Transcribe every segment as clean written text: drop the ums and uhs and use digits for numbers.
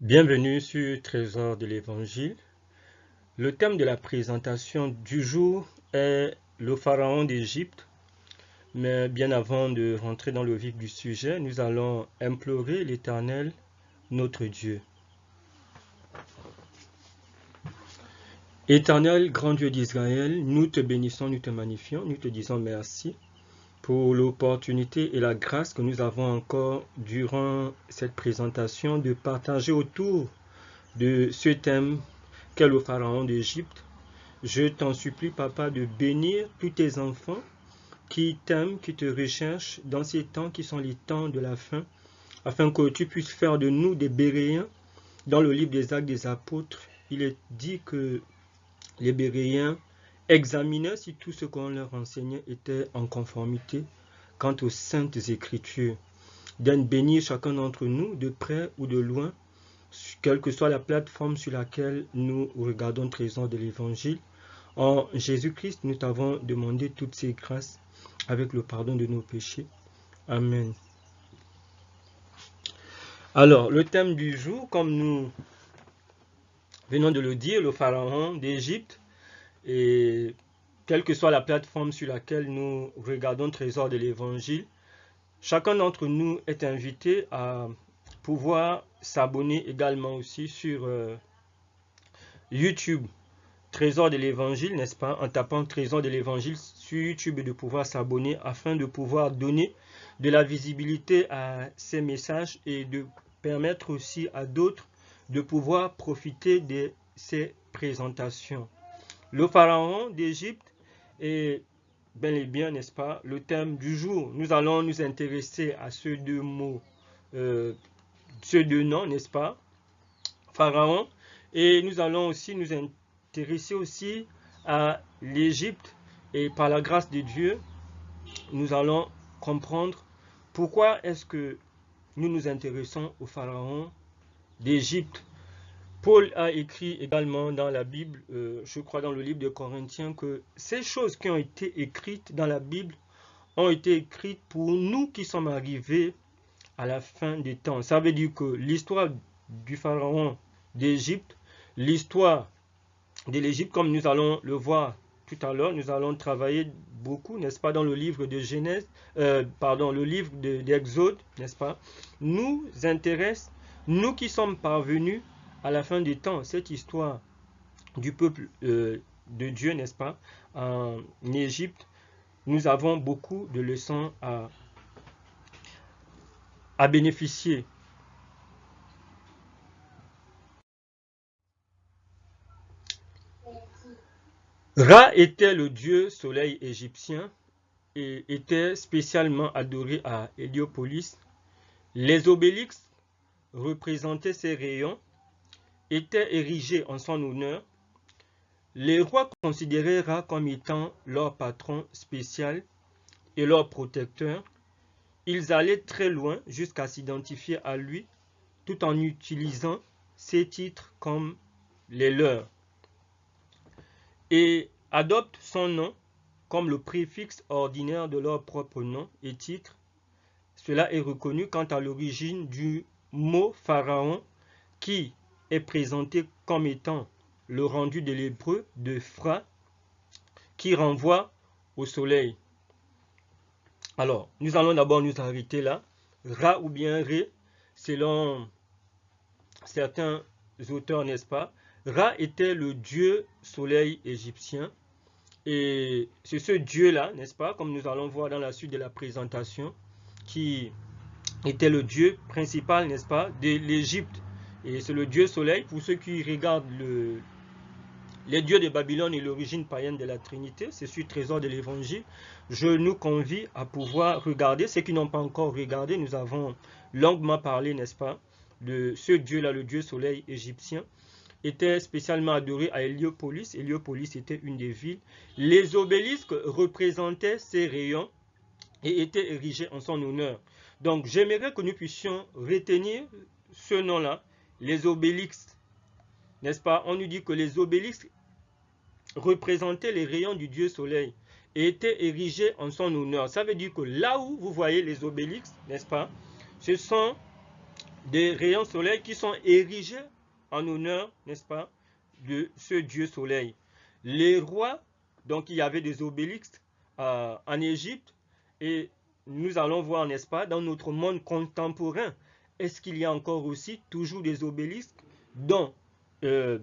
Bienvenue sur Trésor de l'Évangile. Le thème de la présentation du jour est le pharaon d'Égypte. Mais bien avant de rentrer dans le vif du sujet, nous allons implorer l'Éternel, notre Dieu. Éternel, grand Dieu d'Israël, nous te bénissons, nous te magnifions, nous te disons merci pour l'opportunité et la grâce que nous avons encore durant cette présentation de partager autour de ce thème qu'est le pharaon d'Égypte. Je t'en supplie, Papa, de bénir tous tes enfants qui t'aiment, qui te recherchent dans ces temps qui sont les temps de la fin, afin que tu puisses faire de nous des Béréens. Dans le livre des Actes des Apôtres, il est dit que les Béréens examinaient si tout ce qu'on leur enseignait était en conformité quant aux saintes Écritures. D'en bénir chacun d'entre nous, de près ou de loin, quelle que soit la plateforme sur laquelle nous regardons le Trésor de l'Évangile. En Jésus-Christ, nous t'avons demandé toutes ces grâces avec le pardon de nos péchés. Amen. Alors, le thème du jour, comme nous venons de le dire, le pharaon d'Égypte, et quelle que soit la plateforme sur laquelle nous regardons le Trésor de l'Évangile, chacun d'entre nous est invité à pouvoir s'abonner également aussi sur YouTube. Trésor de l'Évangile, n'est-ce pas? En tapant Trésor de l'Évangile sur YouTube et de pouvoir s'abonner afin de pouvoir donner de la visibilité à ces messages et de permettre aussi à d'autres de pouvoir profiter de ces présentations. Le pharaon d'Égypte est bel et bien, n'est-ce pas, le thème du jour. Nous allons nous intéresser à ces deux mots, ces deux noms, n'est-ce pas? Pharaon. Et nous allons aussi nous intéresser aussi à l'Égypte. Et par la grâce de Dieu, nous allons comprendre pourquoi est-ce que nous nous intéressons au pharaon d'Égypte. Paul a écrit également dans la Bible, je crois dans le livre de Corinthiens, que ces choses qui ont été écrites dans la Bible ont été écrites pour nous qui sommes arrivés à la fin des temps. Ça veut dire que l'histoire du pharaon d'Égypte, l'histoire de l'Égypte, comme nous allons le voir tout à l'heure, nous allons travailler beaucoup, n'est-ce pas, dans le livre de Genèse, le livre d'Exode, n'est-ce pas, nous intéresse, nous qui sommes parvenus à la fin des temps, cette histoire du peuple de Dieu, n'est-ce pas, en Égypte, nous avons beaucoup de leçons à bénéficier. Ra était le dieu soleil égyptien et était spécialement adoré à Héliopolis. Les obélisques représentaient ses rayons, étaient érigés en son honneur. Les rois considéraient Ra comme étant leur patron spécial et leur protecteur. Ils allaient très loin jusqu'à s'identifier à lui tout en utilisant ses titres comme les leurs et adoptent son nom comme le préfixe ordinaire de leur propre nom et titre. Cela est reconnu quant à l'origine du mot pharaon qui est présenté comme étant le rendu de l'hébreu de Phra qui renvoie au soleil. Alors, nous allons d'abord nous arrêter là. Ra ou bien Ré, selon certains auteurs, n'est-ce pas? Ra était le dieu soleil égyptien. Et c'est ce dieu-là, n'est-ce pas, comme nous allons voir dans la suite de la présentation, qui était le dieu principal, n'est-ce pas, de l'Égypte. Et c'est le dieu soleil. Pour ceux qui regardent les dieux de Babylone et l'origine païenne de la Trinité, c'est sur Trésor de l'Évangile. Je nous convie à pouvoir regarder. Ceux qui n'ont pas encore regardé, nous avons longuement parlé, n'est-ce pas, de ce dieu-là, le dieu soleil égyptien, était spécialement adoré à Héliopolis. Héliopolis était une des villes. Les obélisques représentaient ses rayons et étaient érigés en son honneur. Donc j'aimerais que nous puissions retenir ce nom-là, les obélisques. N'est-ce pas? On nous dit que les obélisques représentaient les rayons du dieu soleil et étaient érigés en son honneur. Ça veut dire que là où vous voyez les obélisques, n'est-ce pas, ce sont des rayons soleil qui sont érigés en honneur, n'est-ce pas, de ce dieu soleil. Les rois, donc il y avait des obélisques en Égypte, et nous allons voir, n'est-ce pas, dans notre monde contemporain, est-ce qu'il y a encore aussi toujours des obélisques dont c'est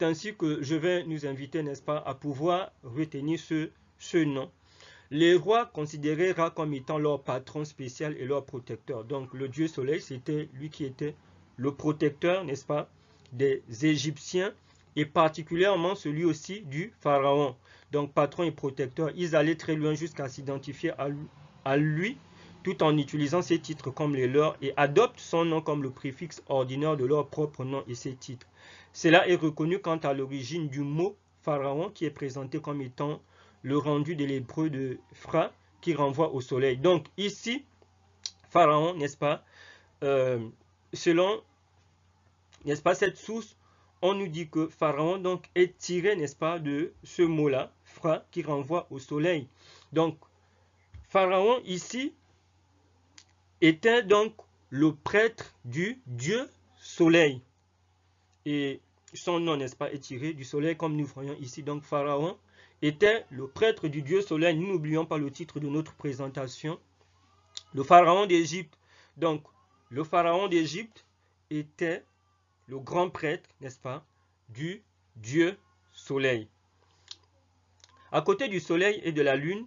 ainsi que je vais nous inviter, n'est-ce pas, à pouvoir retenir ce nom. Les rois considéraient Ra comme étant leur patron spécial et leur protecteur. Donc le dieu soleil, c'était lui qui était le protecteur, n'est-ce pas, des Égyptiens et particulièrement celui aussi du pharaon. Donc patron et protecteur, ils allaient très loin jusqu'à s'identifier à lui tout en utilisant ses titres comme les leurs et adoptent son nom comme le préfixe ordinaire de leur propre nom et ses titres. Cela est reconnu quant à l'origine du mot pharaon qui est présenté comme étant le rendu de l'hébreu de Phra qui renvoie au soleil. Donc ici, pharaon, n'est-ce pas, selon, n'est-ce pas, cette source, on nous dit que pharaon donc est tiré, n'est-ce pas, de ce mot-là, Phra, qui renvoie au soleil. Donc pharaon ici était donc le prêtre du dieu soleil. Et son nom, n'est-ce pas, est tiré du soleil comme nous voyons ici. Donc pharaon était le prêtre du dieu soleil. Nous n'oublions pas le titre de notre présentation. Le pharaon d'Égypte. Donc le pharaon d'Égypte était le grand prêtre, n'est-ce pas, du dieu soleil. À côté du soleil et de la lune,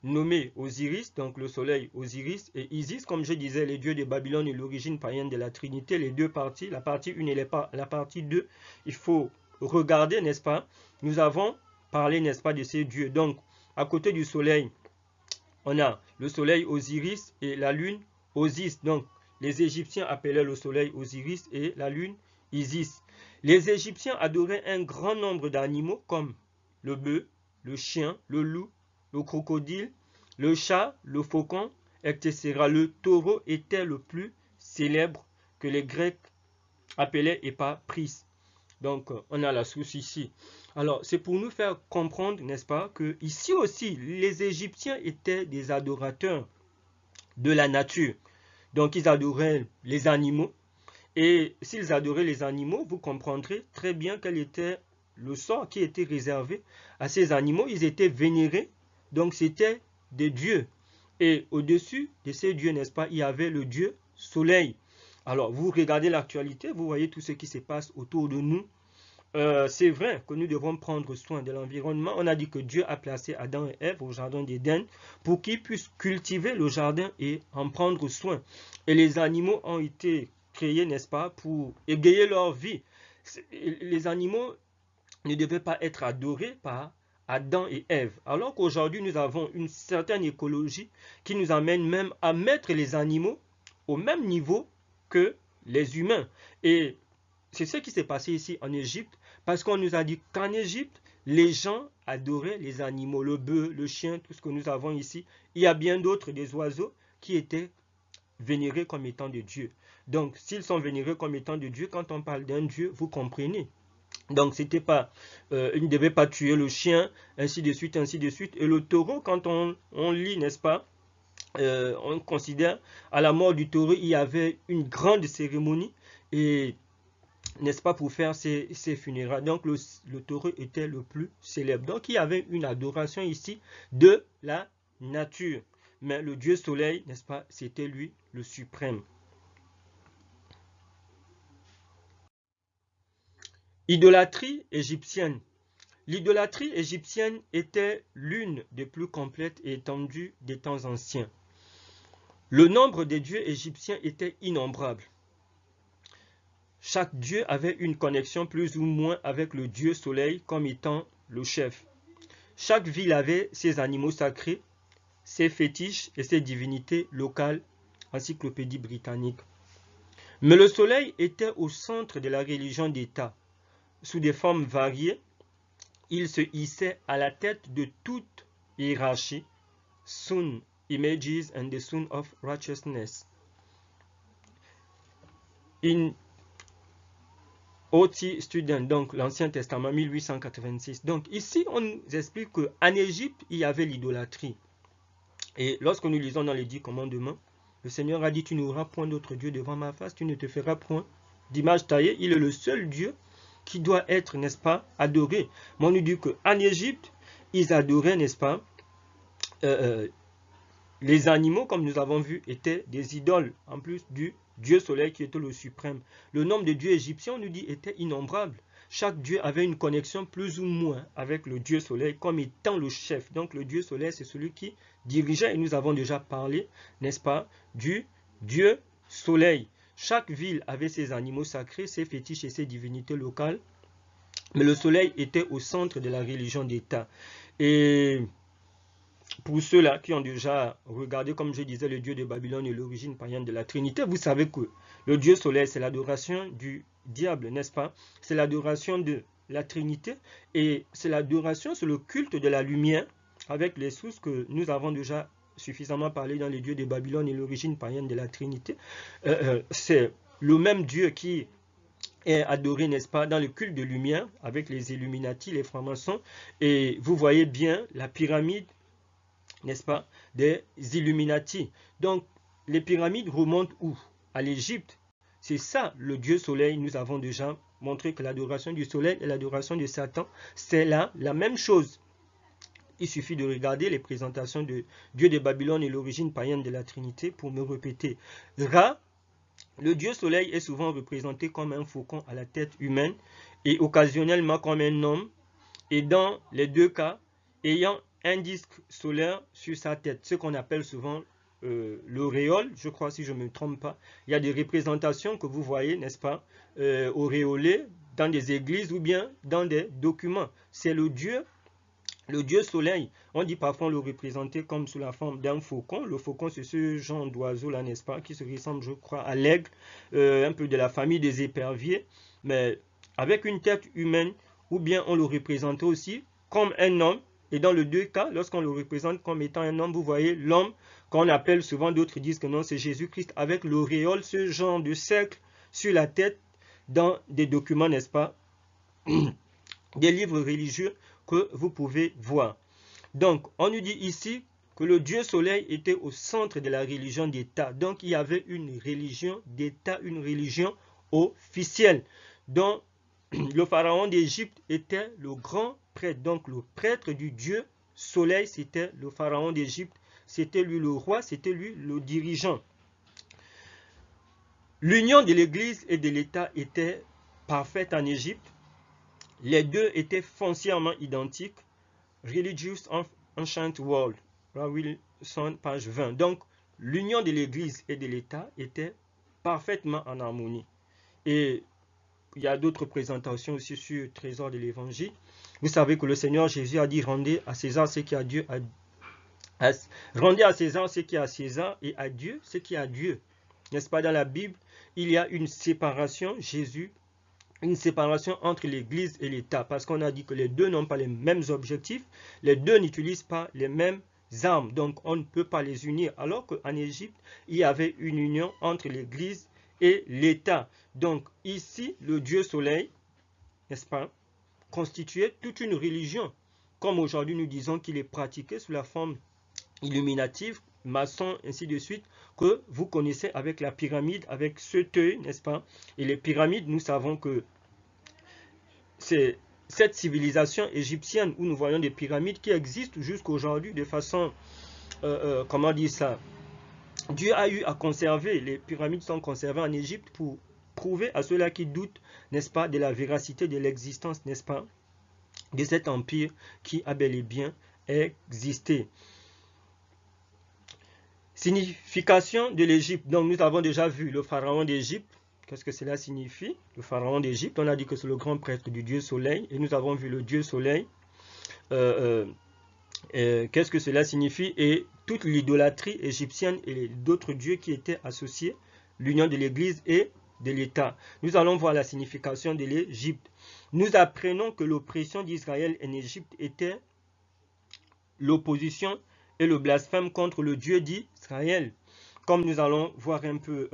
nommé Osiris, donc le soleil Osiris, et Isis, comme je disais, les dieux de Babylone et l'origine païenne de la Trinité, les deux parties, la partie 1 et la partie 2, il faut regarder, n'est-ce pas, nous avons parlé, n'est-ce pas, de ces dieux. Donc, à côté du soleil, on a le soleil Osiris et la lune Osis. Donc, les Égyptiens appelaient le soleil Osiris et la lune Isis. Les Égyptiens adoraient un grand nombre d'animaux comme le bœuf, le chien, le loup, le crocodile, le chat, le faucon, etc. Le taureau était le plus célèbre que les Grecs appelaient Epapris. Donc, on a la source ici. Alors, c'est pour nous faire comprendre, n'est-ce pas, que ici aussi, les Égyptiens étaient des adorateurs de la nature. Donc, ils adoraient les animaux. Et s'ils adoraient les animaux, vous comprendrez très bien quel était le sort qui était réservé à ces animaux. Ils étaient vénérés. Donc, c'était des dieux. Et au-dessus de ces dieux, n'est-ce pas, il y avait le dieu soleil. Alors, vous regardez l'actualité, vous voyez tout ce qui se passe autour de nous. C'est vrai que nous devons prendre soin de l'environnement. On a dit que Dieu a placé Adam et Ève au jardin d'Éden pour qu'ils puissent cultiver le jardin et en prendre soin. Et les animaux ont été créés, n'est-ce pas, pour égayer leur vie. Les animaux ne devaient pas être adorés par Adam et Ève. Alors qu'aujourd'hui, nous avons une certaine écologie qui nous amène même à mettre les animaux au même niveau que les humains. Et c'est ce qui s'est passé ici en Égypte, parce qu'on nous a dit qu'en Égypte, les gens adoraient les animaux, le bœuf, le chien, tout ce que nous avons ici. Il y a bien d'autres, des oiseaux, qui étaient vénérés comme étant des dieux. Donc, s'ils sont vénérés comme étant des dieux, quand on parle d'un dieu, vous comprenez. Donc, c'était pas, ils ne devaient pas tuer le chien, ainsi de suite, ainsi de suite. Et le taureau, quand on lit, n'est-ce pas, on considère à la mort du taureau, il y avait une grande cérémonie, et n'est-ce pas, pour faire ces funérailles. Donc, le taureau était le plus célèbre. Donc, il y avait une adoration ici de la nature. Mais le dieu soleil, n'est-ce pas, c'était lui le suprême. Idolâtrie égyptienne. L'idolâtrie égyptienne était l'une des plus complètes et étendues des temps anciens. Le nombre des dieux égyptiens était innombrable. Chaque dieu avait une connexion plus ou moins avec le dieu soleil comme étant le chef. Chaque ville avait ses animaux sacrés, ses fétiches et ses divinités locales, encyclopédie britannique. Mais le soleil était au centre de la religion d'État. Sous des formes variées, il se hissait à la tête de toute hiérarchie. Sun Images and the Sun of Righteousness. In O.T. Student, donc l'Ancien Testament 1886. Donc ici, on nous explique qu'en Égypte, il y avait l'idolâtrie. Et lorsque nous lisons dans les 10 commandements, Le Seigneur a dit, tu n'auras point d'autre Dieu devant ma face, tu ne te feras point d'image taillée. Il est le seul Dieu qui doit être, n'est-ce pas, adoré. Mais on nous dit qu'en Égypte, ils adoraient, n'est-ce pas, les animaux, comme nous avons vu, étaient des idoles, en plus du Dieu soleil qui était le suprême. Le nombre de dieux égyptiens, on nous dit, était innombrable. Chaque dieu avait une connexion plus ou moins avec le Dieu soleil comme étant le chef. Donc le Dieu soleil, c'est celui qui dirigeait, et nous avons déjà parlé, n'est-ce pas, du Dieu soleil. Chaque ville avait ses animaux sacrés, ses fétiches et ses divinités locales. Mais le soleil était au centre de la religion d'État. Et pour ceux-là qui ont déjà regardé, comme je disais, le Dieu de Babylone et l'origine païenne de la Trinité, vous savez que le Dieu soleil, c'est l'adoration du diable, n'est-ce pas? C'est l'adoration de la Trinité et c'est l'adoration, c'est le culte de la lumière avec les sources que nous avons déjà suffisamment parlé dans les dieux de Babylone et l'origine païenne de la Trinité. C'est le même Dieu qui est adoré, n'est-ce pas, dans le culte de lumière avec les Illuminati, les francs-maçons. Et vous voyez bien la pyramide, n'est-ce pas, des Illuminati. Donc, les pyramides remontent où? À l'Égypte. C'est ça, le Dieu soleil. Nous avons déjà montré que l'adoration du soleil et l'adoration de Satan, c'est là la même chose. Il suffit de regarder les présentations de Dieu de Babylone et l'origine païenne de la Trinité pour me répéter. Ra, le Dieu soleil est souvent représenté comme un faucon à la tête humaine et occasionnellement comme un homme, et dans les deux cas, ayant un disque solaire sur sa tête, ce qu'on appelle souvent l'auréole, je crois si je ne me trompe pas. Il y a des représentations que vous voyez, n'est-ce pas, auréolées dans des églises ou bien dans des documents. C'est le Dieu soleil. On dit parfois le représenter comme sous la forme d'un faucon. Le faucon, c'est ce genre d'oiseau là, n'est-ce pas, qui se ressemble, je crois, à l'aigle, un peu de la famille des éperviers, mais avec une tête humaine, ou bien on le représentait aussi comme un homme. Et dans les deux cas, lorsqu'on le représente comme étant un homme, vous voyez l'homme qu'on appelle souvent, d'autres disent que non, c'est Jésus-Christ, avec l'auréole, ce genre de cercle sur la tête, dans des documents, n'est-ce pas, des livres religieux que vous pouvez voir. Donc, on nous dit ici que le Dieu soleil était au centre de la religion d'État. Donc, il y avait une religion d'État, une religion officielle, dont le pharaon d'Égypte était le grand prêtre. Donc, le prêtre du Dieu soleil, c'était le pharaon d'Égypte. C'était lui le roi, c'était lui le dirigeant. L'union de l'Église et de l'État était parfaite en Égypte. Les deux étaient foncièrement identiques. Religious Ancient World, Wilson, page 20. Donc, l'union de l'Église et de l'État était parfaitement en harmonie. Et il y a d'autres présentations aussi sur le trésor de l'Évangile. Vous savez que le Seigneur Jésus a dit, rendez à César ce qui est à Dieu, rendez à César ce qui est à César et à Dieu ce qui est à Dieu. N'est-ce pas, dans la Bible, il y a une séparation, Jésus, une séparation entre l'Église et l'État, parce qu'on a dit que les deux n'ont pas les mêmes objectifs, les deux n'utilisent pas les mêmes armes, donc on ne peut pas les unir, alors qu'en Égypte, il y avait une union entre l'Église et l'État. Donc ici, le Dieu soleil, n'est-ce pas, constituait toute une religion, comme aujourd'hui nous disons qu'il est pratiqué sous la forme illuminative, maçon, ainsi de suite, que vous connaissez avec la pyramide, avec ce œil, n'est-ce pas? Et les pyramides, nous savons que c'est cette civilisation égyptienne où nous voyons des pyramides qui existent jusqu'à aujourd'hui de façon, comment dire ça? Dieu a eu à conserver, les pyramides sont conservées en Égypte pour prouver à ceux-là qui doutent, n'est-ce pas, de la véracité de l'existence, n'est-ce pas, de cet empire qui a bel et bien existé. Signification de l'Égypte. Donc nous avons déjà vu le pharaon d'Égypte. Qu'est-ce que cela signifie? Le pharaon d'Égypte, on a dit que c'est le grand prêtre du Dieu soleil. Et nous avons vu le Dieu soleil. Qu'est-ce que cela signifie? Et toute l'idolâtrie égyptienne et d'autres dieux qui étaient associés, l'union de l'Église et de l'État. Nous allons voir la signification de l'Égypte. Nous apprenons que l'oppression d'Israël en Égypte était l'opposition et le blasphème contre le Dieu d'Israël. Comme nous allons voir un peu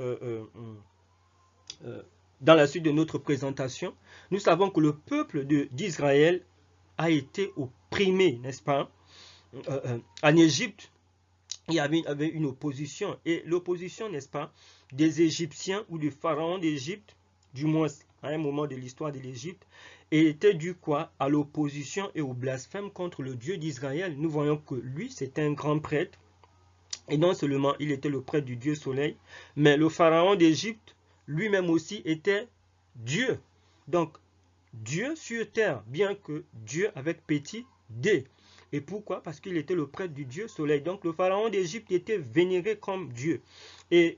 dans la suite de notre présentation, nous savons que le peuple d'Israël a été opprimé, n'est-ce pas? En Égypte, il y avait une opposition. Et l'opposition, n'est-ce pas, des Égyptiens ou du pharaon d'Égypte, du moins à un moment de l'histoire de l'Égypte, était due quoi? À l'opposition et au blasphème contre le Dieu d'Israël. Nous voyons que lui, c'était un grand prêtre. Et non seulement il était le prêtre du Dieu Soleil, mais le pharaon d'Égypte lui-même aussi était Dieu. Donc, Dieu sur terre, bien que Dieu avec petit d. Et pourquoi? Parce qu'il était le prêtre du Dieu Soleil. Donc, le pharaon d'Égypte était vénéré comme Dieu. Et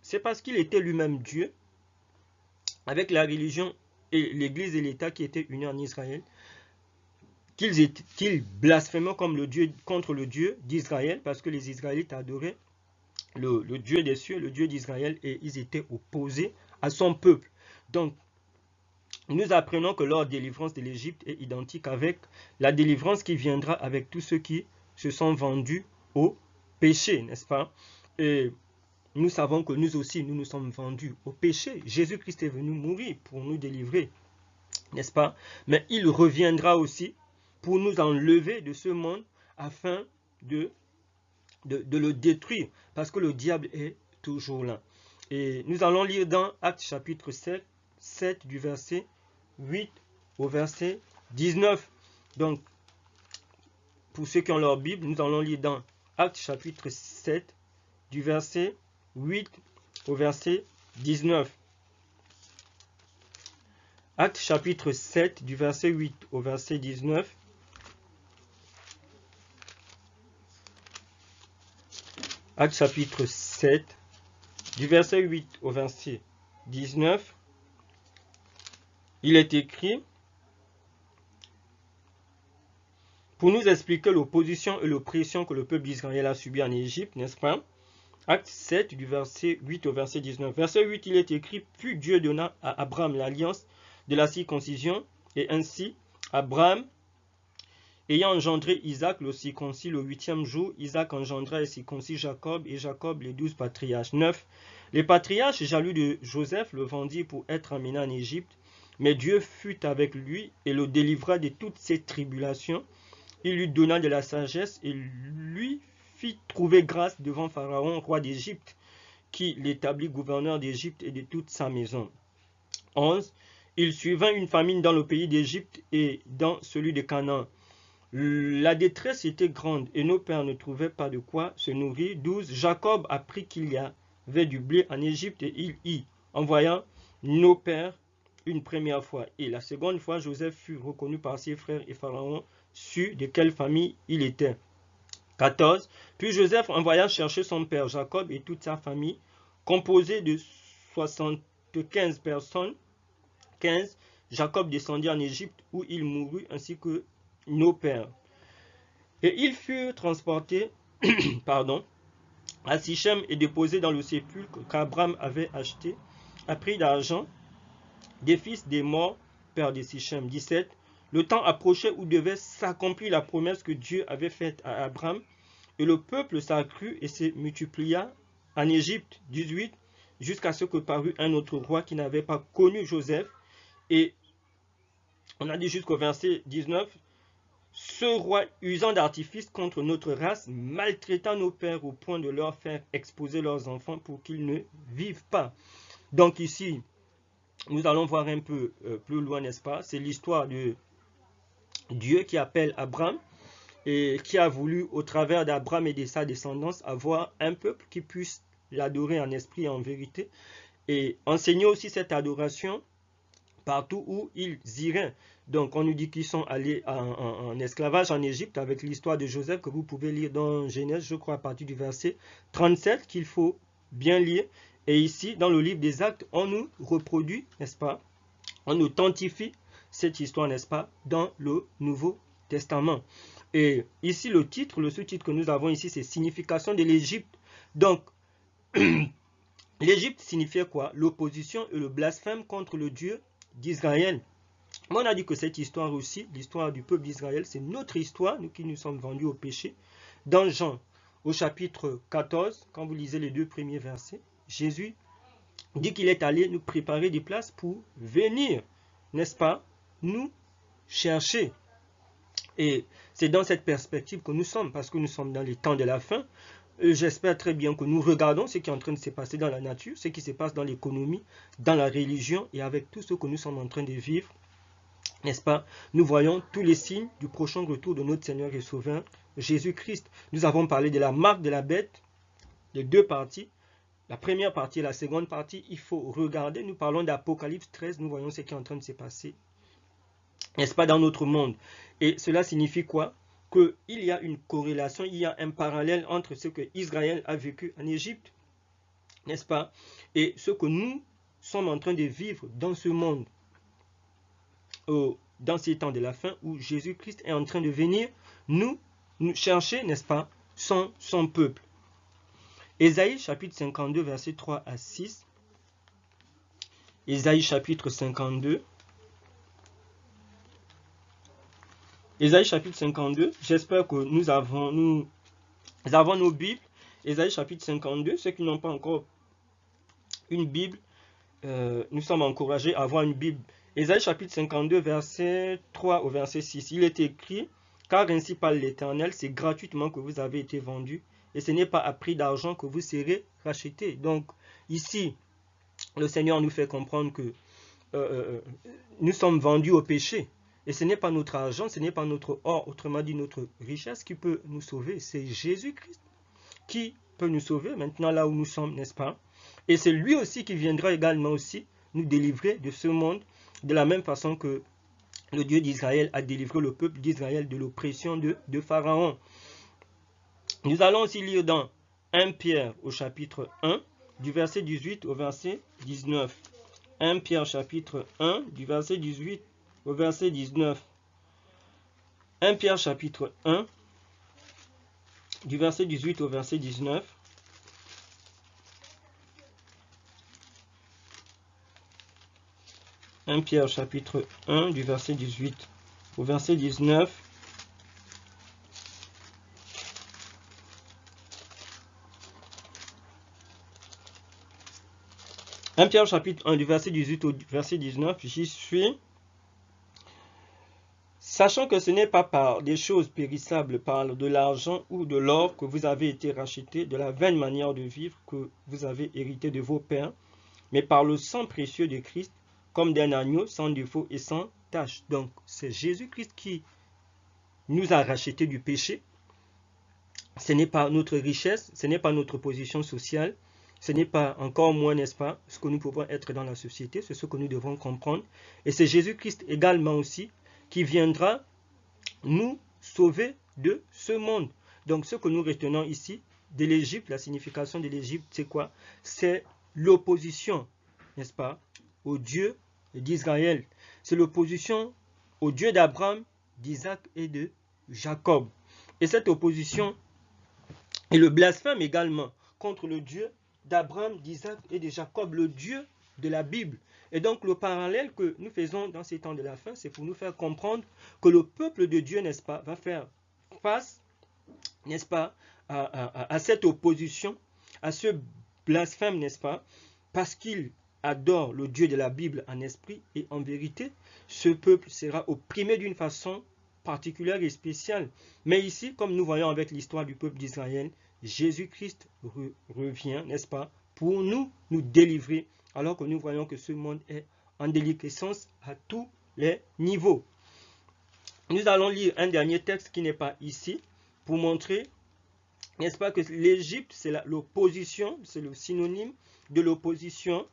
c'est parce qu'il était lui-même Dieu, avec la religion et l'Église et l'État qui étaient unis en Israël, qu'ils blasphémaient comme le Dieu, contre le Dieu d'Israël, parce que les Israélites adoraient le Dieu des cieux, le Dieu d'Israël, et ils étaient opposés à son peuple. Donc, nous apprenons que leur délivrance de l'Égypte est identique avec la délivrance qui viendra avec tous ceux qui se sont vendus au péché, n'est-ce pas? Et nous savons que nous aussi, nous nous sommes vendus au péché. Jésus-Christ est venu mourir pour nous délivrer, n'est-ce pas? Mais il reviendra aussi pour nous enlever de ce monde afin de le détruire, parce que le diable est toujours là. Et nous allons lire dans Actes chapitre 7 du verset 8 au verset 19. Donc, pour ceux qui ont leur Bible, nous allons lire dans Actes chapitre 7 du verset 8 au verset 19. Actes chapitre 7 du verset 8 au verset 19. Actes chapitre 7 du verset 8 au verset 19. Il est écrit pour nous expliquer l'opposition et l'oppression que le peuple d'Israël a subi en Égypte, n'est-ce pas? Acte 7 du verset 8 au verset 19. Verset 8, il est écrit, puis Dieu donna à Abraham l'alliance de la circoncision, et ainsi Abraham, ayant engendré Isaac le circoncis le 8e jour, Isaac engendra et circoncis Jacob, et Jacob les 12 patriarches. 9. Les patriarches jaloux de Joseph le vendirent pour être emmenés en Égypte, mais Dieu fut avec lui et le délivra de toutes ses tribulations. Il lui donna de la sagesse et lui fit trouver grâce devant Pharaon, roi d'Égypte, qui l'établit gouverneur d'Égypte et de toute sa maison. 11. Il suivit une famine dans le pays d'Égypte et dans celui de Canaan. La détresse était grande et nos pères ne trouvaient pas de quoi se nourrir. 12. Jacob apprit qu'il y avait du blé en Égypte et il y envoya nos pères une première fois. Et la seconde fois, Joseph fut reconnu par ses frères et Pharaon sut de quelle famille il était. 14. Puis Joseph envoya chercher son père Jacob et toute sa famille, composée de 75 personnes. 15. Jacob descendit en Égypte où il mourut ainsi que nos pères. Et ils furent transportés à Sichem et déposés dans le sépulcre qu'Abraham avait acheté à prix d'argent des fils des morts, père de Sichem. 17. Le temps approchait où devait s'accomplir la promesse que Dieu avait faite à Abraham, et le peuple s'accrut et se multiplia en Égypte. 18. Jusqu'à ce que parut un autre roi qui n'avait pas connu Joseph, et on a dit jusqu'au verset 19, ce roi usant d'artifice contre notre race, maltraitant nos pères au point de leur faire exposer leurs enfants pour qu'ils ne vivent pas. Donc ici, nous allons voir un peu plus loin, n'est-ce pas? C'est l'histoire de Dieu qui appelle Abraham et qui a voulu, au travers d'Abraham et de sa descendance, avoir un peuple qui puisse l'adorer en esprit et en vérité et enseigner aussi cette adoration partout où ils iraient. Donc on nous dit qu'ils sont allés en esclavage en Égypte avec l'histoire de Joseph que vous pouvez lire dans Genèse, je crois à partir du verset 37 qu'il faut bien lire. Et ici, dans le livre des Actes, on nous reproduit, n'est-ce pas? On authentifie cette histoire, n'est-ce pas? Dans le Nouveau Testament. Et ici, le sous-titre que nous avons ici, c'est signification de l'Égypte. Donc, l'Égypte signifiait quoi? L'opposition et le blasphème contre le Dieu d'Israël. On a dit que cette histoire aussi, l'histoire du peuple d'Israël, c'est notre histoire, nous qui nous sommes vendus au péché. Dans Jean, au chapitre 14, quand vous lisez les 2 premiers versets, Jésus dit qu'il est allé nous préparer des places pour venir, n'est-ce pas, nous chercher. Et c'est dans cette perspective que nous sommes, parce que nous sommes dans les temps de la fin. j'espère très bien que nous regardons ce qui est en train de se passer dans la nature, ce qui se passe dans l'économie, dans la religion et avec tout ce que nous sommes en train de vivre, n'est-ce pas? Nous voyons tous les signes du prochain retour de notre Seigneur et Sauveur Jésus-Christ. Nous avons parlé de la marque de la bête, de deux parties. La première partie et la seconde partie, il faut regarder. Nous parlons d'Apocalypse 13, nous voyons ce qui est en train de se passer, n'est-ce pas, dans notre monde. Et cela signifie quoi? Qu'il y a une corrélation, il y a un parallèle entre ce que Israël a vécu en Égypte, n'est-ce pas, et ce que nous sommes en train de vivre dans ce monde, dans ces temps de la fin, où Jésus-Christ est en train de venir nous chercher, n'est-ce pas, son peuple. Ésaïe chapitre 52, versets 3 à 6. Ésaïe chapitre 52. Ésaïe chapitre 52, j'espère que nous avons nos Bibles. Ésaïe chapitre 52, ceux qui n'ont pas encore une Bible, nous sommes encouragés à avoir une Bible. Ésaïe chapitre 52, verset 3 au verset 6, il est écrit: car ainsi parle l'Éternel, c'est gratuitement que vous avez été vendus, et ce n'est pas à prix d'argent que vous serez rachetés. Donc ici, le Seigneur nous fait comprendre que nous sommes vendus au péché. Et ce n'est pas notre argent, ce n'est pas notre or, autrement dit notre richesse qui peut nous sauver. C'est Jésus-Christ qui peut nous sauver maintenant là où nous sommes, n'est-ce pas? Et c'est lui aussi qui viendra également aussi nous délivrer de ce monde, de la même façon que le Dieu d'Israël a délivré le peuple d'Israël de l'oppression de Pharaon. Nous allons aussi lire dans 1 Pierre au chapitre 1, du verset 18 au verset 19. 1 Pierre chapitre 1, du verset 18 au verset 19. 1 Pierre chapitre 1, du verset 18 au verset 19. Un Pierre chapitre 1, du verset 18 au verset 19. Un Pierre chapitre 1, du verset 18 au verset 19, j'y suis. Sachant que ce n'est pas par des choses périssables, par de l'argent ou de l'or que vous avez été rachetés de la vaine manière de vivre que vous avez hérité de vos pères, mais par le sang précieux de Christ, comme d'un agneau sans défaut et sans tache. Donc c'est Jésus-Christ qui nous a rachetés du péché. Ce n'est pas notre richesse, ce n'est pas notre position sociale, ce n'est pas encore moins, n'est-ce pas, ce que nous pouvons être dans la société, c'est ce que nous devons comprendre. Et c'est Jésus-Christ également aussi qui viendra nous sauver de ce monde. Donc ce que nous retenons ici de l'Égypte, la signification de l'Égypte, c'est quoi? C'est l'opposition, n'est-ce pas, au Dieu d'Israël. C'est l'opposition au Dieu d'Abraham, d'Isaac et de Jacob. Et cette opposition est le blasphème également contre le Dieu d'Abraham, d'Isaac et de Jacob, le Dieu de la Bible. Et donc le parallèle que nous faisons dans ces temps de la fin, c'est pour nous faire comprendre que le peuple de Dieu, n'est-ce pas, va faire face, n'est-ce pas, à cette opposition, à ce blasphème, n'est-ce pas, parce qu'il adore le Dieu de la Bible en esprit et en vérité. Ce peuple sera opprimé d'une façon particulière et spéciale. Mais ici, comme nous voyons avec l'histoire du peuple d'Israël, Jésus-Christ revient, n'est-ce pas, pour nous délivrer, alors que nous voyons que ce monde est en déliquescence à tous les niveaux. Nous allons lire un dernier texte qui n'est pas ici, pour montrer, n'est-ce pas, que l'Égypte, c'est l'opposition, c'est le synonyme de l'opposition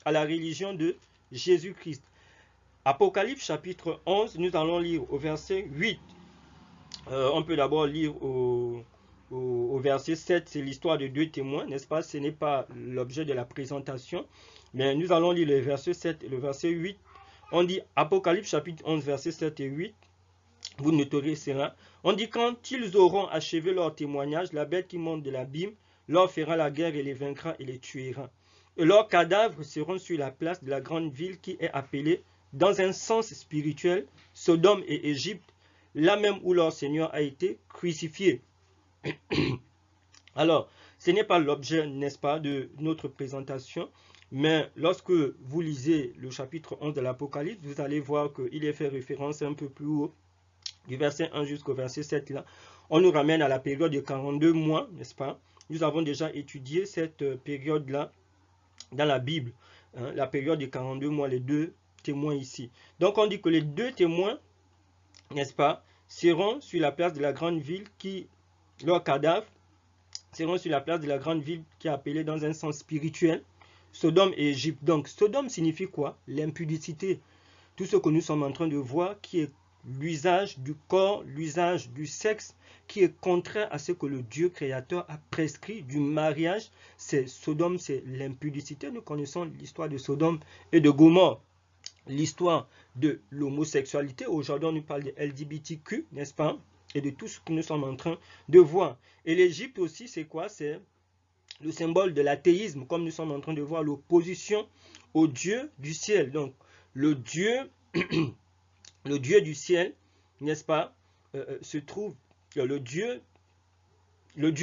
à la religion de Jésus-Christ. Apocalypse chapitre 11, nous allons lire au verset 8. On peut d'abord lire au verset 7, c'est l'histoire de deux témoins, n'est-ce pas? Ce n'est pas l'objet de la présentation, mais nous allons lire le verset 7 et le verset 8. On dit Apocalypse chapitre 11, verset 7 et 8. Vous noterez cela. On dit: quand ils auront achevé leur témoignage, la bête qui monte de l'abîme leur fera la guerre et les vaincra et les tuera. Et leurs cadavres seront sur la place de la grande ville qui est appelée, dans un sens spirituel, Sodome et Égypte, là même où leur Seigneur a été crucifié. Alors, ce n'est pas l'objet, n'est-ce pas, de notre présentation, mais lorsque vous lisez le chapitre 11 de l'Apocalypse, vous allez voir qu'il est fait référence un peu plus haut, du verset 1 jusqu'au verset 7 là. on nous ramène à la période de 42 mois, n'est-ce pas? Nous avons déjà étudié cette période-là dans la Bible, hein, la période de 42 mois, les deux témoins ici. Donc on dit que les deux témoins, n'est-ce pas, seront sur la place de la grande ville leurs cadavres seront sur la place de la grande ville qui est appelée dans un sens spirituel, Sodome et Égypte. Donc Sodome signifie quoi? L'impudicité. Tout ce que nous sommes en train de voir qui est l'usage du corps, l'usage du sexe, qui est contraire à ce que le Dieu créateur a prescrit du mariage. C'est Sodome, c'est l'impudicité. Nous connaissons l'histoire de Sodome et de Gomorrhe, l'histoire de l'homosexualité. Aujourd'hui, on nous parle de LGBTQ, n'est-ce pas? Et de tout ce que nous sommes en train de voir. Et l'Égypte aussi, c'est quoi? C'est le symbole de l'athéisme, comme nous sommes en train de voir l'opposition au Dieu du ciel. Donc, le Dieu du ciel, n'est-ce pas, se trouve le Dieu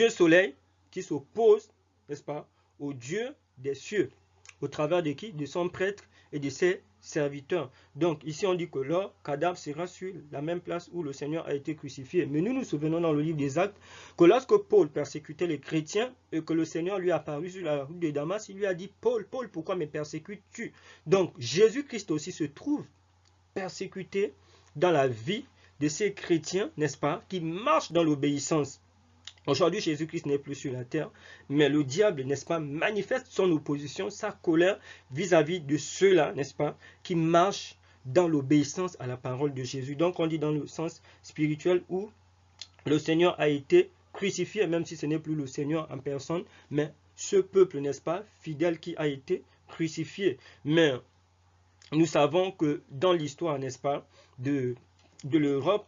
soleil qui s'oppose, n'est-ce pas, au Dieu des cieux, au travers de qui? De son prêtre et de ses serviteurs. Donc ici on dit que leur cadavre sera sur la même place où le Seigneur a été crucifié. Mais nous nous souvenons dans le livre des Actes que lorsque Paul persécutait les chrétiens et que le Seigneur lui apparut sur la route de Damas, il lui a dit: Paul, Paul, pourquoi me persécutes-tu? Donc Jésus-Christ aussi se trouve persécuté dans la vie de ces chrétiens, n'est-ce pas, qui marchent dans l'obéissance. Aujourd'hui, Jésus-Christ n'est plus sur la terre, mais le diable, n'est-ce pas, manifeste son opposition, sa colère vis-à-vis de ceux-là, n'est-ce pas, qui marchent dans l'obéissance à la parole de Jésus. Donc, on dit dans le sens spirituel où le Seigneur a été crucifié, même si ce n'est plus le Seigneur en personne, mais ce peuple, n'est-ce pas, fidèle qui a été crucifié. Mais nous savons que dans l'histoire, n'est-ce pas, de l'Europe,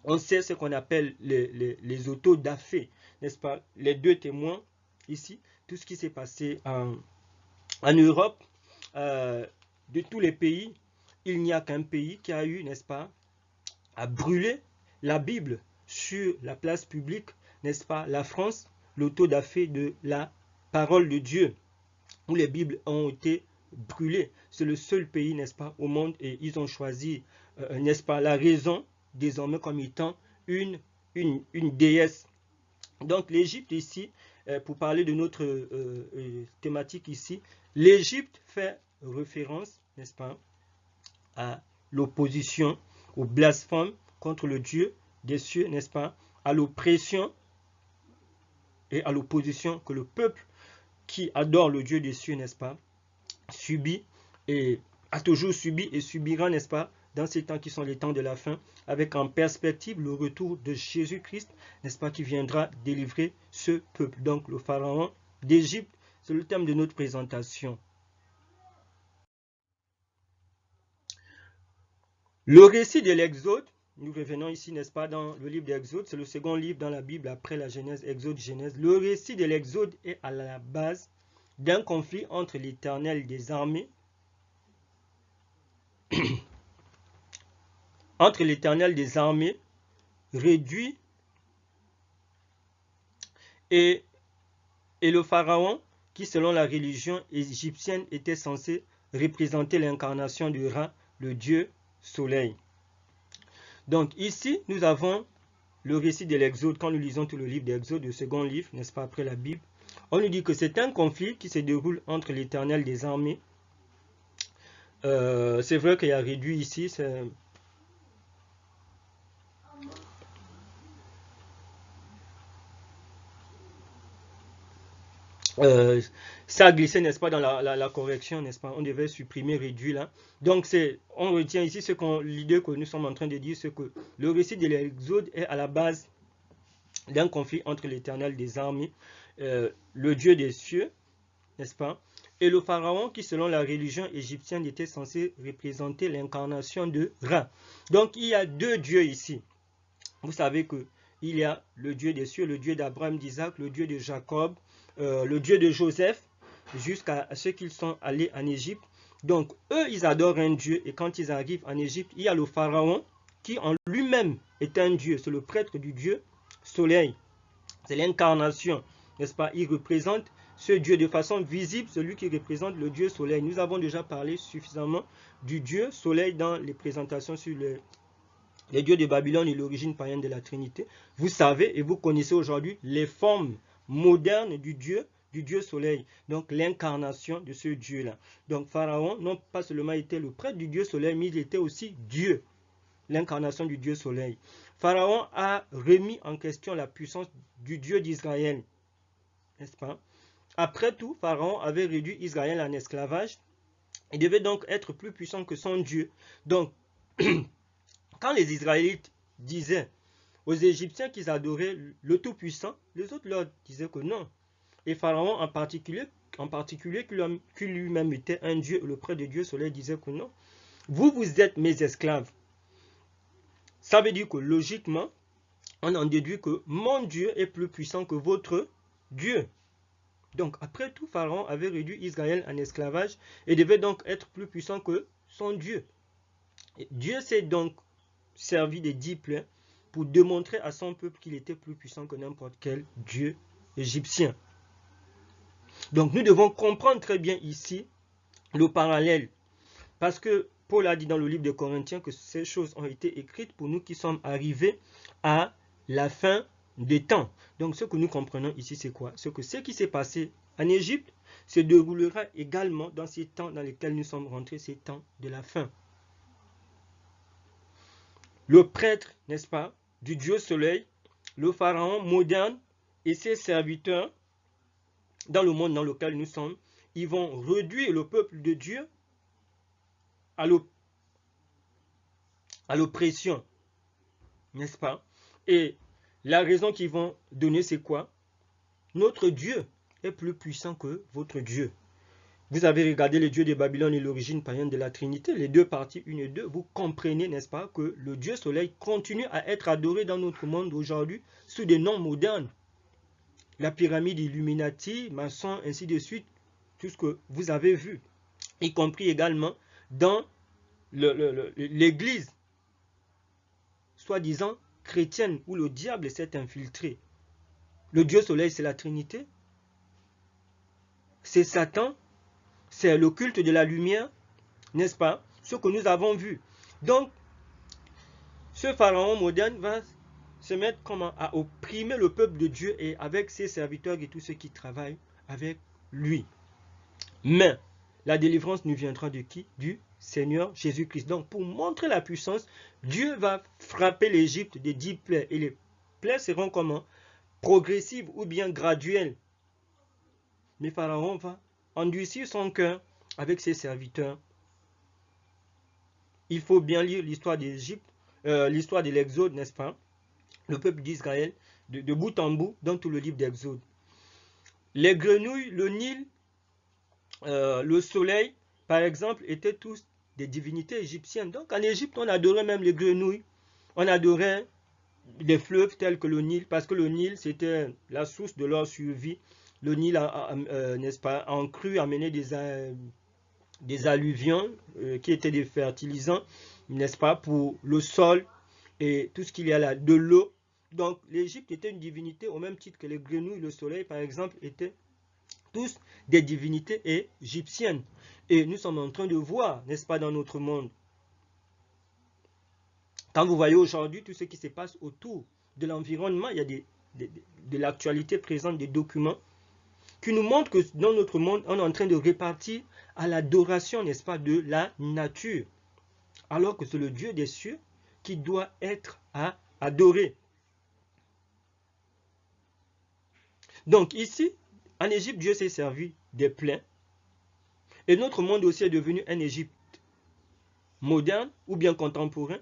on sait ce qu'on appelle les autodafés, n'est-ce pas? Les deux témoins ici, tout ce qui s'est passé en Europe, de tous les pays, il n'y a qu'un pays qui a eu, n'est-ce pas, à brûler la Bible sur la place publique, n'est-ce pas? La France, l'autodafé de la parole de Dieu, où les Bibles ont été brûlées. C'est le seul pays, n'est-ce pas, au monde, et ils ont choisi, n'est-ce pas, la raison désormais comme étant une déesse. Donc l'Égypte ici, pour parler de notre thématique ici, l'Égypte fait référence, n'est-ce pas, à l'opposition, au blasphème contre le Dieu des cieux, n'est-ce pas, à l'oppression et à l'opposition que le peuple qui adore le Dieu des cieux, n'est-ce pas, subit et a toujours subi et subira, n'est-ce pas, dans ces temps qui sont les temps de la fin, avec en perspective le retour de Jésus-Christ, n'est-ce pas, qui viendra délivrer ce peuple. Donc le pharaon d'Égypte, c'est le thème de notre présentation. Le récit de l'Exode, nous revenons ici, n'est-ce pas, dans le livre d'Exode, c'est le second livre dans la Bible après la Genèse, Exode, Genèse. Le récit de l'Exode est à la base d'un conflit entre l'Éternel des armées entre l'Éternel des armées réduit et le pharaon qui, selon la religion égyptienne, était censé représenter l'incarnation de Ra, le dieu soleil. Donc ici, nous avons le récit de l'Exode. Quand nous lisons tout le livre d'Exode, le second livre, n'est-ce pas, après la Bible, on nous dit que c'est un conflit qui se déroule entre l'Éternel des armées. C'est vrai qu'il y a réduit ici, ça a glissé, n'est-ce pas, dans la correction, n'est-ce pas? On devait supprimer réduit là. Donc on retient ici l'idée que nous sommes en train de dire, c'est que le récit de l'Exode est à la base d'un conflit entre l'Éternel des armées, le Dieu des cieux, n'est-ce pas, et le pharaon qui, selon la religion égyptienne, était censé représenter l'incarnation de Ra. Donc il y a deux dieux ici. Vous savez que il y a le Dieu des cieux, le Dieu d'Abraham, d'Isaac, le Dieu de Jacob, le Dieu de Joseph, jusqu'à ceux qui sont allés en Égypte. Donc eux, ils adorent un Dieu, et quand ils arrivent en Égypte, il y a le pharaon qui en lui-même est un Dieu, c'est le prêtre du Dieu soleil. C'est l'incarnation, n'est-ce pas? Il représente ce Dieu de façon visible, celui qui représente le Dieu soleil. Nous avons déjà parlé suffisamment du Dieu soleil dans les présentations sur les dieux de Babylone et l'origine païenne de la Trinité. Vous savez et vous connaissez aujourd'hui les formes modernes du Dieu soleil, donc l'incarnation de ce Dieu-là. Donc Pharaon, non pas seulement était le prêtre du Dieu soleil, mais il était aussi Dieu, l'incarnation du Dieu soleil. Pharaon a remis en question la puissance du Dieu d'Israël, n'est-ce pas? Après tout, Pharaon avait réduit Israël en esclavage. Il devait donc être plus puissant que son Dieu. Donc, quand les Israélites disaient aux Égyptiens qu'ils adoraient le Tout-Puissant, les autres leur disaient que non. Et Pharaon en particulier qui lui-même était un Dieu, le prêtre de Dieu soleil, disait que non. Vous êtes mes esclaves. Ça veut dire que logiquement, on en déduit que mon Dieu est plus puissant que votre Dieu. Donc, après tout, Pharaon avait réduit Israël en esclavage et devait donc être plus puissant que son Dieu. Et Dieu s'est donc servi des 10 plaies pour démontrer à son peuple qu'il était plus puissant que n'importe quel Dieu égyptien. Donc, nous devons comprendre très bien ici le parallèle. Parce que Paul a dit dans le livre de Corinthiens que ces choses ont été écrites pour nous qui sommes arrivés à la fin des temps. Donc ce que nous comprenons ici, c'est quoi? C'est que ce qui s'est passé en Égypte se déroulera également dans ces temps dans lesquels nous sommes rentrés, ces temps de la fin. Le prêtre, n'est-ce pas, du Dieu soleil, le pharaon moderne et ses serviteurs dans le monde dans lequel nous sommes, ils vont réduire le peuple de Dieu à l'oppression, n'est-ce pas? Et la raison qu'ils vont donner, c'est quoi? Notre Dieu est plus puissant que votre Dieu. Vous avez regardé les dieux de Babylone et l'origine païenne de la Trinité, les deux parties 1 et 2, vous comprenez, n'est-ce pas, que le Dieu soleil continue à être adoré dans notre monde aujourd'hui sous des noms modernes. La pyramide Illuminati, maçon, ainsi de suite, tout ce que vous avez vu, y compris également dans l'église, soi-disant chrétienne, où le diable s'est infiltré. Le Dieu soleil, c'est la Trinité. C'est Satan. C'est le culte de la lumière, n'est-ce pas? Ce que nous avons vu. Donc, ce pharaon moderne va se mettre comment? À opprimer le peuple de Dieu et avec ses serviteurs et tous ceux qui travaillent avec lui. Mais la délivrance nous viendra de qui? Du Seigneur Jésus-Christ. Donc, pour montrer la puissance, Dieu va frapper l'Égypte des 10 plaies. Et les plaies seront comment? Progressives ou bien graduelles. Mais Pharaon va endurcir son cœur avec ses serviteurs. Il faut bien lire l'histoire d'Égypte, l'histoire de l'Exode, n'est-ce pas? Le peuple d'Israël, de bout en bout, dans tout le livre d'Exode. Les grenouilles, le Nil, le soleil, par exemple, étaient tous des divinités égyptiennes. Donc en Égypte, on adorait même les grenouilles. On adorait des fleuves tels que le Nil, parce que le Nil, c'était la source de leur survie. Le Nil, n'est-ce pas, en crue, amenait des alluvions qui étaient des fertilisants, n'est-ce pas, pour le sol et tout ce qu'il y a là, de l'eau. Donc l'Égypte était une divinité au même titre que les grenouilles, le soleil, par exemple, étaient tous des divinités égyptiennes. Et nous sommes en train de voir, n'est-ce pas, dans notre monde. Quand vous voyez aujourd'hui tout ce qui se passe autour de l'environnement, il y a de l'actualité présente, des documents qui nous montrent que dans notre monde, on est en train de répartir à l'adoration, n'est-ce pas, de la nature. Alors que c'est le Dieu des cieux qui doit être adoré. Donc ici, en Égypte, Dieu s'est servi des plaies. Et notre monde aussi est devenu un Égypte moderne ou bien contemporain.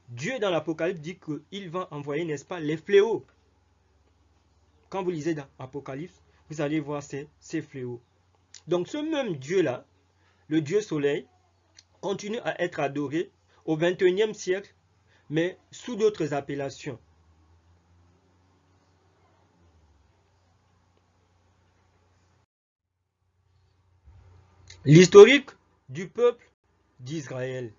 Dieu dans l'Apocalypse dit qu'il va envoyer, n'est-ce pas, les fléaux. Quand vous lisez dans l'Apocalypse, vous allez voir ces fléaux. Donc ce même Dieu-là, le Dieu soleil, continue à être adoré au XXIe siècle, mais sous d'autres appellations. L'historique du peuple d'Israël.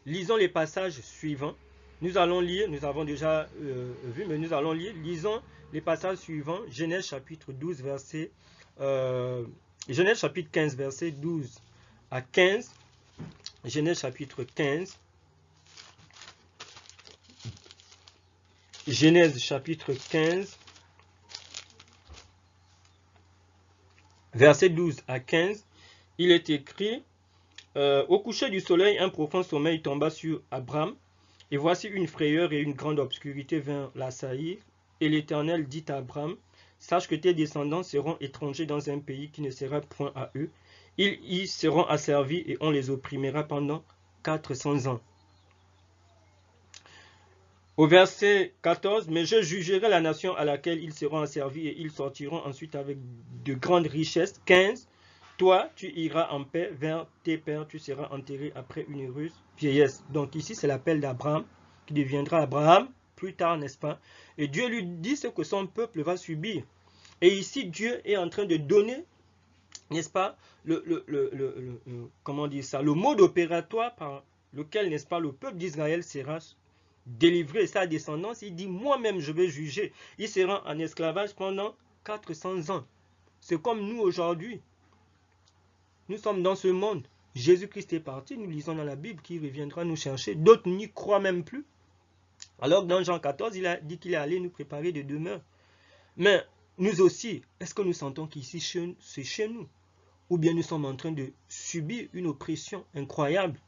Lisons les passages suivants. Nous allons lire, nous avons déjà vu, mais nous allons lire. Lisons les passages suivants. Genèse chapitre 12, Genèse chapitre 15, verset 12 à 15. Genèse chapitre 15, Genèse chapitre 15, versets 12 à 15, il est écrit, au coucher du soleil, un profond sommeil tomba sur Abraham, et voici une frayeur et une grande obscurité vinrent l'assaillir, et l'Éternel dit à Abraham, sache que tes descendants seront étrangers dans un pays qui ne sera point à eux, ils y seront asservis et on les opprimera pendant 400 ans. Au verset 14, mais je jugerai la nation à laquelle ils seront asservis et ils sortiront ensuite avec de grandes richesses. 15, toi, tu iras en paix vers tes pères, tu seras enterré après une heureuse vieillesse. Donc ici, c'est l'appel d'Abraham, qui deviendra Abraham plus tard, n'est-ce pas? Et Dieu lui dit ce que son peuple va subir. Et ici, Dieu est en train de donner, n'est-ce pas, comment dire ça, le mode opératoire par lequel, n'est-ce pas, le peuple d'Israël sera délivré, sa descendance. Il dit, moi-même, je vais juger. Il sera en esclavage pendant 400 ans. C'est comme nous aujourd'hui. Nous sommes dans ce monde. Jésus-Christ est parti. Nous lisons dans la Bible qu'il reviendra nous chercher. D'autres n'y croient même plus. Alors que dans Jean 14, il a dit qu'il est allé nous préparer de demeure. Mais nous aussi, est-ce que nous sentons qu'ici, c'est chez nous? Ou bien nous sommes en train de subir une oppression incroyable?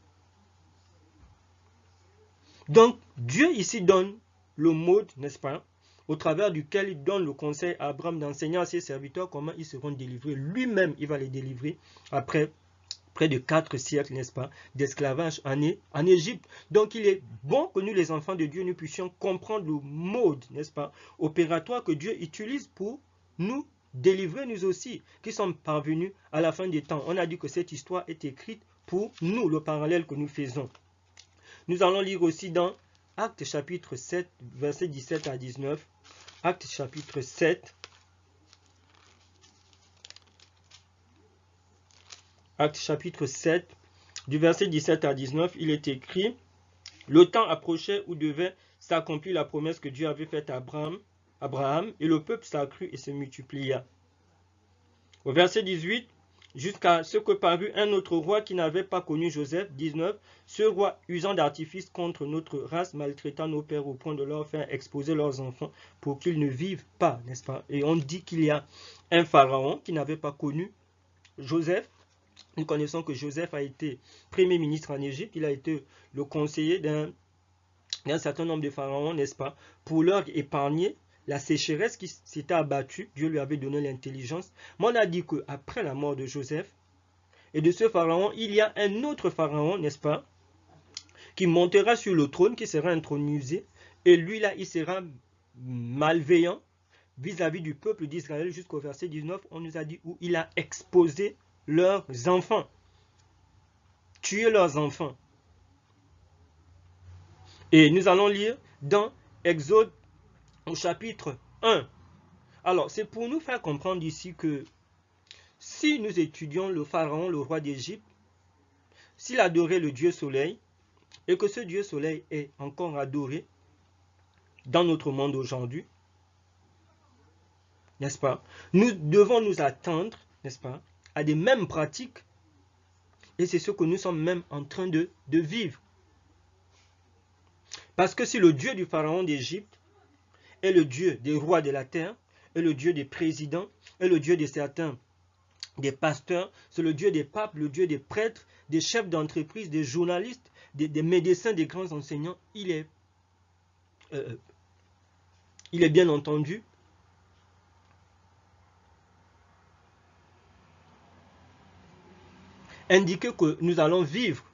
Donc, Dieu ici donne le mode, n'est-ce pas, au travers duquel il donne le conseil à Abraham d'enseigner à ses serviteurs comment ils seront délivrés. Lui-même, il va les délivrer après près de 4 siècles, n'est-ce pas, d'esclavage en Égypte. Donc, il est bon que nous, les enfants de Dieu, nous puissions comprendre le mode, n'est-ce pas, opératoire que Dieu utilise pour nous délivrer, nous aussi, qui sommes parvenus à la fin des temps. On a dit que cette histoire est écrite pour nous, le parallèle que nous faisons. Nous allons lire aussi dans Actes chapitre 7, versets 17 à 19. Actes chapitre 7. Actes chapitre 7, du verset 17 à 19, il est écrit, le temps approchait où devait s'accomplir la promesse que Dieu avait faite à Abraham, et le peuple s'accrut et se multiplia. Au verset 18, jusqu'à ce que parut un autre roi qui n'avait pas connu Joseph, 19, ce roi usant d'artifice contre notre race, maltraitant nos pères au point de leur faire exposer leurs enfants pour qu'ils ne vivent pas, n'est-ce pas? Et on dit qu'il y a un pharaon qui n'avait pas connu Joseph. Nous connaissons que Joseph a été premier ministre en Égypte, il a été le conseiller d'un certain nombre de pharaons, n'est-ce pas, pour leur épargner la sécheresse qui s'était abattue. Dieu lui avait donné l'intelligence. Mais on a dit qu'après la mort de Joseph et de ce pharaon, il y a un autre pharaon, n'est-ce pas, qui montera sur le trône, qui sera intronisé, et lui là, il sera malveillant vis-à-vis du peuple d'Israël. Jusqu'au verset 19, on nous a dit où il a exposé leurs enfants, tué leurs enfants. Et nous allons lire dans Exode au chapitre 1. Alors, c'est pour nous faire comprendre ici que si nous étudions le pharaon, le roi d'Égypte, s'il adorait le Dieu soleil, et que ce Dieu soleil est encore adoré dans notre monde aujourd'hui, n'est-ce pas? Nous devons nous attendre, n'est-ce pas, à des mêmes pratiques, et c'est ce que nous sommes même en train de vivre. Parce que si le Dieu du pharaon d'Égypte est le Dieu des rois de la terre, est le Dieu des présidents, est le Dieu de certains, des pasteurs, c'est le Dieu des papes, le Dieu des prêtres, des chefs d'entreprise, des journalistes, des médecins, des grands enseignants, il est bien entendu indiqué que nous allons vivre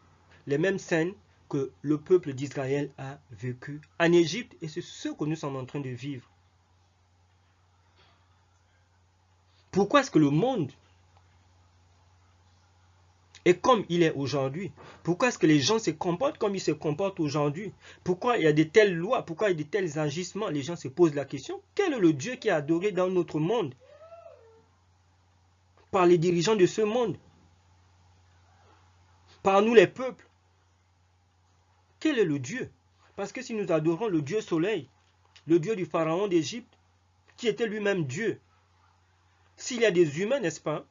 les mêmes scènes que le peuple d'Israël a vécu en Égypte, et c'est ce que nous sommes en train de vivre. Pourquoi est-ce que le monde est comme il est aujourd'hui? Pourquoi est-ce que les gens se comportent comme ils se comportent aujourd'hui? Pourquoi il y a de telles lois? Pourquoi il y a de tels agissements? Les gens se posent la question, quel est le Dieu qui est adoré dans notre monde par les dirigeants de ce monde, par nous les peuples? Quel est le Dieu? Parce que si nous adorons le Dieu soleil, le Dieu du pharaon d'Égypte, qui était lui-même Dieu, s'il y a des humains, n'est-ce pas,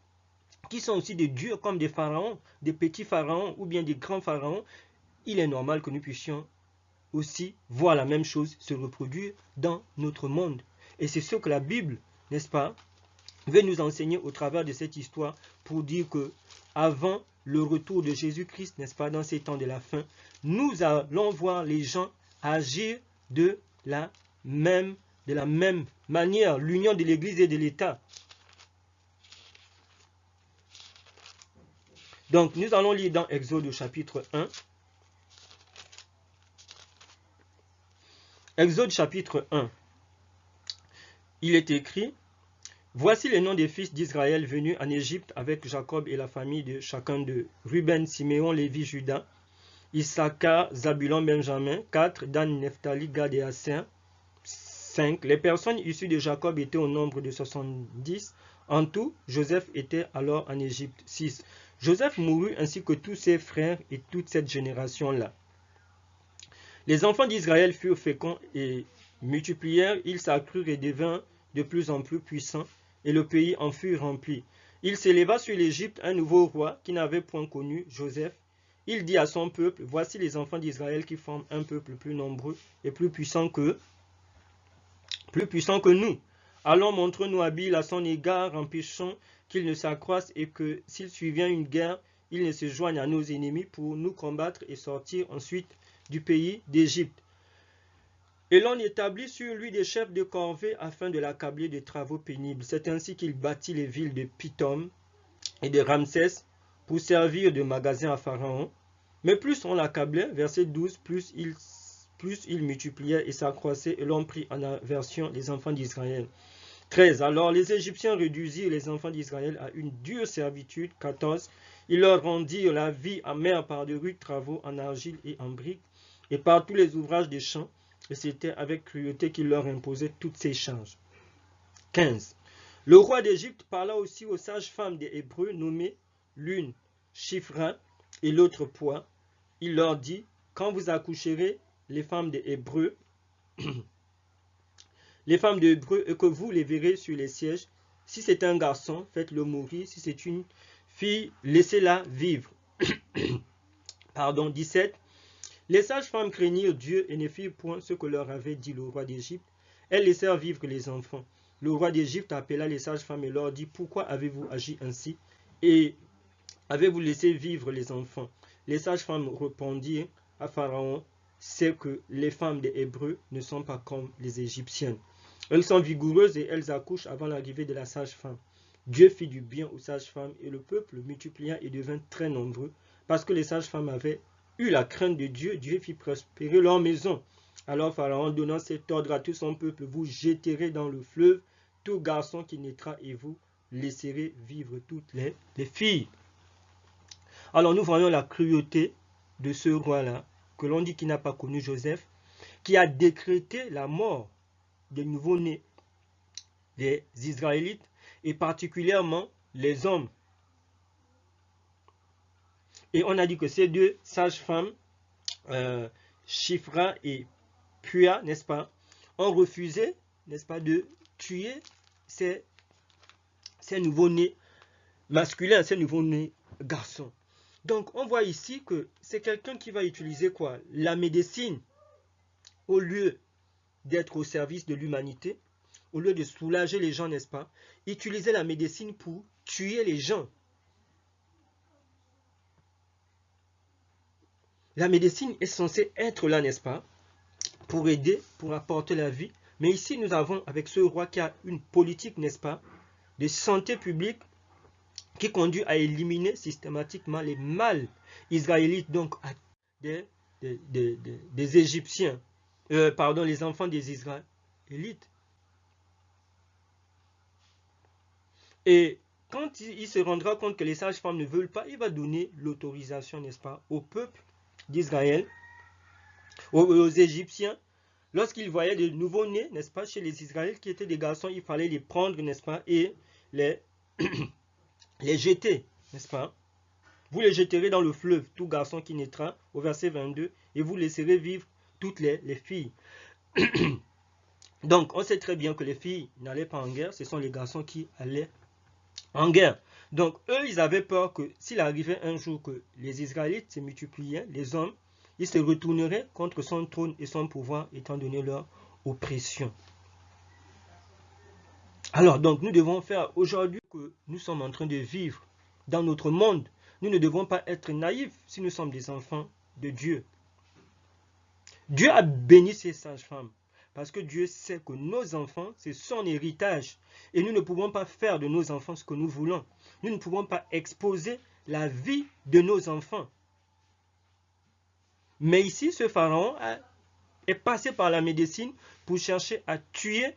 qui sont aussi des dieux comme des pharaons, des petits pharaons ou bien des grands pharaons, il est normal que nous puissions aussi voir la même chose se reproduire dans notre monde. Et c'est ce que la Bible, n'est-ce pas, veut nous enseigner au travers de cette histoire pour dire que avant le retour de Jésus-Christ, n'est-ce pas, dans ces temps de la fin, nous allons voir les gens agir de la même manière, l'union de l'Église et de l'État. Donc, nous allons lire dans Exode chapitre 1. Exode chapitre 1. Il est écrit: voici les noms des fils d'Israël venus en Égypte avec Jacob et la famille de chacun d'eux. Ruben, Siméon, Lévi, Juda, Issachar, Zabulon, Benjamin. 4. Dan, Nephtali, Gad et Aser. 5. Les personnes issues de Jacob étaient au nombre de 70. En tout, Joseph était alors en Égypte. 6. Joseph mourut ainsi que tous ses frères et toute cette génération-là. Les enfants d'Israël furent féconds et multiplièrent, ils s'accrurent et devinrent de plus en plus puissants, et le pays en fut rempli. Il s'éleva sur l'Égypte un nouveau roi qui n'avait point connu Joseph. Il dit à son peuple: voici les enfants d'Israël qui forment un peuple plus nombreux et plus puissant que nous. Allons, montrons-nous habiles à son égard, empêchons qu'il ne s'accroisse et que, s'il survient une guerre, il ne se joigne à nos ennemis pour nous combattre et sortir ensuite du pays d'Égypte. Et l'on établit sur lui des chefs de corvée afin de l'accabler de travaux pénibles. C'est ainsi qu'il bâtit les villes de Pithom et de Ramsès pour servir de magasin à Pharaon. Mais plus on l'accablait, verset 12, plus il multipliait et s'accroissait, et l'on prit en aversion les enfants d'Israël. 13. Alors les Égyptiens réduisirent les enfants d'Israël à une dure servitude. 14. Ils leur rendirent la vie amère par de rudes travaux en argile et en briques, et par tous les ouvrages des champs, et c'était avec cruauté qu'il leur imposait toutes ces charges. 15. Le roi d'Égypte parla aussi aux sages-femmes des Hébreux, nommées l'une Shifra et l'autre Poix. Il leur dit: quand vous accoucherez les femmes des Hébreux, et que vous les verrez sur les sièges, si c'est un garçon, faites-le mourir, si c'est une fille, laissez-la vivre. Pardon, 17. Les sages-femmes craignirent Dieu et ne firent point ce que leur avait dit le roi d'Égypte. Elles laissèrent vivre les enfants. Le roi d'Égypte appela les sages-femmes et leur dit: pourquoi avez-vous agi ainsi et avez-vous laissé vivre les enfants? Les sages-femmes répondirent à Pharaon: c'est que les femmes des Hébreux ne sont pas comme les Égyptiennes. Elles sont vigoureuses et elles accouchent avant l'arrivée de la sage-femme. Dieu fit du bien aux sages-femmes et le peuple multiplia et devint très nombreux. Parce que les sages-femmes avaient eu la crainte de Dieu, Dieu fit prospérer leur maison. Alors Pharaon, donnant cet ordre à tout son peuple: vous jetterez dans le fleuve tout garçon qui naîtra et vous laisserez vivre toutes les filles. Alors nous voyons la cruauté de ce roi-là, que l'on dit qu'il n'a pas connu Joseph, qui a décrété la mort des nouveau-nés des Israélites et particulièrement les hommes. Et on a dit que ces deux sages-femmes, Shifra et Puah, n'est-ce pas, ont refusé, n'est-ce pas, de tuer ces nouveaux-nés masculins, ces nouveaux-nés garçons. Donc on voit ici que c'est quelqu'un qui va utiliser quoi? La médecine, au lieu d'être au service de l'humanité, au lieu de soulager les gens, n'est-ce pas, utiliser la médecine pour tuer les gens. La médecine est censée être là, n'est-ce pas, pour aider, pour apporter la vie. Mais ici, nous avons avec ce roi qui a une politique, n'est-ce pas, de santé publique qui conduit à éliminer systématiquement les mâles israélites, donc des Égyptiens, les enfants des Israélites. Et quand il se rendra compte que les sages-femmes ne veulent pas, il va donner l'autorisation, n'est-ce pas, au peuple d'Israël, aux Égyptiens. Lorsqu'ils voyaient de nouveaux-nés, n'est-ce pas, chez les Israélites qui étaient des garçons, il fallait les prendre, n'est-ce pas, et les jeter, n'est-ce pas. Vous les jeterez dans le fleuve, tout garçon qui naîtra, au verset 22, et vous laisserez vivre toutes les filles. Donc, on sait très bien que les filles n'allaient pas en guerre, ce sont les garçons qui allaient en guerre. Donc, eux, ils avaient peur que s'il arrivait un jour que les Israélites se multipliaient, les hommes, ils se retourneraient contre son trône et son pouvoir, étant donné leur oppression. Alors, donc, nous devons faire aujourd'hui que nous sommes en train de vivre dans notre monde. Nous ne devons pas être naïfs si nous sommes des enfants de Dieu. Dieu a béni ces sages-femmes parce que Dieu sait que nos enfants, c'est son héritage. Et nous ne pouvons pas faire de nos enfants ce que nous voulons. Nous ne pouvons pas exposer la vie de nos enfants. Mais ici, ce pharaon est passé par la médecine pour chercher à tuer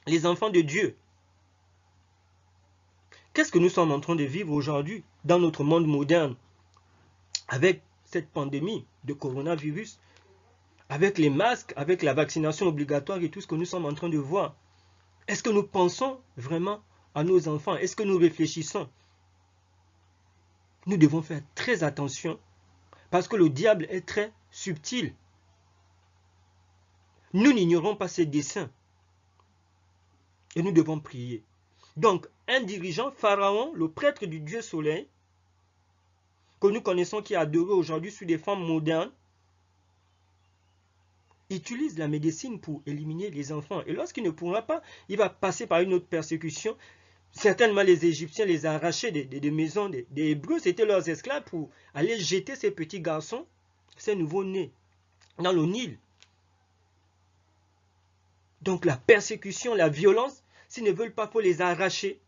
les enfants de Dieu. Qu'est-ce que nous sommes en train de vivre aujourd'hui dans notre monde moderne avec cette pandémie de coronavirus, avec les masques, avec la vaccination obligatoire et tout ce que nous sommes en train de voir? Est-ce que nous pensons vraiment à nos enfants? Est-ce que nous réfléchissons? Nous devons faire très attention parce que le diable est très subtil. Nous n'ignorons pas ses desseins et nous devons prier. Donc, un dirigeant, Pharaon, le prêtre du Dieu Soleil, que nous connaissons, qui est adoré aujourd'hui sous des formes modernes, utilise la médecine pour éliminer les enfants. Et lorsqu'il ne pourra pas, il va passer par une autre persécution. Certainement, les Égyptiens les arrachaient des maisons des Hébreux, c'était leurs esclaves, pour aller jeter ces petits garçons, ces nouveaux-nés, dans le Nil. Donc, la persécution, la violence, s'ils ne veulent pas, il faut les arracher.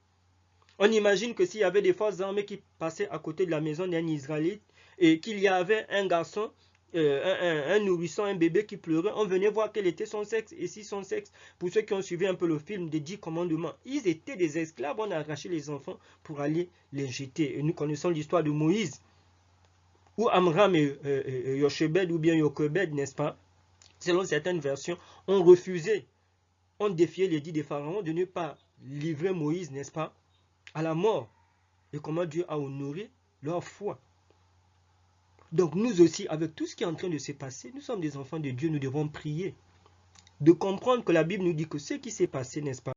On imagine que s'il y avait des forces armées qui passaient à côté de la maison d'un Israélite et qu'il y avait un garçon, un nourrisson, un bébé qui pleurait, on venait voir quel était son sexe. Et si son sexe, pour ceux qui ont suivi un peu le film des 10 commandements, ils étaient des esclaves, on a arraché les enfants pour aller les jeter. Et nous connaissons l'histoire de Moïse, où Amram et Yochebed ou bien Jochebed, n'est-ce pas, selon certaines versions, ont refusé, ont défié l'édit des pharaons de ne pas livrer Moïse, n'est-ce pas, à la mort. Et comment Dieu a honoré leur foi. Donc nous aussi, avec tout ce qui est en train de se passer, nous sommes des enfants de Dieu, nous devons prier. De comprendre que la Bible nous dit que ce qui s'est passé, n'est-ce pas,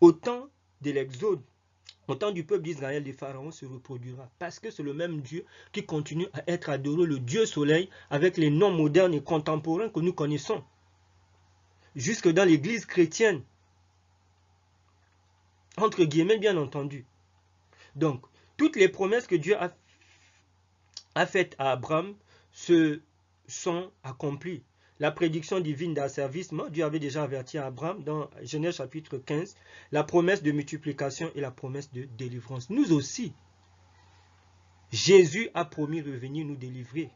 au temps de l'Exode, au temps du peuple d'Israël, des pharaons se reproduira. Parce que c'est le même Dieu qui continue à être adoré, le Dieu Soleil, avec les noms modernes et contemporains que nous connaissons. Jusque dans l'église chrétienne. Entre guillemets, bien entendu. Donc, toutes les promesses que Dieu a faites à Abraham se sont accomplies. La prédiction divine d'asservissement, Dieu avait déjà averti à Abraham dans Genèse chapitre 15, la promesse de multiplication et la promesse de délivrance. Nous aussi, Jésus a promis de venir nous délivrer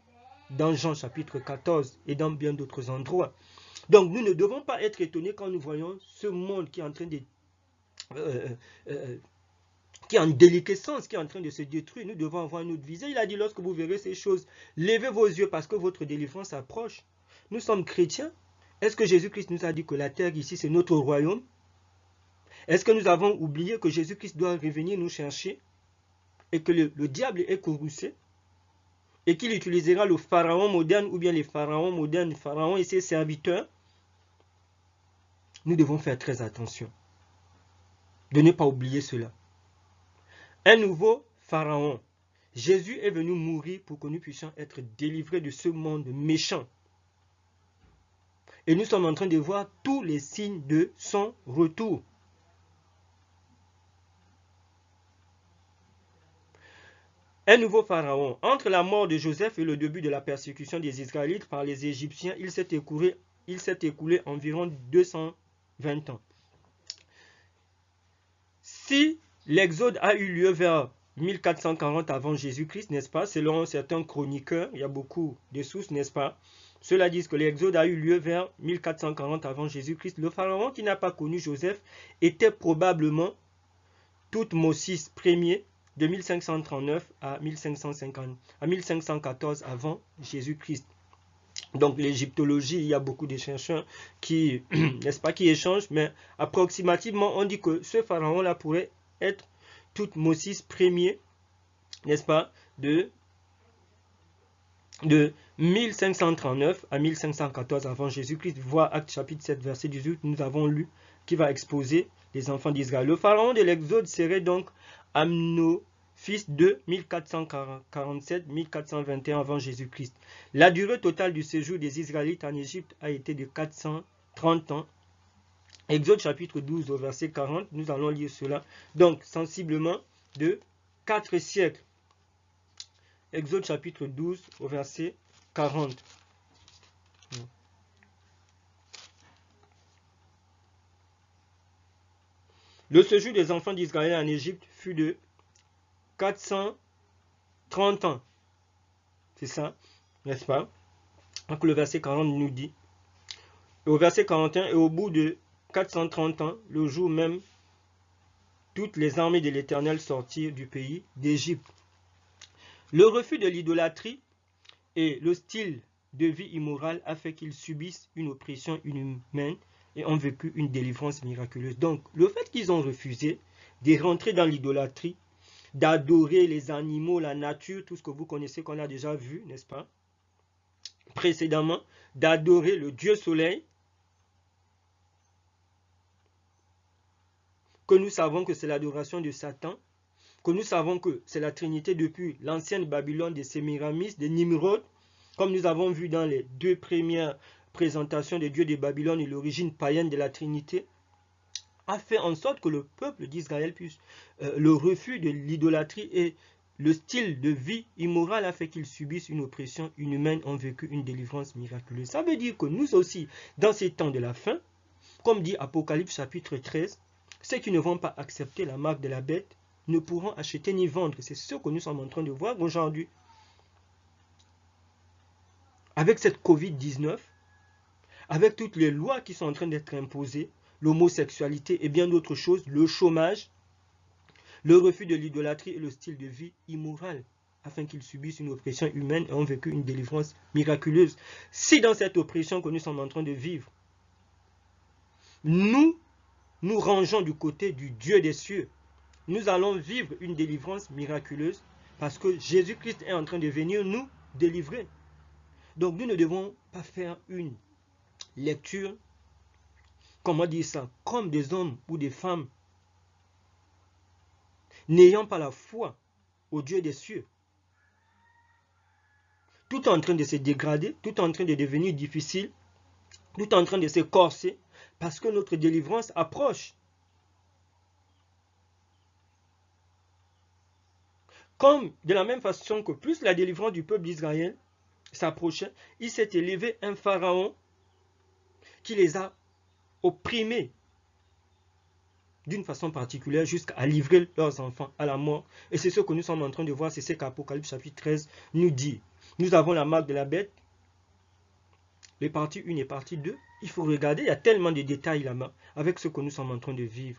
dans Jean chapitre 14 et dans bien d'autres endroits. Donc, nous ne devons pas être étonnés quand nous voyons ce monde qui est en train de qui est en déliquescence, qui est en train de se détruire. Nous devons avoir notre visée. Il a dit, lorsque vous verrez ces choses, levez vos yeux parce que votre délivrance approche. Nous sommes chrétiens. Est-ce que Jésus-Christ nous a dit que la terre ici, c'est notre royaume? Est-ce que nous avons oublié que Jésus-Christ doit revenir nous chercher et que le diable est courroucé et qu'il utilisera le pharaon moderne ou bien les pharaons modernes, le pharaon et ses serviteurs? Nous devons faire très attention de ne pas oublier cela. Un nouveau pharaon. Jésus est venu mourir pour que nous puissions être délivrés de ce monde méchant. Et nous sommes en train de voir tous les signes de son retour. Un nouveau pharaon. Entre la mort de Joseph et le début de la persécution des Israélites par les Égyptiens, il s'est écoulé environ 220 ans. Si l'exode a eu lieu vers 1440 avant Jésus-Christ, n'est-ce pas? Selon certains chroniqueurs, il y a beaucoup de sources, n'est-ce pas? Ceux-là disent que l'exode a eu lieu vers 1440 avant Jésus-Christ. Le pharaon qui n'a pas connu Joseph était probablement Thoutmôsis Ier de 1539 à 1514 avant Jésus-Christ. Donc l'égyptologie, il y a beaucoup de chercheurs qui, n'est-ce pas, qui échangent, mais approximativement, on dit que ce pharaon-là pourrait être Thoutmôsis Ier, n'est-ce pas, de 1539 à 1514 avant Jésus-Christ. Voir Actes chapitre 7, verset 18, nous avons lu, qui va exposer les enfants d'Israël. Le pharaon de l'Exode serait donc fils de 1447-1421 avant Jésus-Christ. La durée totale du séjour des Israélites en Égypte a été de 430 ans. Exode chapitre 12 au verset 40, nous allons lire cela. Donc, sensiblement de 4 siècles. Exode chapitre 12 au verset 40. Le séjour des enfants d'Israël en Égypte fut de 430 ans. C'est ça, n'est-ce pas? Donc le verset 40 nous dit. Et au verset 41, et au bout de 430 ans, le jour même, toutes les armées de l'Éternel sortirent du pays d'Égypte. Le refus de l'idolâtrie et le style de vie immoral a fait qu'ils subissent une oppression inhumaine et ont vécu une délivrance miraculeuse. Donc, le fait qu'ils ont refusé de rentrer dans l'idolâtrie, d'adorer les animaux, la nature, tout ce que vous connaissez, qu'on a déjà vu, n'est-ce pas, précédemment, d'adorer le Dieu soleil, que nous savons que c'est l'adoration de Satan, que nous savons que c'est la Trinité depuis l'ancienne Babylone, de Sémiramis, de Nimrod, comme nous avons vu dans les 2 premières présentations des dieux de Babylone et l'origine païenne de la Trinité, a fait en sorte que le peuple d'Israël puisse, le refus de l'idolâtrie et le style de vie immoral a fait qu'ils subissent une oppression inhumaine, ont vécu une délivrance miraculeuse. Ça veut dire que nous aussi, dans ces temps de la fin, comme dit Apocalypse chapitre 13, ceux qui ne vont pas accepter la marque de la bête ne pourront acheter ni vendre. C'est ce que nous sommes en train de voir aujourd'hui. Avec cette Covid-19, avec toutes les lois qui sont en train d'être imposées, l'homosexualité et bien d'autres choses, le chômage, le refus de l'idolâtrie et le style de vie immoral, afin qu'ils subissent une oppression humaine et ont vécu une délivrance miraculeuse. Si dans cette oppression que nous sommes en train de vivre, nous nous rangeons du côté du Dieu des cieux, nous allons vivre une délivrance miraculeuse parce que Jésus-Christ est en train de venir nous délivrer. Donc nous ne devons pas faire une lecture, comment dire ça, comme des hommes ou des femmes n'ayant pas la foi au Dieu des cieux. Tout est en train de se dégrader, tout est en train de devenir difficile, tout est en train de se corser parce que notre délivrance approche. Comme de la même façon que plus la délivrance du peuple d'Israël s'approchait, il s'est élevé un pharaon qui les a opprimés d'une façon particulière jusqu'à livrer leurs enfants à la mort. Et c'est ce que nous sommes en train de voir, c'est ce qu'Apocalypse chapitre 13 nous dit. Nous avons la marque de la bête, les parties 1 et partie 2. Il faut regarder, il y a tellement de détails là-bas avec ce que nous sommes en train de vivre.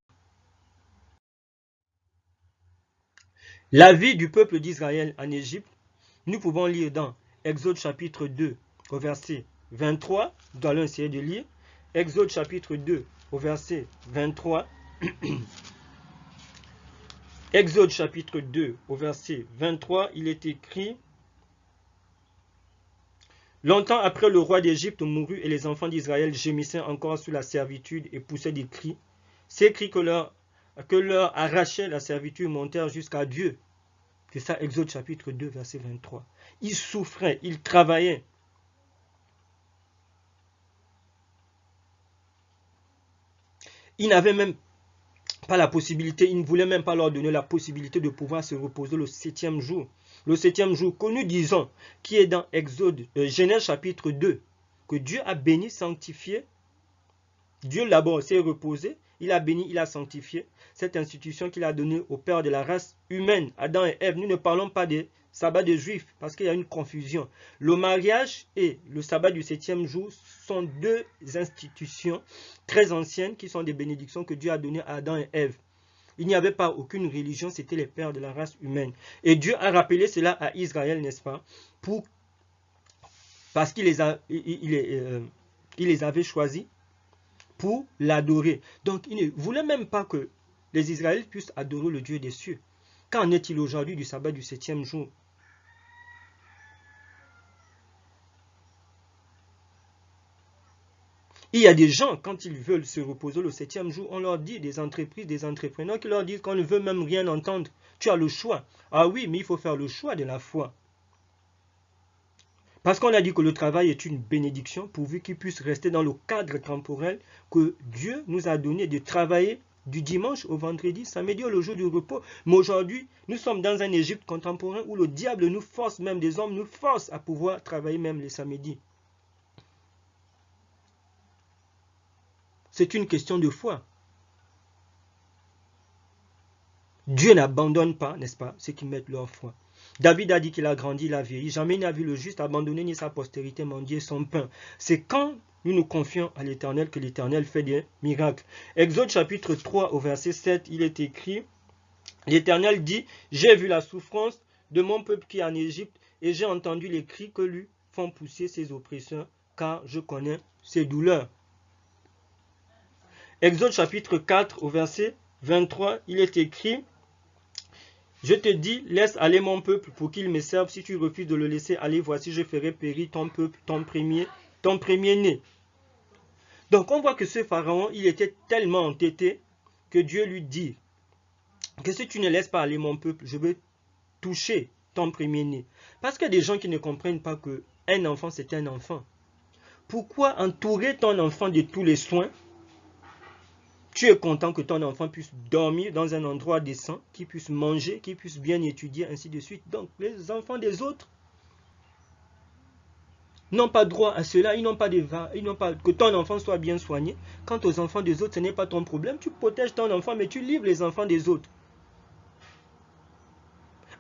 La vie du peuple d'Israël en Égypte, nous pouvons lire dans Exode chapitre 2 au verset 23. Nous allons essayer de lire. Exode chapitre 2 au verset 23. Exode chapitre 2 au verset 23, il est écrit: Longtemps après, le roi d'Égypte mourut et les enfants d'Israël gémissaient encore sous la servitude et poussaient des cris. Ces cris que leur arrachait la servitude montèrent jusqu'à Dieu. C'est ça, Exode chapitre 2, verset 23. Ils souffraient, ils travaillaient. Ils n'avaient même pas la possibilité, ils ne voulaient même pas leur donner la possibilité de pouvoir se reposer le 7e jour. Le 7e jour que nous disons, qui est dans Genèse chapitre 2, que Dieu a béni, sanctifié. Dieu d'abord s'est reposé, il a béni, il a sanctifié cette institution qu'il a donnée au père de la race humaine, Adam et Ève. Nous ne parlons pas des sabbats des Juifs parce qu'il y a une confusion. Le mariage et le sabbat du 7e jour sont deux institutions très anciennes qui sont des bénédictions que Dieu a données à Adam et Ève. Il n'y avait pas aucune religion, c'était les pères de la race humaine. Et Dieu a rappelé cela à Israël, n'est-ce pas, parce qu'il les avait choisis pour l'adorer. Donc, il ne voulait même pas que les Israélites puissent adorer le Dieu des cieux. Qu'en est-il aujourd'hui du sabbat du 7e jour? Il y a des gens, quand ils veulent se reposer le 7e jour, on leur dit, des entreprises, des entrepreneurs qui leur disent qu'on ne veut même rien entendre. Tu as le choix. Ah oui, mais il faut faire le choix de la foi. Parce qu'on a dit que le travail est une bénédiction, pourvu qu'il puisse rester dans le cadre temporel que Dieu nous a donné de travailler du dimanche au vendredi, samedi, le jour du repos. Mais aujourd'hui, nous sommes dans un Égypte contemporain où le diable nous force, même des hommes nous forcent à pouvoir travailler même les samedis. C'est une question de foi. Dieu n'abandonne pas, n'est-ce pas, ceux qui mettent leur foi. David a dit qu'il a grandi, il a vieilli. Jamais il n'a vu le juste abandonner ni sa postérité mendier son pain. C'est quand nous nous confions à l'Éternel que l'Éternel fait des miracles. Exode chapitre 3 au verset 7, il est écrit, l'Éternel dit, j'ai vu la souffrance de mon peuple qui est en Égypte et j'ai entendu les cris que lui font pousser ses oppresseurs, car je connais ses douleurs. Exode chapitre 4 au verset 23, il est écrit, je te dis, laisse aller mon peuple pour qu'il me serve. Si tu refuses de le laisser aller, voici, je ferai périr ton peuple, ton premier-né. Donc, on voit que ce pharaon, il était tellement entêté que Dieu lui dit que si tu ne laisses pas aller mon peuple, je vais toucher ton premier-né. Parce qu'il y a des gens qui ne comprennent pas qu'un enfant, c'est un enfant. Pourquoi entourer ton enfant de tous les soins? Tu es content que ton enfant puisse dormir dans un endroit décent, qu'il puisse manger, qu'il puisse bien étudier, ainsi de suite. Donc, les enfants des autres n'ont pas droit à cela. Ils n'ont pas que ton enfant soit bien soigné. Quant aux enfants des autres, ce n'est pas ton problème. Tu protèges ton enfant, mais tu livres les enfants des autres.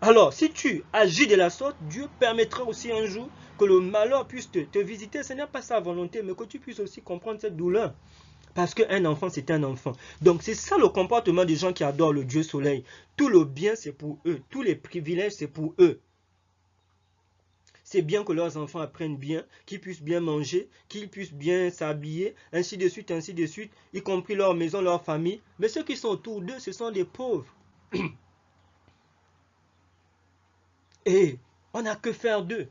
Alors, si tu agis de la sorte, Dieu permettra aussi un jour que le malheur puisse te visiter. Ce n'est pas sa volonté, mais que tu puisses aussi comprendre cette douleur. Parce qu'un enfant, c'est un enfant. Donc, c'est ça le comportement des gens qui adorent le Dieu soleil. Tout le bien, c'est pour eux. Tous les privilèges, c'est pour eux. C'est bien que leurs enfants apprennent bien, qu'ils puissent bien manger, qu'ils puissent bien s'habiller, ainsi de suite, y compris leur maison, leur famille. Mais ceux qui sont autour d'eux, ce sont des pauvres. Et on n'a que faire d'eux.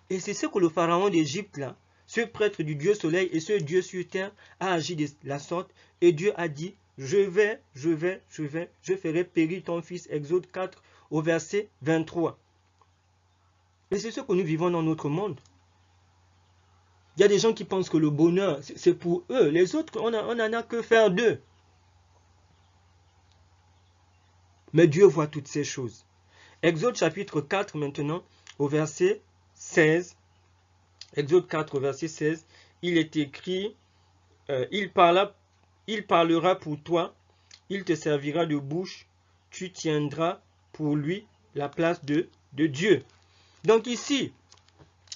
Et c'est ce que le pharaon d'Égypte, là, ce prêtre du Dieu soleil et ce Dieu sur terre a agi de la sorte. Et Dieu a dit, je ferai périr ton fils. Exode 4 au verset 23. Et c'est ce que nous vivons dans notre monde. Il y a des gens qui pensent que le bonheur, c'est pour eux. Les autres, on n'en a que faire d'eux. Mais Dieu voit toutes ces choses. Exode chapitre 4 maintenant, au verset 16. Exode 4, verset 16, il est écrit, il parlera pour toi, il te servira de bouche, tu tiendras pour lui la place de Dieu. Donc ici,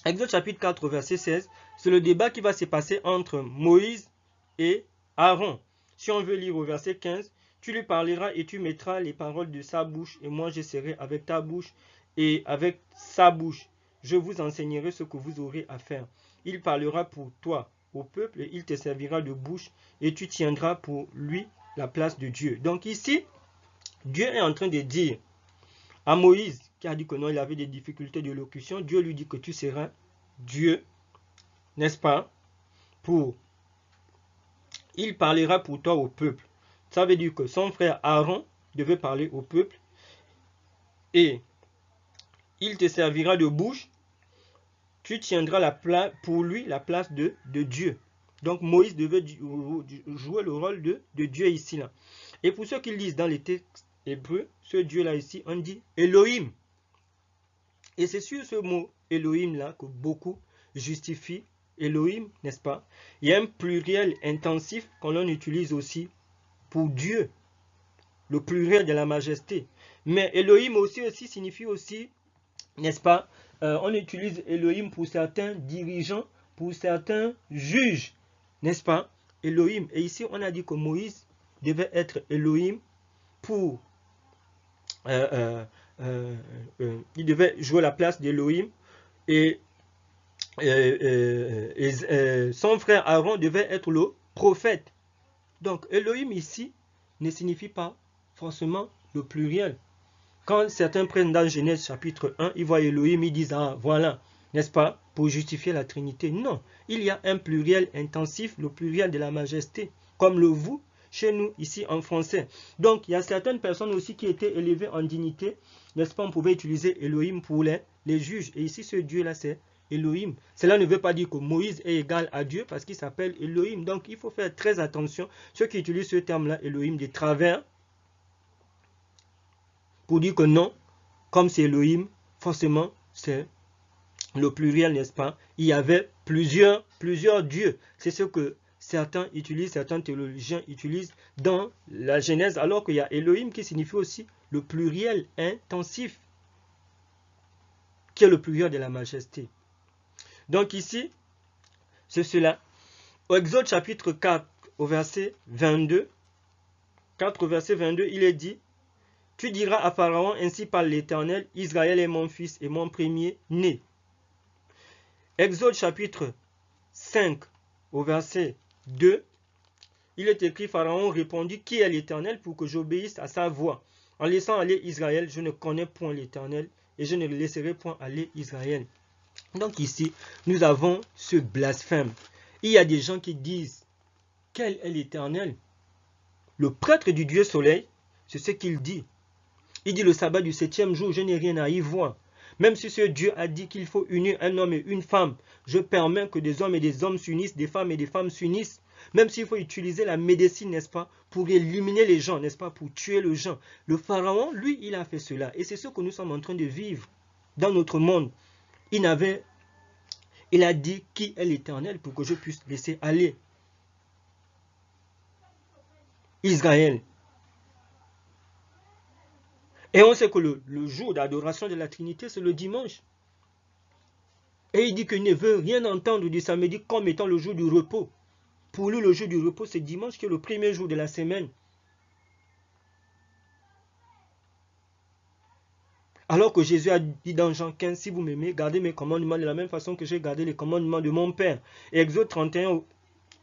Exode chapitre 4, verset 16, c'est le débat qui va se passer entre Moïse et Aaron. Si on veut lire au verset 15, tu lui parleras et tu mettras les paroles de sa bouche, et moi je serai avec ta bouche et avec sa bouche. Je vous enseignerai ce que vous aurez à faire. Il parlera pour toi au peuple et il te servira de bouche et tu tiendras pour lui la place de Dieu. Donc ici, Dieu est en train de dire à Moïse, qui a dit que non, il avait des difficultés de locution, Dieu lui dit que tu seras Dieu, n'est-ce pas? Il parlera pour toi au peuple. Ça veut dire que son frère Aaron devait parler au peuple et il te servira de bouche. Tu tiendras pour lui la place de Dieu. Donc Moïse devait jouer le rôle de Dieu ici. Là. Et pour ceux qui lisent dans les textes hébreux, ce Dieu-là ici, on dit Elohim. Et c'est sur ce mot Elohim-là que beaucoup justifient Elohim, n'est-ce pas? Il y a un pluriel intensif qu'on utilise aussi pour Dieu. Le pluriel de la majesté. Mais Elohim aussi signifie aussi, n'est-ce pas? On utilise Elohim pour certains dirigeants, pour certains juges, n'est-ce pas? Elohim. Et ici, on a dit que Moïse devait être Elohim pour... il devait jouer la place d'Elohim et son frère Aaron devait être le prophète. Donc, Elohim ici ne signifie pas forcément le pluriel. Quand certains prennent dans Genèse chapitre 1, ils voient Elohim, ils disent, ah, voilà, n'est-ce pas? pour justifier la Trinité. Non, il y a un pluriel intensif, le pluriel de la majesté, comme le vous, chez nous, ici en français. Donc, il y a certaines personnes aussi qui étaient élevées en dignité, n'est-ce pas? On pouvait utiliser Elohim pour les juges. Et ici, ce Dieu-là, c'est Elohim. Cela ne veut pas dire que Moïse est égal à Dieu parce qu'il s'appelle Elohim. Donc, il faut faire très attention. Ceux qui utilisent ce terme-là, Elohim, de travers, pour dire que non, comme c'est Elohim, forcément, c'est le pluriel, n'est-ce pas? Il y avait plusieurs dieux. C'est ce que certains théologiens utilisent dans la Genèse, alors qu'il y a Elohim qui signifie aussi le pluriel intensif, qui est le pluriel de la majesté. Donc ici, c'est cela. Au Exode chapitre 4, au verset 22, 4 au verset 22, il est dit: tu diras à Pharaon, ainsi parle l'Éternel, Israël est mon fils et mon premier-né. Exode chapitre 5, au verset 2, il est écrit: Pharaon répondit, qui est l'Éternel pour que j'obéisse à sa voix? En laissant aller Israël, je ne connais point l'Éternel et je ne laisserai point aller Israël. Donc ici, nous avons ce blasphème. Il y a des gens qui disent, quel est l'Éternel? Le prêtre du Dieu Soleil, c'est ce qu'il dit. Il dit: le sabbat du 7e jour, je n'ai rien à y voir. Même si ce Dieu a dit qu'il faut unir un homme et une femme, je permets que des hommes s'unissent, des femmes et des femmes s'unissent. Même s'il faut utiliser la médecine, n'est-ce pas, pour éliminer les gens, n'est-ce pas, pour tuer les gens. Le pharaon, lui, il a fait cela. Et c'est ce que nous sommes en train de vivre dans notre monde. Il a dit, qui est l'Éternel pour que je puisse laisser aller Israël. Et on sait que le jour d'adoration de la Trinité, c'est le dimanche. Et il dit qu'il ne veut rien entendre du samedi comme étant le jour du repos. Pour lui, le jour du repos, c'est dimanche qui est le premier jour de la semaine. Alors que Jésus a dit dans Jean 15, si vous m'aimez, gardez mes commandements de la même façon que j'ai gardé les commandements de mon Père. Et Exode 31,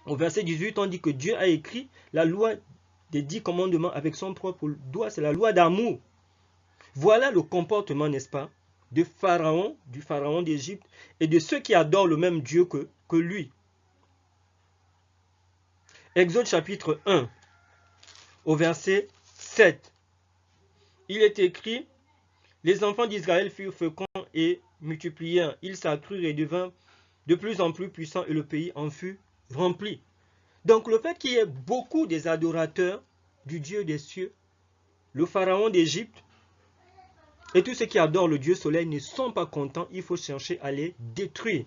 au verset 18, on dit que Dieu a écrit la loi des 10 commandements avec son propre doigt. C'est la loi d'amour. Voilà le comportement, n'est-ce pas, du pharaon d'Égypte et de ceux qui adorent le même Dieu que lui. Exode chapitre 1, au verset 7. Il est écrit: les enfants d'Israël furent féconds et multiplièrent. Ils s'accrurent et devinrent de plus en plus puissants et le pays en fut rempli. Donc le fait qu'il y ait beaucoup des adorateurs du Dieu des cieux, le pharaon d'Égypte, et tous ceux qui adorent le Dieu soleil ne sont pas contents, il faut chercher à les détruire.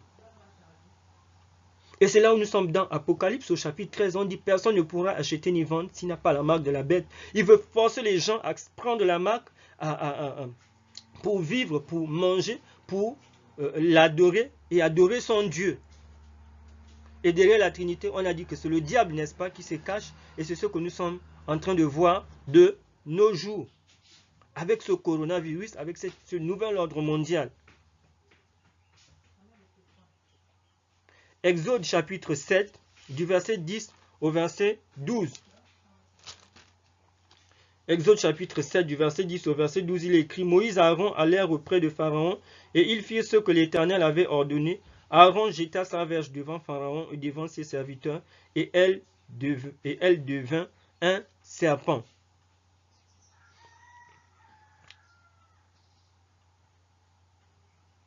Et c'est là où nous sommes dans Apocalypse au chapitre 13, on dit: personne ne pourra acheter ni vendre s'il n'a pas la marque de la bête. Il veut forcer les gens à prendre la marque pour vivre, pour manger, pour l'adorer et adorer son Dieu. Et derrière la Trinité, on a dit que c'est le diable, n'est-ce pas, qui se cache, et c'est ce que nous sommes en train de voir de nos jours. Avec ce coronavirus, avec ce nouvel ordre mondial. Exode chapitre 7, du verset 10 au verset 12. Exode chapitre 7, du verset 10 au verset 12, il est écrit: Moïse et Aaron allèrent auprès de Pharaon, et ils firent ce que l'Éternel avait ordonné. Aaron jeta sa verge devant Pharaon et devant ses serviteurs, et elle devint un serpent.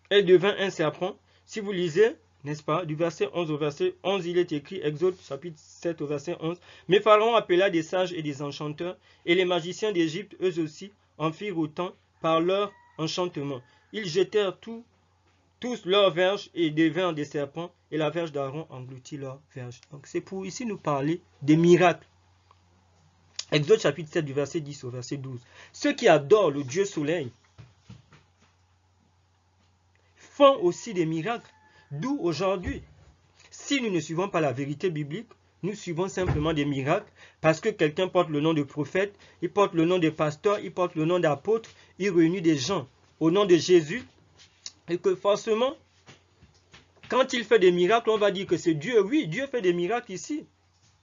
Elle devint un serpent. Si vous lisez, n'est-ce pas, du verset 11 au verset 11, il est écrit, Exode chapitre 7 au verset 11, mais Pharaon appela des sages et des enchanteurs, et les magiciens d'Égypte, eux aussi, en firent autant par leur enchantement. Ils jetèrent tous leurs verges et devinrent des serpents, et la verge d'Aaron engloutit leurs verges. Donc c'est pour ici nous parler des miracles. Exode chapitre 7 du verset 10 au verset 12. Ceux qui adorent le Dieu soleil font aussi des miracles. D'où aujourd'hui, si nous ne suivons pas la vérité biblique, nous suivons simplement des miracles parce que quelqu'un porte le nom de prophète, il porte le nom de pasteur, il porte le nom d'apôtre, il réunit des gens au nom de Jésus et que forcément, quand il fait des miracles, on va dire que c'est Dieu. Oui, Dieu fait des miracles ici.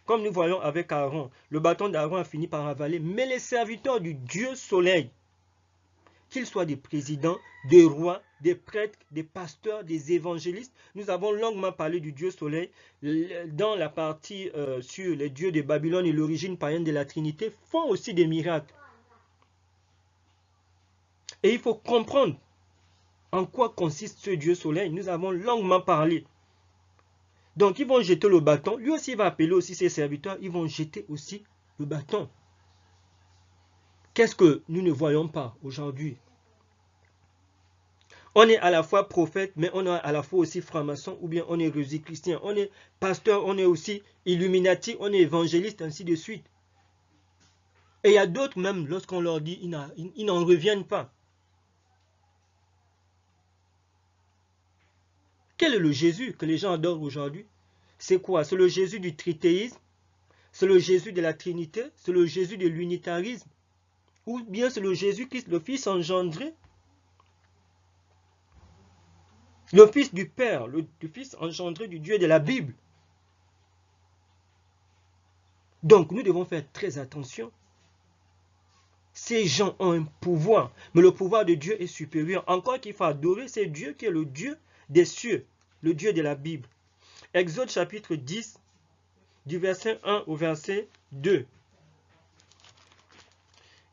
Comme nous voyons avec Aaron, le bâton d'Aaron a fini par avaler, mais les serviteurs du Dieu soleil, qu'ils soient des présidents, des rois, des prêtres, des pasteurs, des évangélistes. Nous avons longuement parlé du Dieu soleil dans la partie sur les dieux de Babylone et l'origine païenne de la Trinité, font aussi des miracles. Et il faut comprendre en quoi consiste ce Dieu soleil. Nous avons longuement parlé. Donc ils vont jeter le bâton. Lui aussi va appeler aussi ses serviteurs. Ils vont jeter aussi le bâton. Qu'est-ce que nous ne voyons pas aujourd'hui? On est à la fois prophète, mais on est à la fois aussi franc-maçon, ou bien on est rosicrucien, on est pasteur, on est aussi illuminati, on est évangéliste, ainsi de suite. Et il y a d'autres même, lorsqu'on leur dit, ils n'en reviennent pas. Quel est le Jésus que les gens adorent aujourd'hui? C'est quoi? C'est le Jésus du tritéisme? C'est le Jésus de la Trinité? C'est le Jésus de l'unitarisme? Ou bien c'est le Jésus-Christ, le Fils engendré? Le Fils du Père, le Fils engendré du Dieu de la Bible. Donc nous devons faire très attention. Ces gens ont un pouvoir, mais le pouvoir de Dieu est supérieur. Encore qu'il faut adorer, c'est Dieu qui est le Dieu des cieux, le Dieu de la Bible. Exode chapitre 10, du verset 1 au verset 2.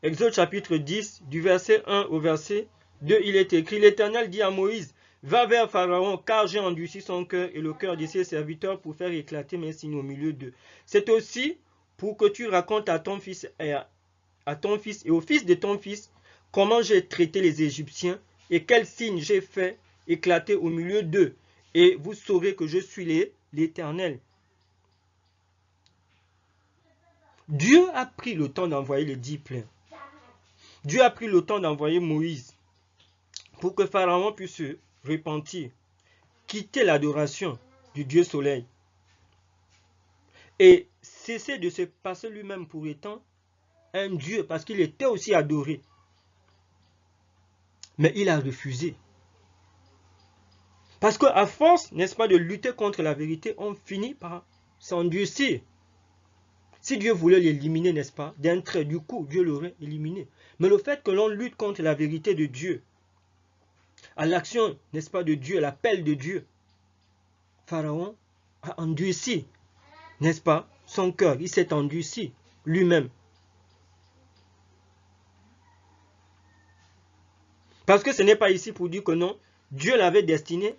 Exode chapitre 10, du verset 1 au verset 2, il est écrit, l'Éternel dit à Moïse, va vers Pharaon, car j'ai endurci son cœur et le cœur de ses serviteurs pour faire éclater mes signes au milieu d'eux. C'est aussi pour que tu racontes à ton fils et au fils de ton fils comment j'ai traité les Égyptiens et quels signes j'ai fait éclater au milieu d'eux. Et vous saurez que je suis l'Éternel. Dieu a pris le temps d'envoyer les 10 plaies. Dieu a pris le temps d'envoyer Moïse pour que Pharaon puisse se repentir, quitter l'adoration du Dieu soleil et cesser de se passer lui-même pour étant un Dieu, parce qu'il était aussi adoré. Mais il a refusé. Parce qu'à force, n'est-ce pas, de lutter contre la vérité, on finit par s'endurcir. Si Dieu voulait l'éliminer, n'est-ce pas, d'un trait, du coup, Dieu l'aurait éliminé. Mais le fait que l'on lutte contre la vérité de Dieu, à l'action, n'est-ce pas, de Dieu, l'appel de Dieu, Pharaon a endurci, n'est-ce pas, son cœur, il s'est endurci lui-même. Parce que ce n'est pas ici pour dire que non, Dieu l'avait destiné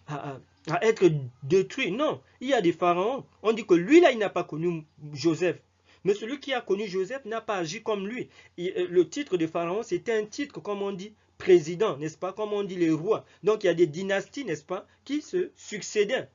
à être détruit. Non, il y a des pharaons. On dit que lui là, il n'a pas connu Joseph. Mais celui qui a connu Joseph n'a pas agi comme lui. Le titre de pharaon, c'était un titre, comme on dit, président, n'est-ce pas? Comme on dit les rois. Donc il y a des dynasties, n'est-ce pas, qui se succédaient.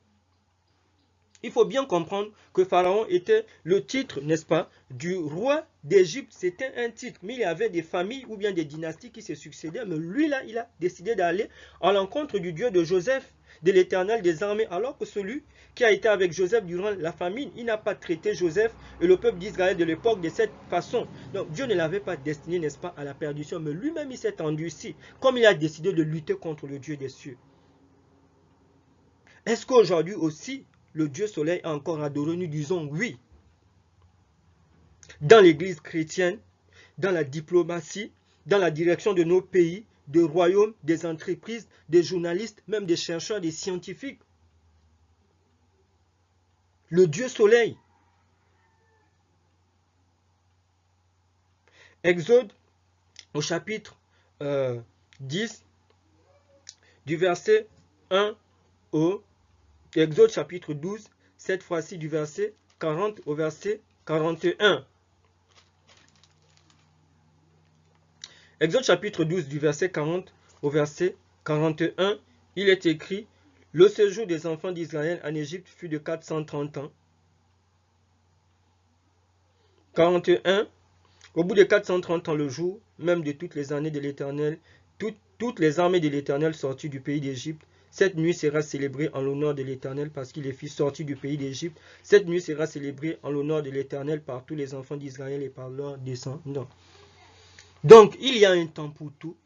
Il faut bien comprendre que Pharaon était le titre, n'est-ce pas, du roi d'Égypte. C'était un titre, mais il y avait des familles ou bien des dynasties qui se succédaient. Mais lui, là, il a décidé d'aller à l'encontre du Dieu de Joseph, de l'Éternel des armées, alors que celui qui a été avec Joseph durant la famine, il n'a pas traité Joseph et le peuple d'Israël de l'époque de cette façon. Donc Dieu ne l'avait pas destiné, n'est-ce pas, à la perdition, mais lui-même, il s'est endurci, comme il a décidé de lutter contre le Dieu des cieux. Est-ce qu'aujourd'hui aussi, le Dieu soleil a encore adoré? Nous disons oui. Dans l'église chrétienne, dans la diplomatie, dans la direction de nos pays, des royaumes, des entreprises, des journalistes, même des chercheurs, des scientifiques. Le Dieu soleil. Exode au chapitre 10, du verset 1 au Exode chapitre 12, cette fois-ci du verset 40 au verset 41. Exode chapitre 12 du verset 40 au verset 41, il est écrit, le séjour des enfants d'Israël en Égypte fut de 430 ans. 41, au bout de 430 ans, le jour même de toutes les années de l'Éternel, toutes les armées de l'Éternel sorties du pays d'Égypte, cette nuit sera célébrée en l'honneur de l'Éternel parce qu'il est fit sorti du pays d'Égypte. Cette nuit sera célébrée en l'honneur de l'Éternel par tous les enfants d'Israël et par leurs descendants. Donc, il y a un temps pour tout.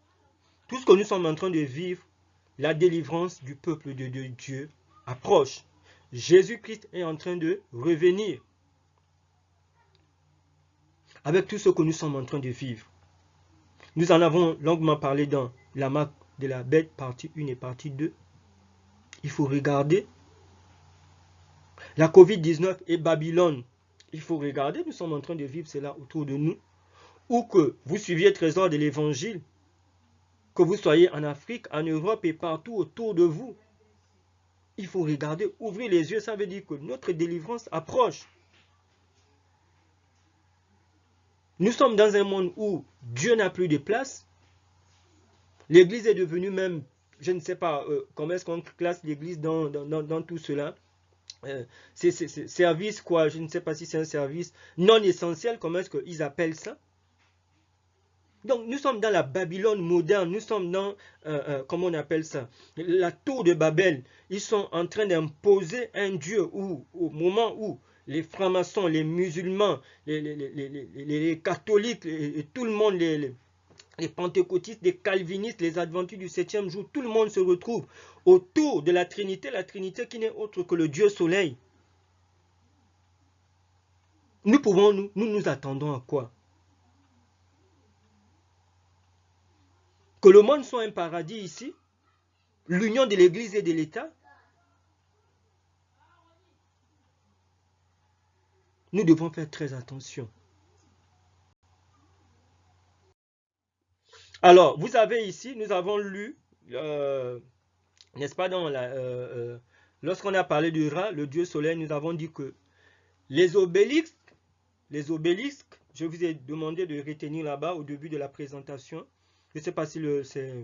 Tout ce que nous sommes en train de vivre, la délivrance du peuple de Dieu approche. Jésus-Christ est en train de revenir avec tout ce que nous sommes en train de vivre. Nous en avons longuement parlé dans la marque de la bête, partie 1 et partie 2. Il faut regarder. La Covid-19 et Babylone. Il faut regarder, nous sommes en train de vivre cela autour de nous. Ou que vous suiviez Trésor de l'Évangile, que vous soyez en Afrique, en Europe et partout autour de vous. Il faut regarder, ouvrir les yeux, ça veut dire que notre délivrance approche. Nous sommes dans un monde où Dieu n'a plus de place. L'Église est devenue même, je ne sais pas comment est-ce qu'on classe l'Église dans tout cela. C'est service quoi, je ne sais pas si c'est un service non essentiel, comment est-ce qu'ils appellent ça. Donc nous sommes dans la Babylone moderne, nous sommes dans, comment on appelle ça, la tour de Babel. Ils sont en train d'imposer un Dieu où, au moment où les francs-maçons, les musulmans, les catholiques, et tout le monde, les pentecôtistes, les calvinistes, les adventistes du 7e jour, tout le monde se retrouve autour de la Trinité qui n'est autre que le Dieu Soleil. Nous attendons à quoi? Que le monde soit un paradis ici, l'union de l'Église et de l'État. Nous devons faire très attention. Alors, vous avez ici, nous avons lu, n'est-ce pas, lorsqu'on a parlé du Ra, le Dieu Soleil, nous avons dit que les obélisques, je vous ai demandé de retenir là-bas au début de la présentation. Je ne sais pas si c'est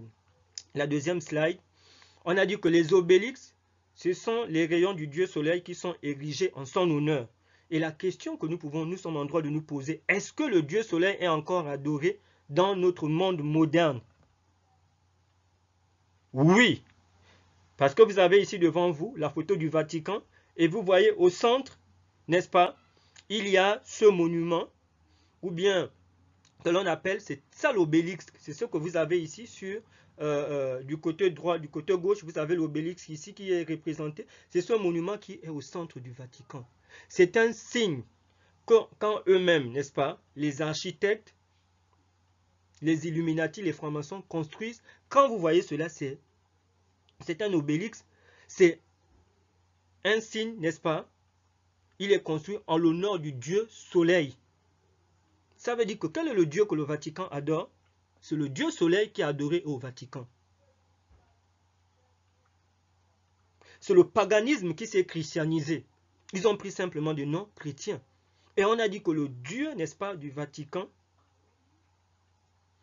la deuxième slide. On a dit que les obélisques, ce sont les rayons du Dieu Soleil qui sont érigés en son honneur. Et la question que nous sommes en droit de nous poser, est-ce que le Dieu Soleil est encore adoré dans notre monde moderne? Oui. Parce que vous avez ici devant vous la photo du Vatican et vous voyez au centre, n'est-ce pas, il y a ce monument, ou bien que l'on appelle, c'est ça l'obélisque. C'est ce que vous avez ici sur du côté droit, du côté gauche, vous avez l'obélisque ici qui est représenté. C'est ce monument qui est au centre du Vatican. C'est un signe que quand eux-mêmes, n'est-ce pas, les architectes, les Illuminati, les francs-maçons construisent, quand vous voyez cela, c'est un obélisque, c'est un signe, n'est-ce pas? Il est construit en l'honneur du Dieu Soleil. Ça veut dire que quel est le Dieu que le Vatican adore? C'est le Dieu Soleil qui est adoré au Vatican. C'est le paganisme qui s'est christianisé. Ils ont pris simplement des noms chrétiens. Et on a dit que le Dieu, n'est-ce pas, du Vatican,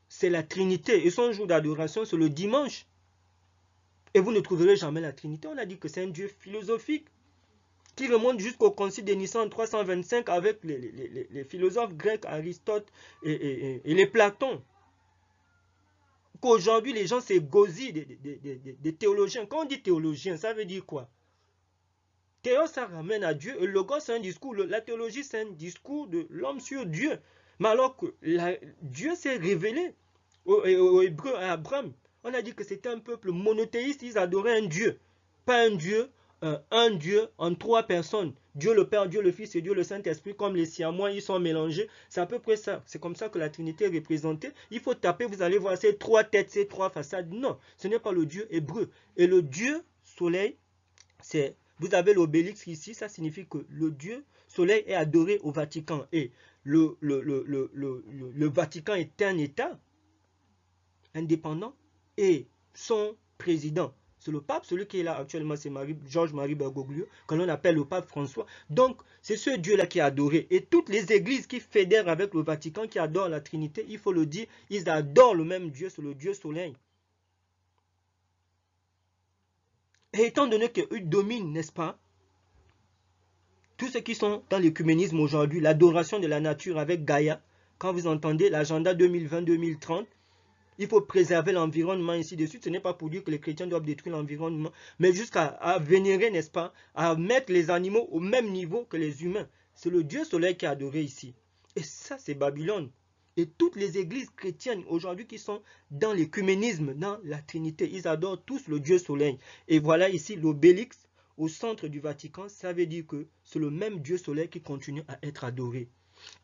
c'est la Trinité. Et son jour d'adoration, c'est le dimanche. Et vous ne trouverez jamais la Trinité. On a dit que c'est un Dieu philosophique qui remonte jusqu'au Concile de Nicée en 325 avec les philosophes grecs, Aristote et les Platons. Qu'aujourd'hui, les gens s'égosillent des théologiens. Quand on dit théologien, ça veut dire quoi? Théos, ça ramène à Dieu. Et logos, c'est un discours. La théologie, c'est un discours de l'homme sur Dieu. Mais alors que Dieu s'est révélé aux Hébreux, à Abraham. On a dit que c'était un peuple monothéiste. Ils adoraient un Dieu. Pas un Dieu en trois personnes. Dieu le Père, Dieu le Fils et Dieu le Saint-Esprit, comme les Siamois, ils sont mélangés. C'est à peu près ça. C'est comme ça que la Trinité est représentée. Il faut taper, vous allez voir ces trois têtes, ces trois façades. Non, ce n'est pas le Dieu hébreu. Et le Dieu Soleil, c'est... Vous avez l'obélisque ici, ça signifie que le Dieu Soleil est adoré au Vatican. Et le Vatican est un État indépendant et son président, c'est le pape, celui qui est là actuellement, c'est Georges-Marie Bergoglio, que l'on appelle le pape François. Donc, c'est ce Dieu-là qui est adoré. Et toutes les églises qui fédèrent avec le Vatican, qui adorent la Trinité, il faut le dire, ils adorent le même Dieu, c'est le Dieu Soleil. Et étant donné qu'ils dominent, n'est-ce pas, tous ceux qui sont dans l'écuménisme aujourd'hui, l'adoration de la nature avec Gaïa, quand vous entendez l'agenda 2020-2030, il faut préserver l'environnement ainsi de suite. Ce n'est pas pour dire que les chrétiens doivent détruire l'environnement, mais jusqu'à vénérer, n'est-ce pas, à mettre les animaux au même niveau que les humains. C'est le Dieu Soleil qui est adoré ici. Et ça, c'est Babylone. Et toutes les églises chrétiennes aujourd'hui qui sont dans l'écuménisme, dans la Trinité, ils adorent tous le Dieu Soleil. Et voilà ici l'obélisque au centre du Vatican. Ça veut dire que c'est le même Dieu Soleil qui continue à être adoré.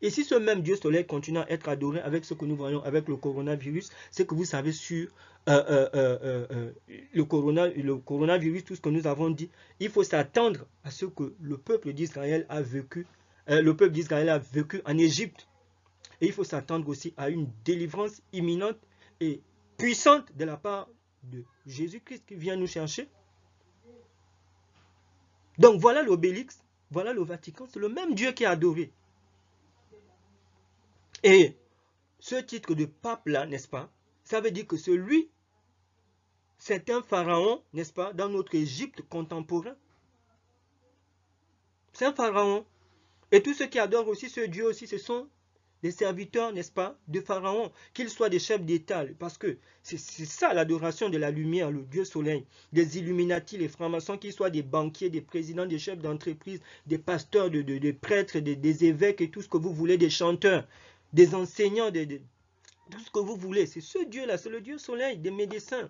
Et si ce même Dieu soleil continue à être adoré avec ce que nous voyons avec le coronavirus, c'est que vous savez sur le coronavirus, tout ce que nous avons dit, il faut s'attendre à ce que le peuple d'Israël a vécu, en Égypte. Et il faut s'attendre aussi à une délivrance imminente et puissante de la part de Jésus-Christ qui vient nous chercher. Donc voilà l'obélix, voilà le Vatican, c'est le même Dieu qui est adoré. Et ce titre de pape là, n'est-ce pas, ça veut dire que celui, c'est un pharaon, n'est-ce pas, dans notre Égypte contemporain. C'est un pharaon. Et tous ceux qui adorent aussi ce Dieu aussi, ce sont des serviteurs, n'est-ce pas, de Pharaon, qu'ils soient des chefs d'État, parce que c'est ça l'adoration de la lumière, le Dieu soleil, des Illuminati, les francs-maçons, qu'ils soient des banquiers, des présidents, des chefs d'entreprise, des pasteurs, des prêtres, des évêques et tout ce que vous voulez, des chanteurs, des enseignants, tout ce que vous voulez. C'est ce Dieu-là, c'est le Dieu soleil, des médecins,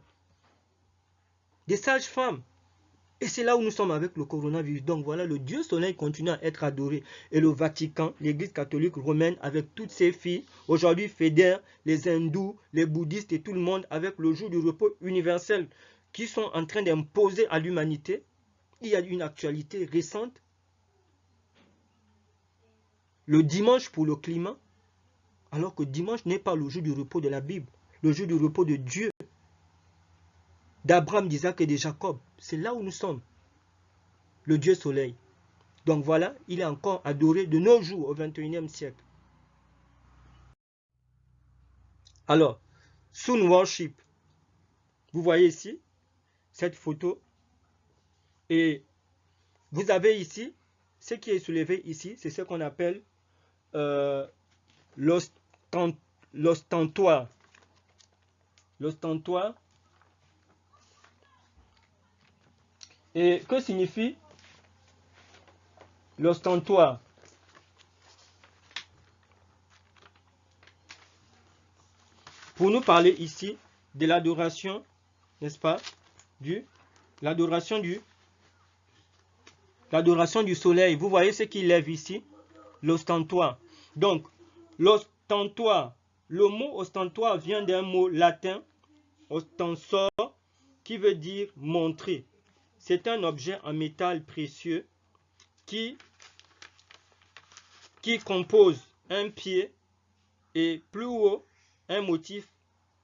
des sages-femmes. Et c'est là où nous sommes avec le coronavirus. Donc voilà, le Dieu soleil continue à être adoré. Et le Vatican, l'église catholique romaine, avec toutes ses filles, aujourd'hui fédère les hindous, les bouddhistes et tout le monde avec le jour du repos universel qui sont en train d'imposer à l'humanité. Il y a une actualité récente. Le dimanche pour le climat, alors que dimanche n'est pas le jour du repos de la Bible, le jour du repos de Dieu, d'Abraham, d'Isaac et de Jacob. C'est là où nous sommes. Le Dieu soleil. Donc voilà, il est encore adoré de nos jours au XXIe siècle. Alors, Sun Worship. Vous voyez ici cette photo. Et vous avez ici, ce qui est soulevé ici, c'est ce qu'on appelle l'ostentoire. L'ostentoire. Et que signifie l'ostentoire? Pour nous parler ici de l'adoration, n'est-ce pas, l'adoration du soleil. Vous voyez ce qu'il lève ici, l'ostentoire. Donc, l'ostentoire, le mot ostentoire vient d'un mot latin, ostensor, qui veut dire montrer. C'est un objet en métal précieux qui compose un pied et plus haut un motif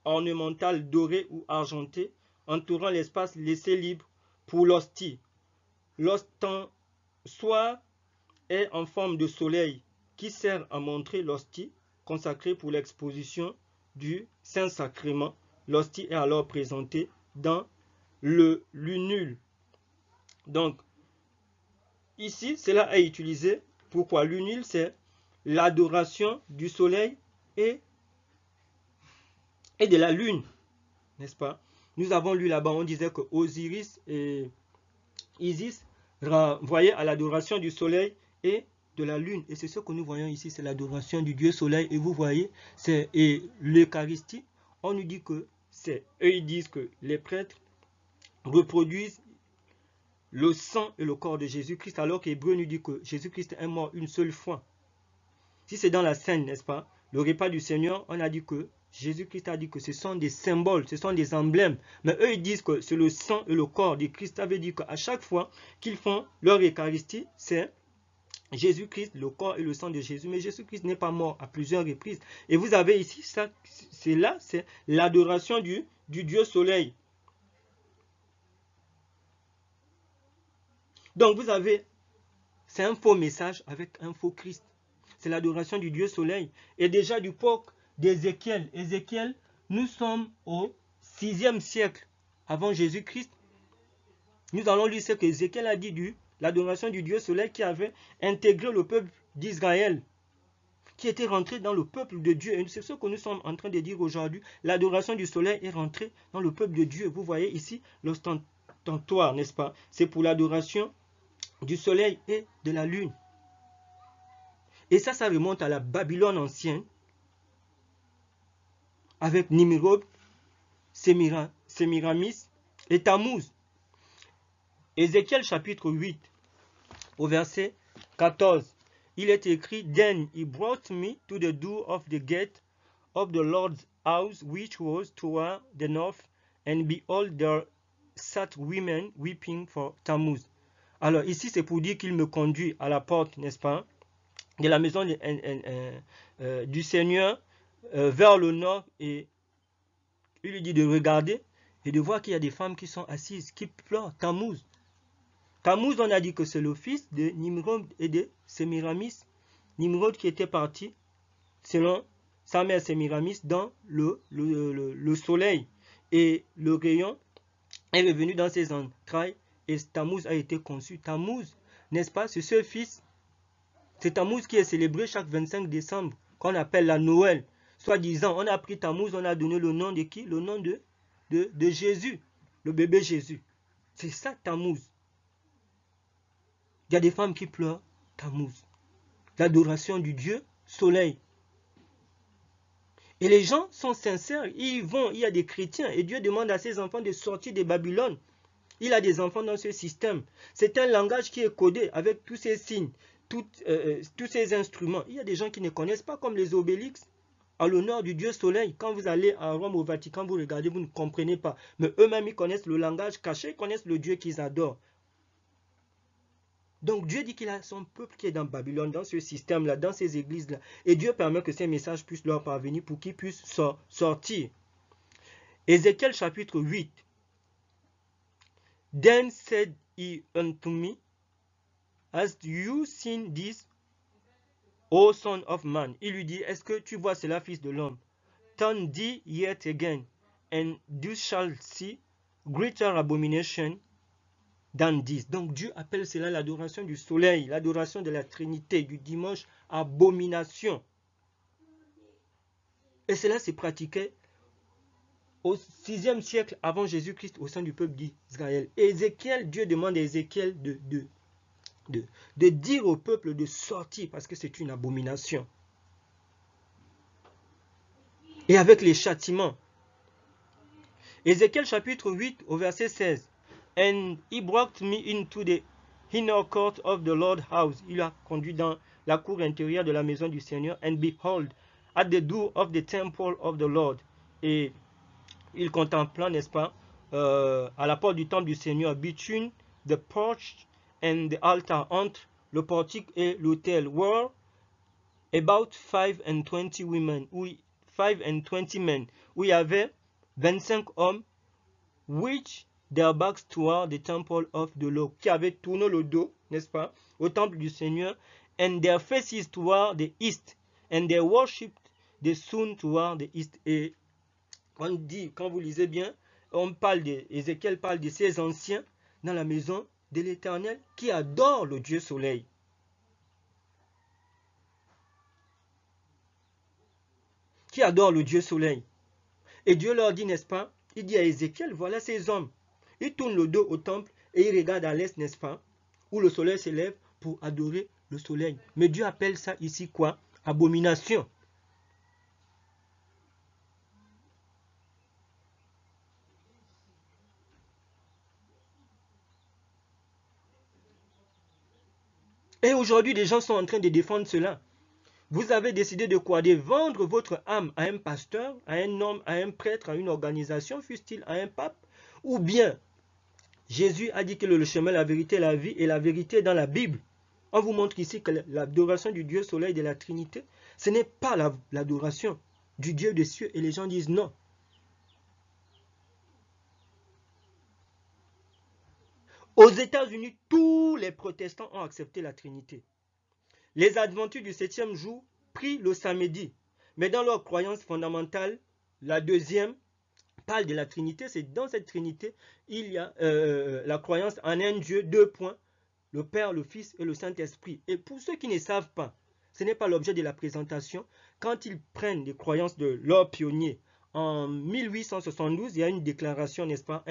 ornemental doré ou argenté entourant l'espace laissé libre pour l'hostie. L'ostensoir est en forme de soleil qui sert à montrer l'hostie consacrée pour l'exposition du Saint-Sacrement. L'hostie est alors présentée dans le lunule. Donc, ici, cela est utilisé. Pourquoi? Lunule, c'est l'adoration du soleil et de la lune, n'est-ce pas? Nous avons lu là-bas, on disait que Osiris et Isis renvoyaient à l'adoration du soleil et de la lune. Et c'est ce que nous voyons ici, c'est l'adoration du Dieu soleil. Et vous voyez, c'est l'Eucharistie. On nous dit que eux, ils disent que les prêtres reproduisent le sang et le corps de Jésus-Christ, alors qu'Hébreu nous dit que Jésus-Christ est mort une seule fois. Si c'est dans la scène, n'est-ce pas, le repas du Seigneur, on a dit que Jésus-Christ a dit que ce sont des symboles, ce sont des emblèmes. Mais eux, ils disent que c'est le sang et le corps de Christ. Ça veut dire qu'à chaque fois qu'ils font leur Eucharistie, c'est Jésus-Christ, le corps et le sang de Jésus. Mais Jésus-Christ n'est pas mort à plusieurs reprises. Et vous avez ici, ça, c'est là, c'est l'adoration du Dieu soleil. Donc vous avez, c'est un faux message avec un faux Christ. C'est l'adoration du Dieu soleil. Et déjà du époque d'Ézéchiel. Ézéchiel, nous sommes au 6e siècle avant Jésus-Christ. Nous allons lire ce que Ézéchiel a dit l'adoration du Dieu soleil qui avait intégré le peuple d'Israël, qui était rentré dans le peuple de Dieu. Et c'est ce que nous sommes en train de dire aujourd'hui. L'adoration du soleil est rentrée dans le peuple de Dieu. Vous voyez ici l'ostentoire, n'est-ce pas? C'est pour l'adoration du soleil et de la lune. Et ça remonte à la Babylone ancienne, avec Nimrod, Sémiramis et Tammuz. Ézéchiel chapitre 8, au verset 14. il est écrit, Then he brought me to the door of the gate of the Lord's house, which was toward the north, and behold, there sat women weeping for Tammuz. Alors ici, c'est pour dire qu'il me conduit à la porte, n'est-ce pas, de la maison du Seigneur vers le nord, et il lui dit de regarder et de voir qu'il y a des femmes qui sont assises, qui pleurent Tammuz. Tammuz, on a dit que c'est le fils de Nimrod et de Sémiramis. Nimrod qui était parti, selon sa mère Sémiramis, dans le soleil. Et le rayon est revenu dans ses entrailles et Tammuz a été conçu. Tammuz, n'est-ce pas, c'est ce fils. C'est Tammuz qui est célébré chaque 25 décembre, qu'on appelle la Noël. Soit disant, on a pris Tammuz, on a donné le nom de qui? Le nom de Jésus, le bébé Jésus. C'est ça Tammuz. Il y a des femmes qui pleurent Tammuz. L'adoration du Dieu soleil. Et les gens sont sincères, ils vont, il y a des chrétiens, et Dieu demande à ses enfants de sortir de Babylone. Il a des enfants dans ce système. C'est un langage qui est codé avec tous ces signes, tous ces instruments. Il y a des gens qui ne connaissent pas, comme les obélix, à l'honneur du Dieu soleil. Quand vous allez à Rome, au Vatican, vous regardez, vous ne comprenez pas. Mais eux-mêmes, ils connaissent le langage caché, ils connaissent le Dieu qu'ils adorent. Donc Dieu dit qu'il a son peuple qui est dans Babylone, dans ce système-là, dans ces églises-là. Et Dieu permet que ces messages puissent leur parvenir pour qu'ils puissent sortir. Ézéchiel chapitre 8. Then said he unto me, Hast you seen this, O son of man? Il lui dit, est-ce que tu vois cela, fils de l'homme? Turn thee yet again, and thou shalt see greater abomination than this. Donc Dieu appelle cela l'adoration du soleil, l'adoration de la Trinité, du dimanche, abomination. Et cela se pratiquait au 6e siècle avant Jésus-Christ au sein du peuple d'Israël. Ézéchiel, Dieu demande à Ézéchiel de dire au peuple de sortir parce que c'est une abomination. Et avec les châtiments. Ézéchiel chapitre 8 au verset 16. And he brought me into the inner court of the Lord's house. Il a conduit dans la cour intérieure de la maison du Seigneur. And behold, at the door of the temple of the Lord. Et il contempla, n'est-ce pas, à la porte du temple du Seigneur, between the porch and the altar, entre le portique et l'autel, were about 25 women, 25 men, où il y avait 25 hommes, which their backs toward the temple of the Lord, qui avaient tourné le dos, n'est-ce pas, au temple du Seigneur, and their faces toward the east, and they worshipped the sun toward the east. Et on dit, quand vous lisez bien, Ézéchiel parle de ces anciens dans la maison de l'Éternel qui adorent le Dieu soleil. Qui adorent le Dieu soleil. Et Dieu leur dit, n'est-ce pas, il dit à Ézéchiel, voilà ces hommes. Ils tournent le dos au temple et ils regardent à l'est, n'est-ce pas, où le soleil s'élève pour adorer le soleil. Mais Dieu appelle ça ici quoi? Abomination. Et aujourd'hui, les gens sont en train de défendre cela. Vous avez décidé de quoi? De vendre votre âme à un pasteur, à un homme, à un prêtre, à une organisation, fût-il à un pape? Ou bien, Jésus a dit que le chemin, la vérité, la vie, et la vérité est dans la Bible. On vous montre ici que l'adoration du Dieu soleil de la Trinité, ce n'est pas l'adoration du Dieu des cieux. Et les gens disent non. Aux États-Unis, tous les protestants ont accepté la Trinité. Les adventistes du 7e jour prient le samedi. Mais dans leur croyance fondamentale, la deuxième parle de la Trinité. C'est dans cette Trinité, il y a la croyance en un Dieu, 2 points, le Père, le Fils et le Saint-Esprit. Et pour ceux qui ne savent pas, ce n'est pas l'objet de la présentation. Quand ils prennent les croyances de leurs pionniers, en 1872, il y a une déclaration, n'est-ce pas,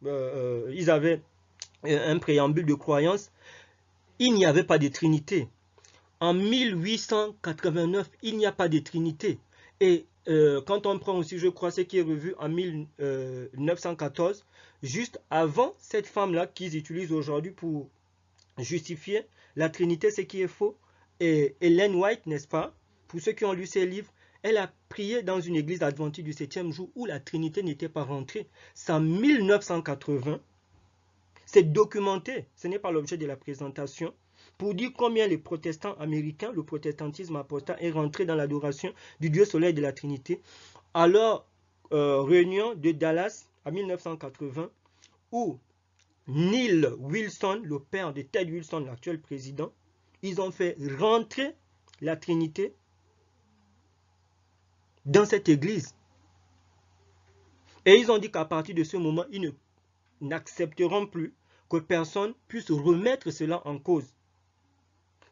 ils avaient un préambule de croyance, il n'y avait pas de Trinité. En 1889, il n'y a pas de Trinité. Et quand on prend aussi, je crois, ce qui est revu en 1914, juste avant cette femme-là qu'ils utilisent aujourd'hui pour justifier la Trinité, ce qui est faux, Ellen White, n'est-ce pas? Pour ceux qui ont lu ses livres, elle a prié dans une église adventiste du 7e jour où la Trinité n'était pas rentrée. C'est en 1980. C'est documenté, ce n'est pas l'objet de la présentation, pour dire combien les protestants américains, le protestantisme apostat, est rentré dans l'adoration du Dieu soleil de la Trinité. À leur réunion de Dallas en 1980, où Neil Wilson, le père de Ted Wilson, l'actuel président, ils ont fait rentrer la Trinité dans cette église. Et ils ont dit qu'à partir de ce moment, ils n'accepteront plus que personne puisse remettre cela en cause.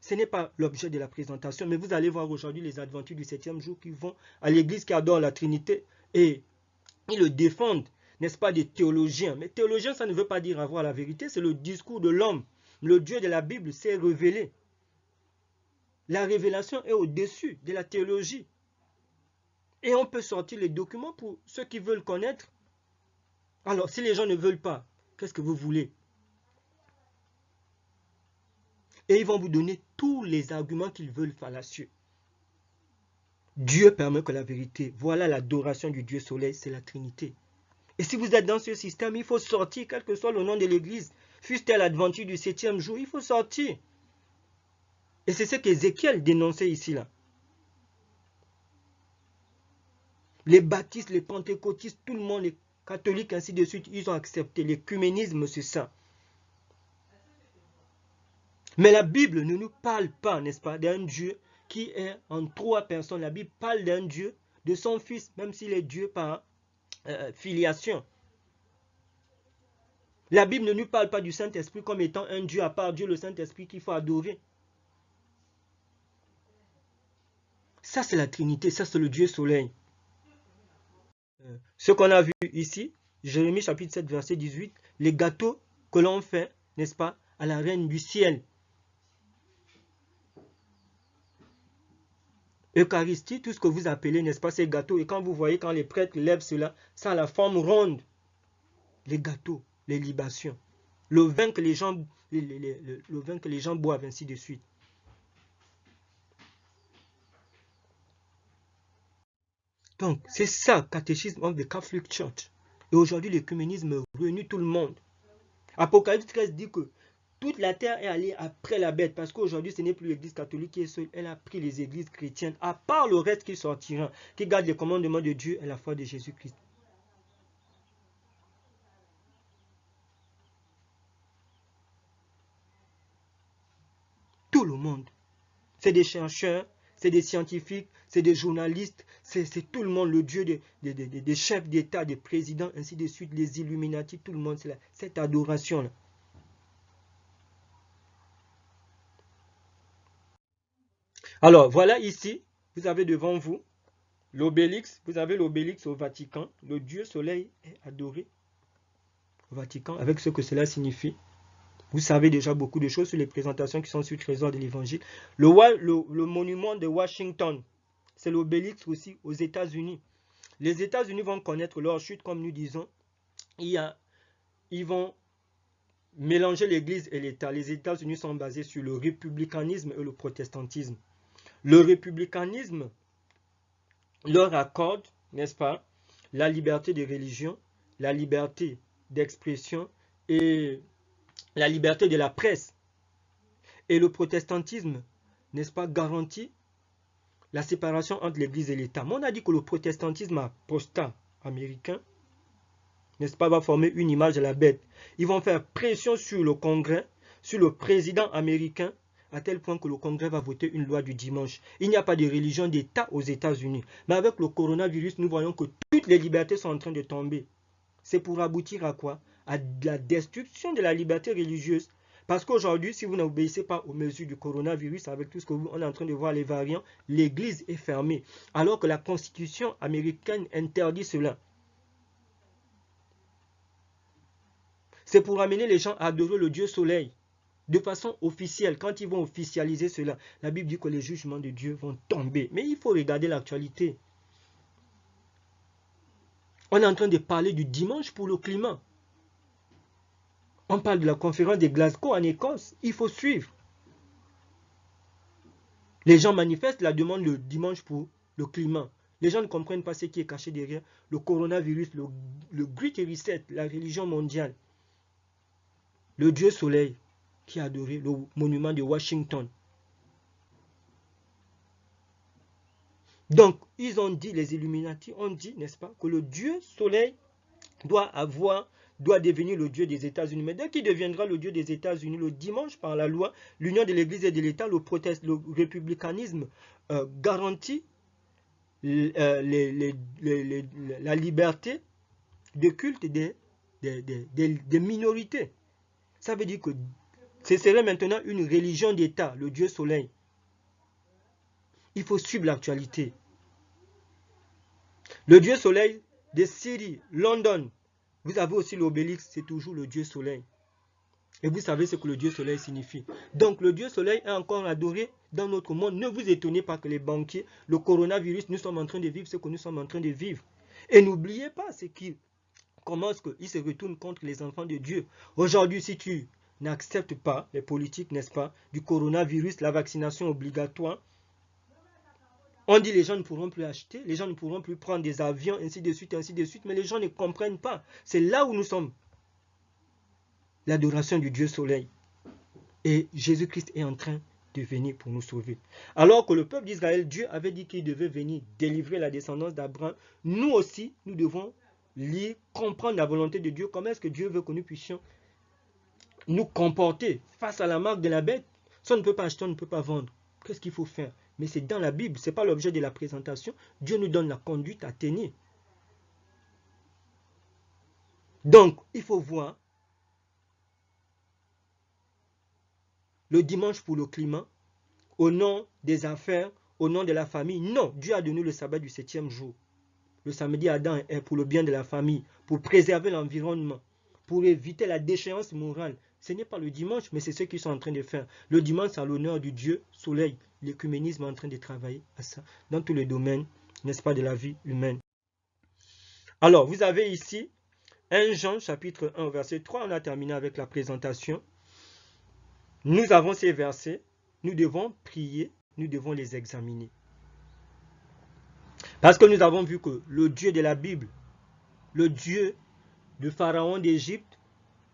Ce n'est pas l'objet de la présentation, mais vous allez voir aujourd'hui les adventistes du 7e jour qui vont à l'église qui adore la Trinité et ils le défendent, n'est-ce pas, des théologiens. Mais théologien, ça ne veut pas dire avoir la vérité, c'est le discours de l'homme. Le Dieu de la Bible s'est révélé. La révélation est au-dessus de la théologie. Et on peut sortir les documents pour ceux qui veulent connaître. Alors, si les gens ne veulent pas, qu'est-ce que vous voulez? Et ils vont vous donner tous les arguments qu'ils veulent fallacieux. Dieu permet que la vérité, voilà l'adoration du Dieu soleil, c'est la Trinité. Et si vous êtes dans ce système, il faut sortir, quel que soit le nom de l'église. Fût-elle l'adventure du 7e jour, il faut sortir. Et c'est ce qu'Ézéchiel dénonçait ici, là. Les baptistes, les pentecôtistes, tout le monde, les catholiques, ainsi de suite, ils ont accepté. L'écuménisme, c'est ça. Mais la Bible ne nous parle pas, n'est-ce pas, d'un Dieu qui est en 3 personnes. La Bible parle d'un Dieu, de son Fils, même s'il est Dieu par filiation. La Bible ne nous parle pas du Saint-Esprit comme étant un Dieu à part Dieu, le Saint-Esprit qu'il faut adorer. Ça, c'est la Trinité, ça, c'est le Dieu soleil. Ce qu'on a vu ici, Jérémie chapitre 7, verset 18, les gâteaux que l'on fait, n'est-ce pas, à la reine du ciel. Eucharistie, tout ce que vous appelez, n'est-ce pas, ces gâteaux. Et quand vous voyez, quand les prêtres lèvent cela, ça a la forme ronde. Les gâteaux, les libations. Le vin que les gens, le vin que les gens boivent, ainsi de suite. Donc, c'est ça, catéchisme of the Catholic Church. Et aujourd'hui, l'écuménisme réunit tout le monde. Apocalypse 13 dit que toute la terre est allée après la bête, parce qu'aujourd'hui, ce n'est plus l'église catholique qui est seule, elle a pris les églises chrétiennes, à part le reste qui sortira, qui garde les commandements de Dieu et la foi de Jésus-Christ. Tout le monde. C'est des chercheurs, c'est des scientifiques, c'est des journalistes, c'est tout le monde, le Dieu des chefs d'État, des présidents, ainsi de suite, les Illuminati, tout le monde, c'est cette adoration-là. Alors, voilà ici, vous avez devant vous l'obélix, vous avez l'obélix au Vatican, le Dieu soleil est adoré au Vatican, avec ce que cela signifie. Vous savez déjà beaucoup de choses sur les présentations qui sont sur le trésor de l'évangile. Le monument de Washington, c'est l'obélix aussi aux États-Unis. Les États-Unis vont connaître leur chute, comme nous disons. Ils vont mélanger l'Église et l'État. Les États-Unis sont basés sur le républicanisme et le protestantisme. Le républicanisme leur accorde, n'est-ce pas, la liberté de religion, la liberté d'expression et la liberté de la presse. Et le protestantisme, n'est-ce pas, garantit la séparation entre l'Église et l'État. Mais on a dit que le protestantisme apostat américain, n'est-ce pas, va former une image de la bête. Ils vont faire pression sur le Congrès, sur le président américain, à tel point que le Congrès va voter une loi du dimanche. Il n'y a pas de religion d'État aux États-Unis. Mais avec le coronavirus, nous voyons que toutes les libertés sont en train de tomber. C'est pour aboutir à quoi? À la destruction de la liberté religieuse. Parce qu'aujourd'hui, si vous n'obéissez pas aux mesures du coronavirus, avec tout ce qu'on est en train de voir, les variants, l'église est fermée. Alors que la Constitution américaine interdit cela. C'est pour amener les gens à adorer le Dieu soleil. De façon officielle, quand ils vont officialiser cela, la Bible dit que les jugements de Dieu vont tomber. Mais il faut regarder l'actualité. On est en train de parler du dimanche pour le climat. On parle de la conférence de Glasgow en Écosse. Il faut suivre. Les gens manifestent la demande le dimanche pour le climat. Les gens ne comprennent pas ce qui est caché derrière le coronavirus, le Great Reset, la religion mondiale. Le Dieu Soleil qui a adoré le monument de Washington. Donc, ils ont dit, les Illuminati ont dit, n'est-ce pas, que le Dieu Soleil doit devenir le Dieu des États-Unis. Mais dès qu'il deviendra le Dieu des États-Unis, le dimanche, par la loi, l'union de l'Église et de l'État, le républicanisme garantit la liberté de culte des minorités. Ça veut dire que ce serait maintenant une religion d'État, le Dieu Soleil. Il faut suivre l'actualité. Le Dieu Soleil de Syrie, London, vous avez aussi l'obélix, c'est toujours le Dieu Soleil. Et vous savez ce que le Dieu Soleil signifie. Donc le Dieu Soleil est encore adoré dans notre monde. Ne vous étonnez pas que les banquiers, le coronavirus, nous sommes en train de vivre ce que nous sommes en train de vivre. Et n'oubliez pas comment est-ce qu'ils se retournent contre les enfants de Dieu. Aujourd'hui, si tu n'acceptes pas les politiques, n'est-ce pas, du coronavirus, la vaccination obligatoire, on dit les gens ne pourront plus acheter, les gens ne pourront plus prendre des avions, ainsi de suite, mais les gens ne comprennent pas. C'est là où nous sommes. L'adoration du Dieu Soleil. Et Jésus-Christ est en train de venir pour nous sauver. Alors que le peuple d'Israël, Dieu avait dit qu'il devait venir délivrer la descendance d'Abraham. Nous aussi, nous devons lire, comprendre la volonté de Dieu. Comment est-ce que Dieu veut que nous puissions nous comporter face à la marque de la bête? Ça, on ne peut pas acheter, on ne peut pas vendre. Qu'est-ce qu'il faut faire? Mais c'est dans la Bible, ce n'est pas l'objet de la présentation. Dieu nous donne la conduite à tenir. Donc, il faut voir le dimanche pour le climat, au nom des affaires, au nom de la famille. Non, Dieu a donné le sabbat du 7e jour. Le samedi, Adam est pour le bien de la famille, pour préserver l'environnement, pour éviter la déchéance morale. Ce n'est pas le dimanche, mais c'est ce qu'ils sont en train de faire. Le dimanche, c'est à l'honneur du Dieu Soleil. L'écuménisme est en train de travailler à ça, dans tous les domaines, n'est-ce pas, de la vie humaine. Alors, vous avez ici 1 Jean, chapitre 1, verset 3. On a terminé avec la présentation. Nous avons ces versets. Nous devons prier, nous devons les examiner. Parce que nous avons vu que le Dieu de la Bible, le Dieu de Pharaon d'Égypte,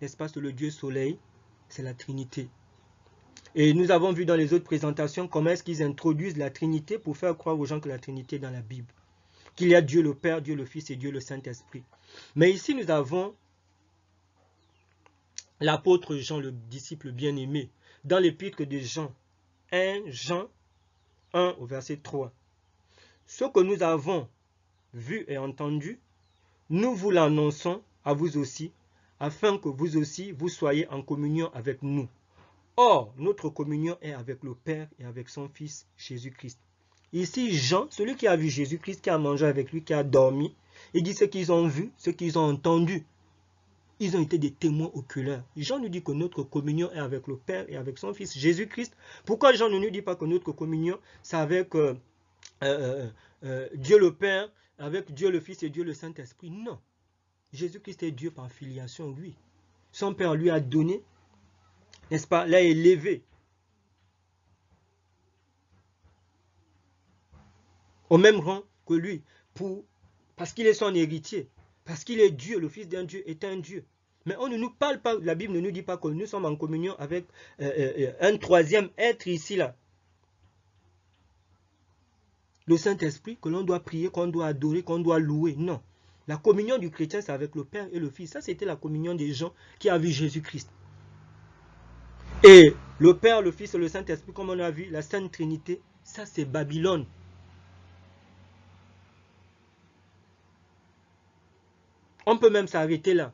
n'est-ce pas, c'est le Dieu Soleil, c'est la Trinité. Et nous avons vu dans les autres présentations comment est-ce qu'ils introduisent la Trinité pour faire croire aux gens que la Trinité est dans la Bible. Qu'il y a Dieu le Père, Dieu le Fils et Dieu le Saint-Esprit. Mais ici nous avons l'apôtre Jean, le disciple bien-aimé, dans l'épître de Jean, 1 Jean 1 au verset 3. Ce que nous avons vu et entendu, nous vous l'annonçons à vous aussi, afin que vous aussi vous soyez en communion avec nous. Or, notre communion est avec le Père et avec son Fils Jésus-Christ. Ici, Jean, celui qui a vu Jésus-Christ, qui a mangé avec lui, qui a dormi, il dit ce qu'ils ont vu, ce qu'ils ont entendu. Ils ont été des témoins oculaires. Jean nous dit que notre communion est avec le Père et avec son Fils Jésus-Christ. Pourquoi Jean ne nous dit pas que notre communion, c'est avec Dieu le Père, avec Dieu le Fils et Dieu le Saint-Esprit? Non. Jésus-Christ est Dieu par filiation, lui. Son Père lui a donné, n'est-ce pas, l'a élevé au même rang que lui, parce qu'il est son héritier, parce qu'il est Dieu, le Fils d'un Dieu est un Dieu. Mais on ne nous parle pas, la Bible ne nous dit pas que nous sommes en communion avec un troisième être ici, là. Le Saint-Esprit que l'on doit prier, qu'on doit adorer, qu'on doit louer. Non. La communion du chrétien, c'est avec le Père et le Fils. Ça, c'était la communion des gens qui ont vu Jésus-Christ. Et le Père, le Fils et le Saint-Esprit, comme on a vu, la Sainte Trinité, ça c'est Babylone. On peut même s'arrêter là.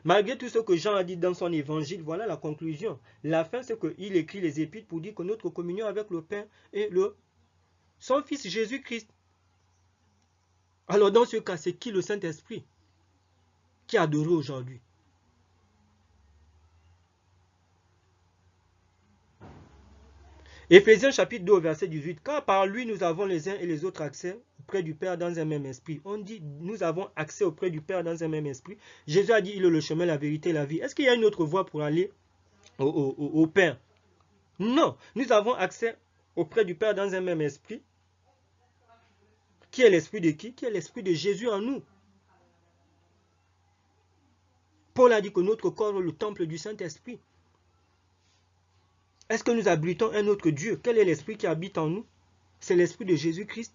Malgré tout ce que Jean a dit dans son évangile, voilà la conclusion. La fin, c'est qu'il écrit les épîtres pour dire que notre communion avec le Père et son Fils Jésus-Christ. Alors dans ce cas, c'est qui le Saint-Esprit qui est adoré aujourd'hui? Éphésiens chapitre 2 verset 18. Car par lui nous avons les uns et les autres accès auprès du Père dans un même esprit. On dit nous avons accès auprès du Père dans un même esprit. Jésus a dit il est le chemin, la vérité et la vie. Est-ce qu'il y a une autre voie pour aller au Père? Non. Nous avons accès auprès du Père dans un même esprit. Qui est l'esprit de qui? Qui est l'esprit de Jésus en nous. Paul a dit que notre corps est le temple du Saint-Esprit. Est-ce que nous abritons un autre Dieu? Quel est l'esprit qui habite en nous? C'est l'esprit de Jésus-Christ.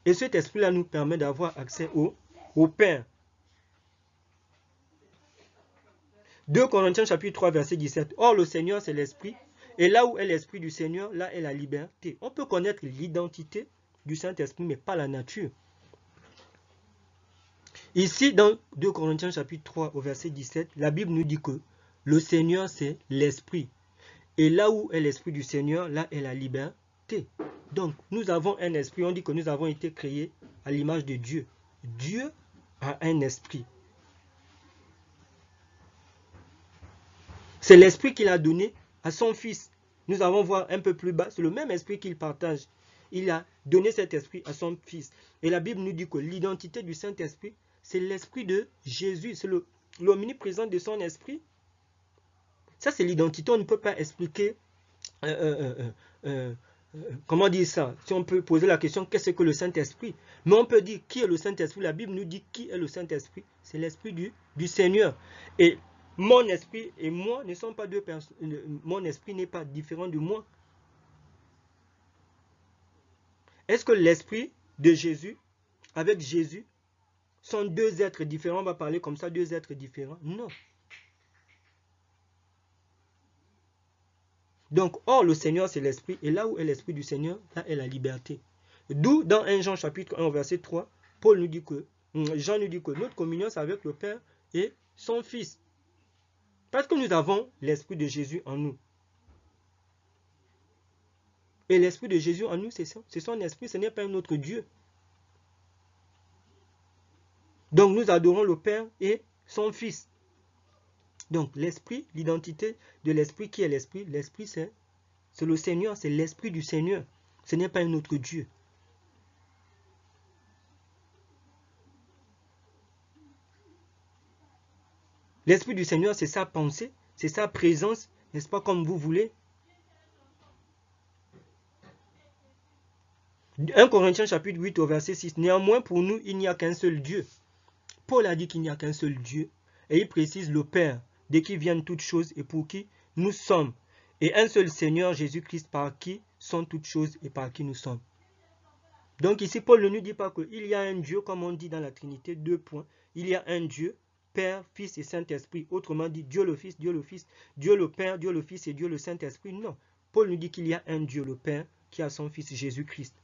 Et cet esprit-là nous permet d'avoir accès au Père. 2 Corinthiens chapitre 3 verset 17. Or le Seigneur c'est l'esprit. Et là où est l'esprit du Seigneur, là est la liberté. On peut connaître l'identité du Saint-Esprit, mais pas la nature. Ici, dans 2 Corinthiens chapitre 3 au verset 17, la Bible nous dit que le Seigneur c'est l'esprit. Et là où est l'esprit du Seigneur, là est la liberté. Donc, nous avons un esprit. On dit que nous avons été créés à l'image de Dieu. Dieu a un esprit. C'est l'esprit qu'il a donné à son Fils. Nous allons voir un peu plus bas, c'est le même esprit qu'il partage. Il a donné cet esprit à son Fils. Et la Bible nous dit que l'identité du Saint-Esprit, c'est l'esprit de Jésus. C'est l'omniprésence de son esprit. Ça, c'est l'identité. On ne peut pas expliquer... comment dire ça? Si on peut poser la question, qu'est-ce que le Saint-Esprit? Mais on peut dire, qui est le Saint-Esprit? La Bible nous dit, qui est le Saint-Esprit? C'est l'Esprit du Seigneur. Et mon esprit et moi ne sont pas deux personnes. Mon esprit n'est pas différent de moi. Est-ce que l'Esprit de Jésus, avec Jésus, sont deux êtres différents? On va parler comme ça, deux êtres différents? Non. Donc, or, le Seigneur, c'est l'Esprit. Et là où est l'Esprit du Seigneur, là est la liberté. D'où, dans 1 Jean chapitre 1, verset 3, Jean nous dit que notre communion, c'est avec le Père et son Fils. Parce que nous avons l'Esprit de Jésus en nous. Et l'Esprit de Jésus en nous, c'est son Esprit, ce n'est pas un autre Dieu. Donc, nous adorons le Père et son Fils. Donc, l'Esprit, l'identité de l'Esprit, qui est l'Esprit? L'Esprit, c'est le Seigneur, c'est l'Esprit du Seigneur. Ce n'est pas un autre Dieu. L'Esprit du Seigneur, c'est sa pensée, c'est sa présence, n'est-ce pas, comme vous voulez. 1 Corinthiens chapitre 8 au verset 6. Néanmoins, pour nous, il n'y a qu'un seul Dieu. Paul a dit qu'il n'y a qu'un seul Dieu. Et il précise le Père, de qui viennent toutes choses et pour qui nous sommes. Et un seul Seigneur, Jésus-Christ, par qui sont toutes choses et par qui nous sommes. Donc ici, Paul ne nous dit pas qu'il y a un Dieu, comme on dit dans la Trinité, 2 points. Il y a un Dieu, Père, Fils et Saint-Esprit. Autrement dit, Dieu le Fils, Dieu le Père, Dieu le Fils et Dieu le Saint-Esprit. Non. Paul nous dit qu'il y a un Dieu, le Père, qui a son Fils Jésus-Christ.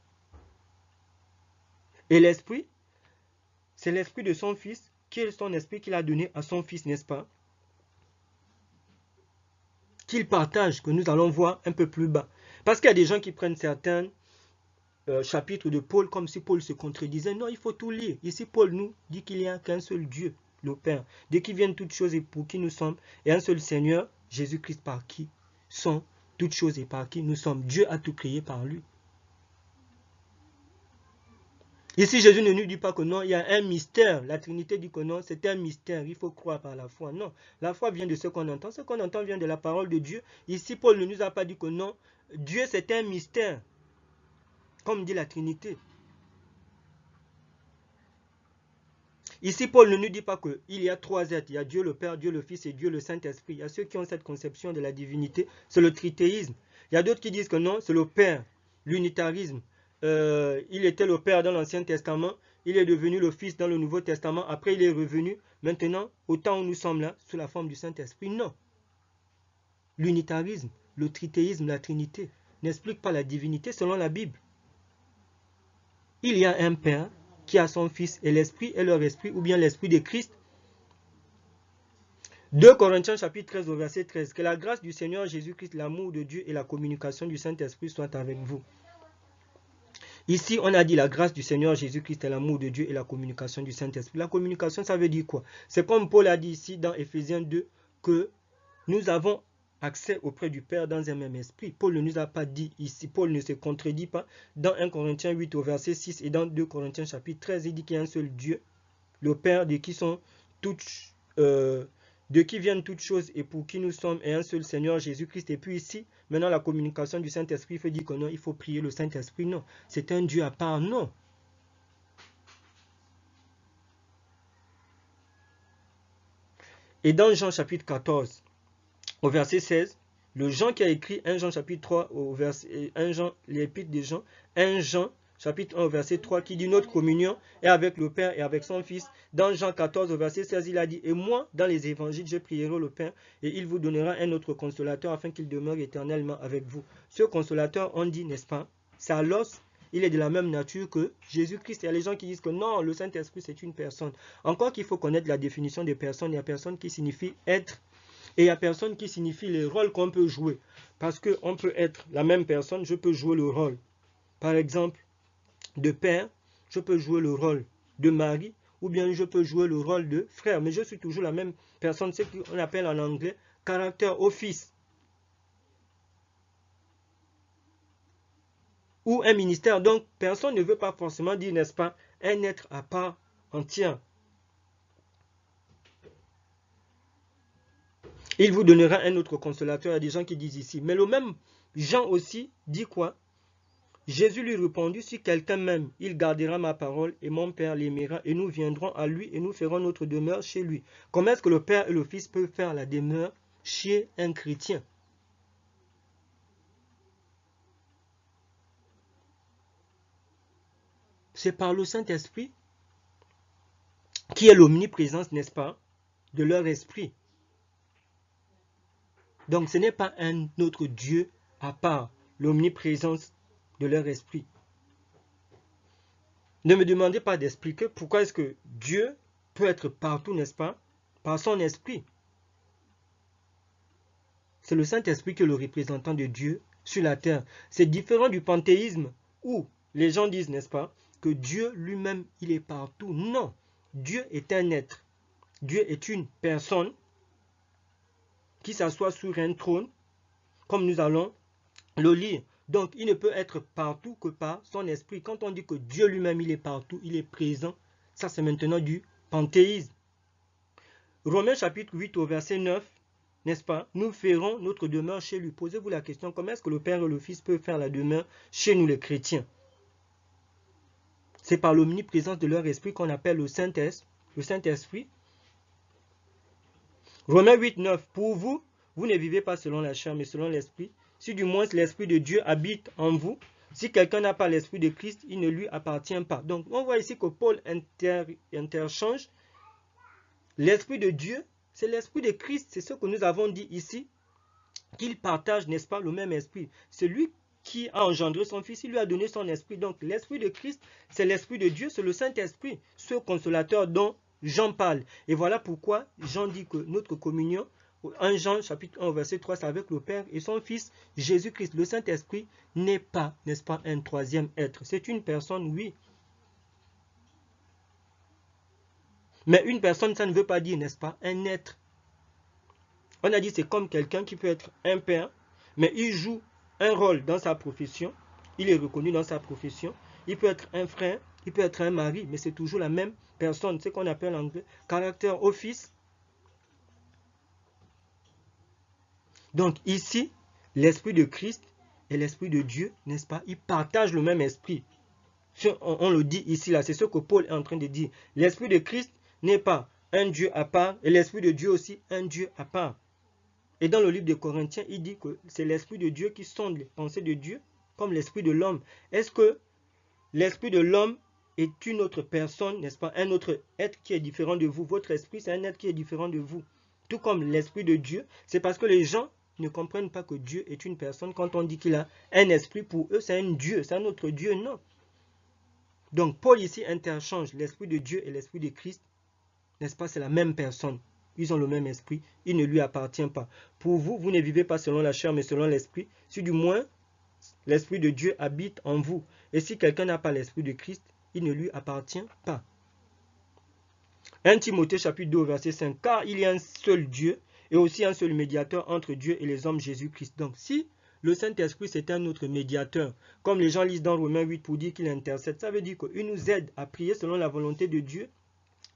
Et l'Esprit, c'est l'Esprit de son Fils, qui est son Esprit qu'il a donné à son Fils, n'est-ce pas? Qu'il partage, que nous allons voir un peu plus bas. Parce qu'il y a des gens qui prennent certains chapitres de Paul comme si Paul se contredisait. Non, il faut tout lire. Ici, Paul nous dit qu'il n'y a qu'un seul Dieu, le Père, de qui viennent toutes choses et pour qui nous sommes, et un seul Seigneur, Jésus-Christ, par qui sont toutes choses et par qui nous sommes. Dieu a tout créé par lui. Ici, Jésus ne nous dit pas que non, il y a un mystère. La Trinité dit que non, c'est un mystère. Il faut croire par la foi. Non, la foi vient de ce qu'on entend. Ce qu'on entend vient de la parole de Dieu. Ici, Paul ne nous a pas dit que non, Dieu c'est un mystère. Comme dit la Trinité. Ici, Paul ne nous dit pas qu'il y a trois êtres. Il y a Dieu le Père, Dieu le Fils et Dieu le Saint-Esprit. Il y a ceux qui ont cette conception de la divinité. C'est le tritéisme. Il y a d'autres qui disent que non, c'est le Père, l'unitarisme. Il était le Père dans l'Ancien Testament, il est devenu le Fils dans le Nouveau Testament, après il est revenu, maintenant, au temps où nous sommes là, sous la forme du Saint-Esprit. Non. L'unitarisme, le tritéisme, la Trinité, n'explique pas la divinité selon la Bible. Il y a un Père qui a son Fils et l'Esprit est leur Esprit, ou bien l'Esprit de Christ. 2 Corinthiens chapitre 13 au verset 13. Que la grâce du Seigneur Jésus-Christ, l'amour de Dieu et la communication du Saint-Esprit soient avec vous. Ici, on a dit la grâce du Seigneur Jésus-Christ et l'amour de Dieu et la communication du Saint-Esprit. La communication, ça veut dire quoi? C'est comme Paul a dit ici dans Éphésiens 2 que nous avons accès auprès du Père dans un même esprit. Paul ne nous a pas dit ici, Paul ne se contredit pas. Dans 1 Corinthiens 8 au verset 6 et dans 2 Corinthiens chapitre 13, il dit qu'il y a un seul Dieu, le Père de qui sont toutes de qui viennent toutes choses et pour qui nous sommes, et un seul Seigneur Jésus-Christ. Et puis ici, maintenant la communication du Saint-Esprit, il faut dire que non, il faut prier le Saint-Esprit. Non, c'est un Dieu à part. Non. Et dans Jean chapitre 14, au verset 16, le Jean qui a écrit 1 Jean chapitre 3, au verset 1 Jean, l'épître de Jean, 1 Jean chapitre 1 au verset 3 qui dit notre communion est avec le Père et avec son Fils. Dans Jean 14 au verset 16, il a dit, et moi, dans les évangiles, je prierai le Père et il vous donnera un autre consolateur afin qu'il demeure éternellement avec vous. Ce consolateur, on dit, n'est-ce pas, c'est à l'os. Il est de la même nature que Jésus-Christ. Il y a les gens qui disent que non, le Saint-Esprit c'est une personne. Encore qu'il faut connaître la définition des personnes. Il y a personne qui signifie être et il y a personne qui signifie les rôles qu'on peut jouer. Parce qu'on peut être la même personne, je peux jouer le rôle. Par exemple, de père, je peux jouer le rôle de mari ou bien je peux jouer le rôle de frère. Mais je suis toujours la même personne. C'est ce qu'on appelle en anglais character office. Ou un ministère. Donc, personne ne veut pas forcément dire, n'est-ce pas, un être à part entière. Il vous donnera un autre consolateur. Il y a des gens qui disent ici. Mais le même Jean aussi dit quoi? Jésus lui répondit, si quelqu'un m'aime, il gardera ma parole et mon Père l'aimera et nous viendrons à lui et nous ferons notre demeure chez lui. Comment est-ce que le Père et le Fils peuvent faire la demeure chez un chrétien? C'est par le Saint-Esprit qui est l'omniprésence, n'est-ce pas, de leur esprit. Donc ce n'est pas un autre Dieu à part l'omniprésence de leur esprit. Ne me demandez pas d'expliquer pourquoi est-ce que Dieu peut être partout, n'est-ce pas, par son esprit. C'est le Saint-Esprit qui est le représentant de Dieu sur la terre. C'est différent du panthéisme où les gens disent, n'est-ce pas, que Dieu lui-même, il est partout. Non, Dieu est un être. Dieu est une personne qui s'assoit sur un trône, comme nous allons le lire. Donc, il ne peut être partout que par son esprit. Quand on dit que Dieu lui-même, il est partout, il est présent, ça c'est maintenant du panthéisme. Romains chapitre 8 au verset 9, n'est-ce pas? Nous ferons notre demeure chez lui. Posez-vous la question, comment est-ce que le Père et le Fils peuvent faire la demeure chez nous les chrétiens? C'est par l'omniprésence de leur esprit qu'on appelle le Saint-Esprit. Romains 8, 9. Pour vous, vous ne vivez pas selon la chair, mais selon l'esprit. Si du moins l'Esprit de Dieu habite en vous, si quelqu'un n'a pas l'Esprit de Christ, il ne lui appartient pas. Donc, on voit ici que Paul interchange l'Esprit de Dieu, c'est l'Esprit de Christ. C'est ce que nous avons dit ici, qu'il partage, n'est-ce pas, le même Esprit. Celui qui a engendré son Fils, il lui a donné son Esprit. Donc, l'Esprit de Christ, c'est l'Esprit de Dieu, c'est le Saint-Esprit, ce consolateur dont Jean parle. Et voilà pourquoi Jean dit que notre communion, 1 Jean chapitre 1 verset 3, c'est avec le Père et son Fils Jésus-Christ. Le Saint-Esprit n'est pas, n'est-ce pas, un troisième être. C'est une personne, oui. Mais une personne, ça ne veut pas dire, n'est-ce pas, un être. On a dit c'est comme quelqu'un qui peut être un père, mais il joue un rôle dans sa profession. Il est reconnu dans sa profession. Il peut être un frère, il peut être un mari, mais c'est toujours la même personne. C'est ce qu'on appelle en anglais caractère office. Donc ici, l'Esprit de Christ et l'Esprit de Dieu, n'est-ce pas, ils partagent le même esprit. On le dit ici, là, c'est ce que Paul est en train de dire. L'Esprit de Christ n'est pas un Dieu à part, et l'Esprit de Dieu aussi un Dieu à part. Et dans le livre de Corinthiens, il dit que c'est l'Esprit de Dieu qui sonde les pensées de Dieu, comme l'Esprit de l'homme. Est-ce que l'Esprit de l'homme est une autre personne, n'est-ce pas, un autre être qui est différent de vous? Votre esprit, c'est un être qui est différent de vous. Tout comme l'Esprit de Dieu, c'est parce que les gens ne comprennent pas que Dieu est une personne. Quand on dit qu'il a un esprit, pour eux, c'est un Dieu, c'est un autre Dieu, non. Donc, Paul ici interchange l'Esprit de Dieu et l'Esprit de Christ, n'est-ce pas, c'est la même personne. Ils ont le même esprit, il ne lui appartient pas. Pour vous, vous ne vivez pas selon la chair, mais selon l'esprit. Si du moins, l'Esprit de Dieu habite en vous. Et si quelqu'un n'a pas l'Esprit de Christ, il ne lui appartient pas. 1 Timothée chapitre 2 verset 5. Car il y a un seul Dieu et aussi un seul médiateur entre Dieu et les hommes, Jésus-Christ. Donc si le Saint-Esprit c'est un autre médiateur, comme les gens lisent dans Romains 8 pour dire qu'il intercède, ça veut dire qu'il nous aide à prier selon la volonté de Dieu.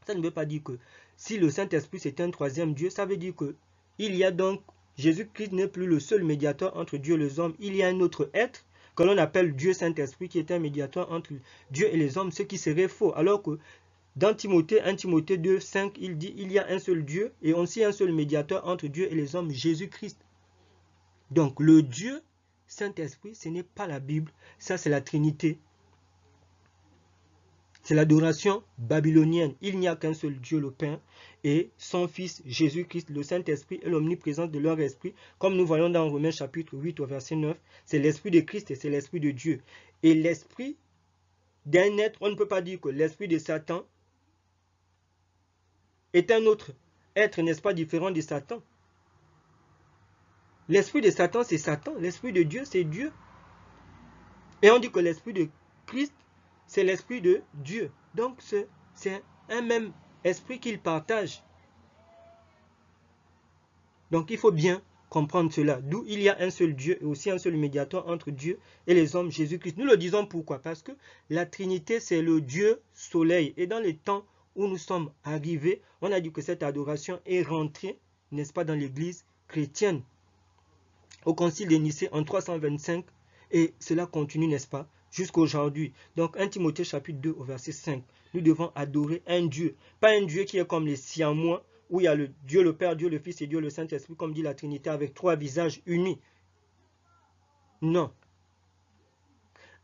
Ça ne veut pas dire que si le Saint-Esprit c'est un troisième Dieu, ça veut dire que il y a donc, Jésus-Christ n'est plus le seul médiateur entre Dieu et les hommes, il y a un autre être que l'on appelle Dieu Saint-Esprit qui est un médiateur entre Dieu et les hommes, ce qui serait faux. Alors que dans Timothée, 1 Timothée 2, 5, il dit il y a un seul Dieu et aussi un seul médiateur entre Dieu et les hommes, Jésus-Christ. Donc le Dieu Saint-Esprit, ce n'est pas la Bible, ça c'est la Trinité. C'est l'adoration babylonienne. Il n'y a qu'un seul Dieu, le Père, et son Fils Jésus-Christ, le Saint-Esprit et l'omniprésence de leur esprit. Comme nous voyons dans Romains chapitre 8 au verset 9, c'est l'Esprit de Christ et c'est l'Esprit de Dieu. Et l'Esprit d'un être, on ne peut pas dire que l'Esprit de Satan est un autre être, n'est-ce pas, différent de Satan. L'Esprit de Satan, c'est Satan. L'Esprit de Dieu, c'est Dieu. Et on dit que l'Esprit de Christ, c'est l'Esprit de Dieu. Donc, c'est un même esprit qu'ils partagent. Donc, il faut bien comprendre cela. D'où il y a un seul Dieu et aussi un seul médiateur entre Dieu et les hommes, Jésus-Christ. Nous le disons pourquoi? Parce que la Trinité, c'est le Dieu soleil. Et dans les temps où nous sommes arrivés, on a dit que cette adoration est rentrée, n'est-ce pas, dans l'Église chrétienne. Au Concile de Nicée en 325. Et cela continue, n'est-ce pas, jusqu'à aujourd'hui. Donc 1 Timothée chapitre 2 au verset 5. Nous devons adorer un Dieu. Pas un Dieu qui est comme les Siamois, où il y a le Dieu le Père, Dieu le Fils et Dieu le Saint-Esprit, comme dit la Trinité, avec trois visages unis. Non.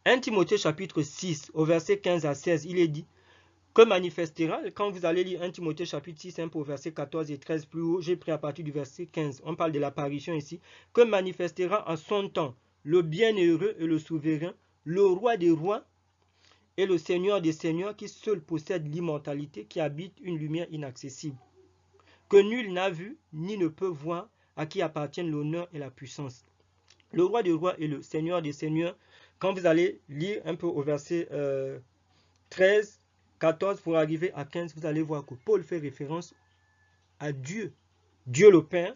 1 Timothée chapitre 6 au verset 15 à 16, il est dit que manifestera, quand vous allez lire 1 Timothée chapitre 6, un peu au verset 14 et 13 plus haut, j'ai pris à partir du verset 15, on parle de l'apparition ici, que manifestera en son temps le bienheureux et le souverain, le roi des rois et le Seigneur des seigneurs qui seul possède l'immortalité, qui habite une lumière inaccessible, que nul n'a vu ni ne peut voir, à qui appartiennent l'honneur et la puissance. Le roi des rois et le Seigneur des seigneurs, quand vous allez lire un peu au verset 13, 14 pour arriver à 15, vous allez voir que Paul fait référence à Dieu, Dieu le Père,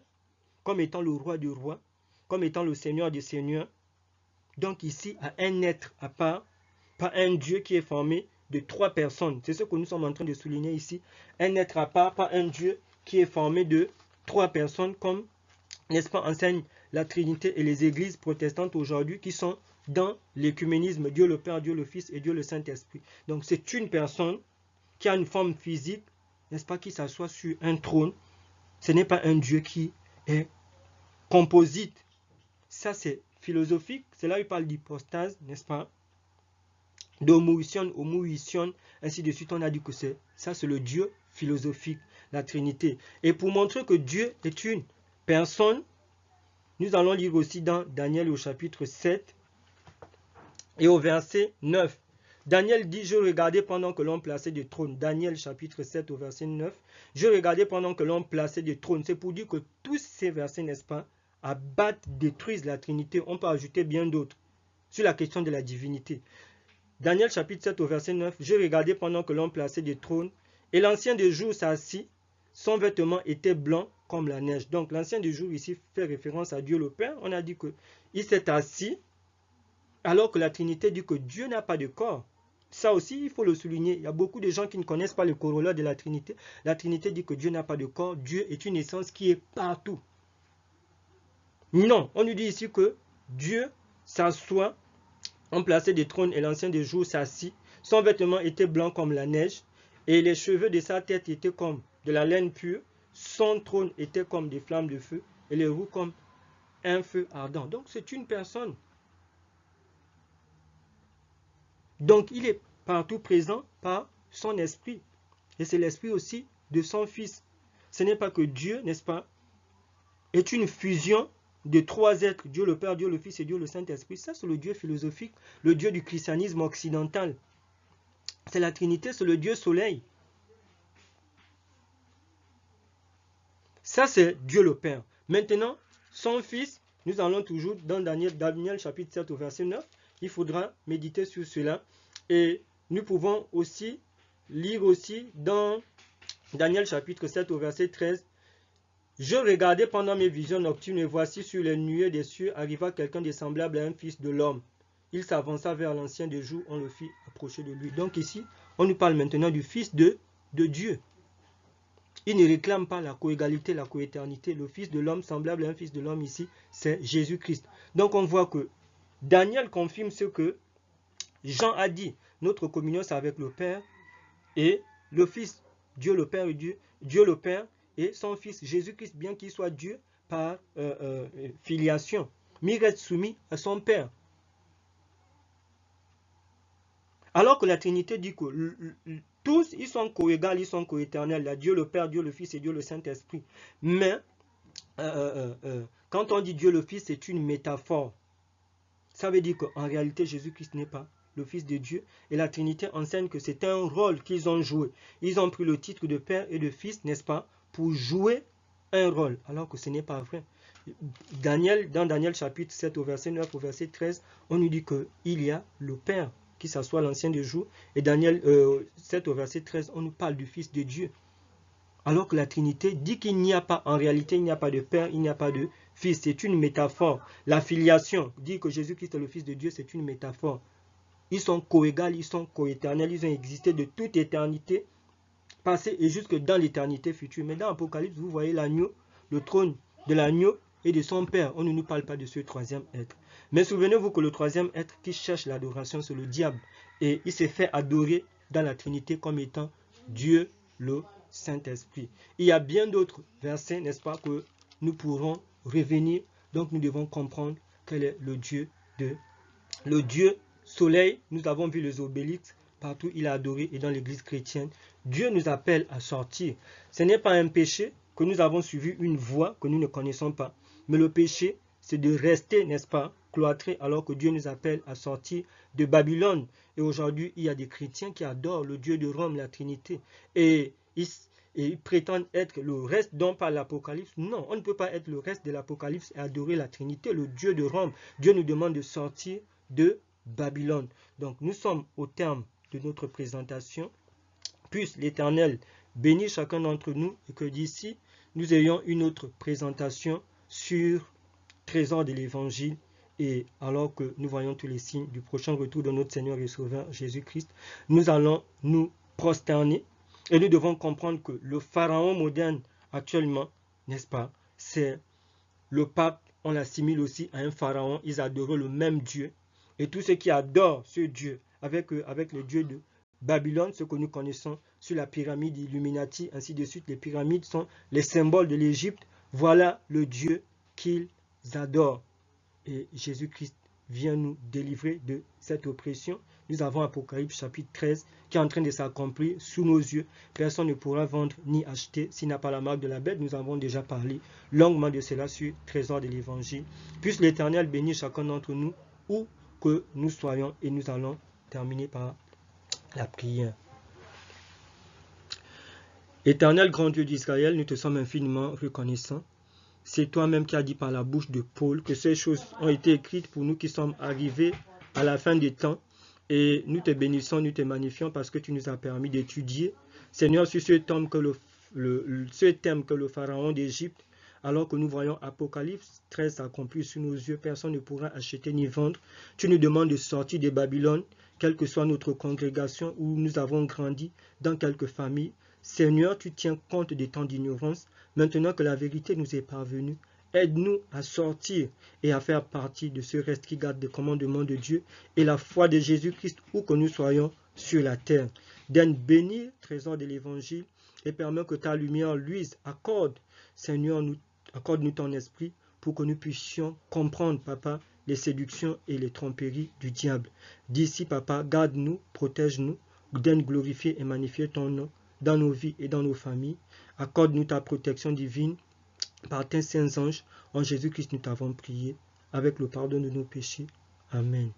comme étant le roi des rois, comme étant le Seigneur des seigneurs. Donc ici, à un être à part, pas un Dieu qui est formé de trois personnes. C'est ce que nous sommes en train de souligner ici. Un être à part, pas un Dieu qui est formé de trois personnes, comme, n'est-ce pas, enseigne la Trinité et les églises protestantes aujourd'hui qui sont dans l'écuménisme, Dieu le Père, Dieu le Fils et Dieu le Saint-Esprit. Donc c'est une personne qui a une forme physique, n'est-ce pas, qui s'assoit sur un trône. Ce n'est pas un Dieu qui est composite. Ça c'est philosophique, c'est là où il parle d'hypostase, n'est-ce pas, d'homoousion, homoousion, ainsi de suite. On a dit que ça c'est le Dieu philosophique, la Trinité. Et pour montrer que Dieu est une personne, nous allons lire aussi dans Daniel au chapitre 7 et au verset 9. Daniel dit, je regardais pendant que l'on plaçait des trônes. Daniel chapitre 7 au verset 9. Je regardais pendant que l'on plaçait des trônes. C'est pour dire que tous ces versets, n'est-ce pas, abattent, détruisent la Trinité. On peut ajouter bien d'autres sur la question de la divinité. Daniel chapitre 7 au verset 9. Je regardais pendant que l'on plaçait des trônes. Et l'ancien des jours s'assit. Son vêtement était blanc comme la neige. Donc l'ancien des jours ici fait référence à Dieu le Père. On a dit qu'il s'est assis. Alors que la Trinité dit que Dieu n'a pas de corps. Ça aussi, il faut le souligner. Il y a beaucoup de gens qui ne connaissent pas le corollaire de la Trinité. La Trinité dit que Dieu n'a pas de corps. Dieu est une essence qui est partout. Non, on nous dit ici que Dieu s'assoit, on plaçait des trônes et l'ancien des jours s'assit. Son vêtement était blanc comme la neige et les cheveux de sa tête étaient comme de la laine pure. Son trône était comme des flammes de feu et les roues comme un feu ardent. Donc c'est une personne. Donc il est partout présent par son esprit. Et c'est l'esprit aussi de son Fils. Ce n'est pas que Dieu, n'est-ce pas, est une fusion de trois êtres, Dieu le Père, Dieu le Fils et Dieu le Saint-Esprit. Ça c'est le Dieu philosophique, le Dieu du christianisme occidental. C'est la Trinité, c'est le Dieu soleil. Ça c'est Dieu le Père. Maintenant, son Fils, nous allons toujours dans Daniel chapitre 7 au verset 9. Il faudra méditer sur cela. Et nous pouvons aussi lire aussi dans Daniel chapitre 7 au verset 13. Je regardais pendant mes visions nocturnes et voici sur les nuées des cieux arriva quelqu'un de semblable à un fils de l'homme. Il s'avança vers l'ancien des jours, on le fit approcher de lui. Donc ici, on nous parle maintenant du Fils de Dieu. Il ne réclame pas la coégalité, la coéternité. Le Fils de l'homme, semblable à un Fils de l'homme ici, c'est Jésus-Christ. Donc on voit que Daniel confirme ce que Jean a dit. Notre communion, c'est avec le Père et le Fils. Dieu le Père et Dieu le Père et son Fils Jésus-Christ, bien qu'il soit Dieu par filiation, mais il reste soumis à son Père. Alors que la Trinité dit que tous, ils sont coégales, ils sont coéternels. Il y a Dieu le Père, Dieu le Fils et Dieu le Saint-Esprit. Mais quand on dit Dieu le Fils, c'est une métaphore. Ça veut dire qu'en réalité, Jésus-Christ n'est pas le Fils de Dieu. Et la Trinité enseigne que c'est un rôle qu'ils ont joué. Ils ont pris le titre de Père et de Fils, n'est-ce pas, pour jouer un rôle, alors que ce n'est pas vrai. Dans Daniel chapitre 7 au verset 9 au verset 13, on nous dit qu'il y a le Père qui s'assoit l'ancien des jours. Et Daniel 7 au verset 13, on nous parle du Fils de Dieu. Alors que la Trinité dit qu'il n'y a pas, en réalité, il n'y a pas de Père, il n'y a pas de Fils. C'est une métaphore. La filiation dit que Jésus-Christ est le Fils de Dieu, c'est une métaphore. Ils sont coégales, ils sont coéternels, ils ont existé de toute éternité passée et jusque dans l'éternité future. Mais dans l'Apocalypse, vous voyez l'agneau, le trône de l'agneau et de son Père. On ne nous parle pas de ce troisième être. Mais souvenez-vous que le troisième être qui cherche l'adoration, c'est le diable. Et il s'est fait adorer dans la Trinité comme étant Dieu le Saint-Esprit. Il y a bien d'autres versets, n'est-ce pas, que nous pourrons revenir. Donc nous devons comprendre quel est le Dieu Soleil. Nous avons vu les obélisques, partout il est adoré et dans l'église chrétienne. Dieu nous appelle à sortir. Ce n'est pas un péché que nous avons suivi une voie que nous ne connaissons pas. Mais le péché, c'est de rester, n'est-ce pas, cloîtré, alors que Dieu nous appelle à sortir de Babylone. Et aujourd'hui, il y a des chrétiens qui adorent le Dieu de Rome, la Trinité. Et ils prétendent être le reste dont parle l'Apocalypse. Non, on ne peut pas être le reste de l'Apocalypse et adorer la Trinité, le Dieu de Rome. Dieu nous demande de sortir de Babylone. Donc nous sommes au terme de notre présentation. Puisse l'Éternel bénir chacun d'entre nous et que d'ici nous ayons une autre présentation sur trésor de l'Évangile. Et alors que nous voyons tous les signes du prochain retour de notre Seigneur et Sauveur Jésus-Christ, nous allons nous prosterner et nous devons comprendre que le pharaon moderne actuellement, n'est-ce pas, c'est le pape, on l'assimile aussi à un pharaon, ils adorent le même Dieu. Et tous ceux qui adorent ce Dieu avec le Dieu de Babylone, ce que nous connaissons sur la pyramide Illuminati, ainsi de suite, les pyramides sont les symboles de l'Égypte. Voilà le Dieu qu'ils adorent. Et Jésus-Christ vient nous délivrer de cette oppression. Nous avons Apocalypse chapitre 13 qui est en train de s'accomplir sous nos yeux. Personne ne pourra vendre ni acheter s'il n'a pas la marque de la bête. Nous avons déjà parlé longuement de cela sur Trésor de l'Évangile. Puisse l'Éternel bénir chacun d'entre nous où que nous soyons, et nous allons terminer par la prière. Éternel grand Dieu d'Israël, nous te sommes infiniment reconnaissants. C'est toi-même qui as dit par la bouche de Paul que ces choses ont été écrites pour nous qui sommes arrivés à la fin des temps. Et nous te bénissons, nous te magnifions parce que tu nous as permis d'étudier, Seigneur, sur ce thème que le pharaon d'Égypte, alors que nous voyons Apocalypse 13 s'accomplir sous nos yeux, personne ne pourra acheter ni vendre. Tu nous demandes de sortir de Babylone, quelle que soit notre congrégation où nous avons grandi, dans quelques familles. Seigneur, tu tiens compte des temps d'ignorance. Maintenant que la vérité nous est parvenue, aide-nous à sortir et à faire partie de ce reste qui garde les commandements de Dieu et la foi de Jésus-Christ où que nous soyons sur la terre. Donne béni, trésor de l'Évangile, et permets que ta lumière luise. Accorde, Seigneur, accorde-nous ton esprit pour que nous puissions comprendre, Papa, les séductions et les tromperies du diable. D'ici, Papa, garde-nous, protège-nous, donne glorifier et magnifier ton nom dans nos vies et dans nos familles. Accorde-nous ta protection divine par tes saints anges. En Jésus-Christ, nous t'avons prié avec le pardon de nos péchés. Amen.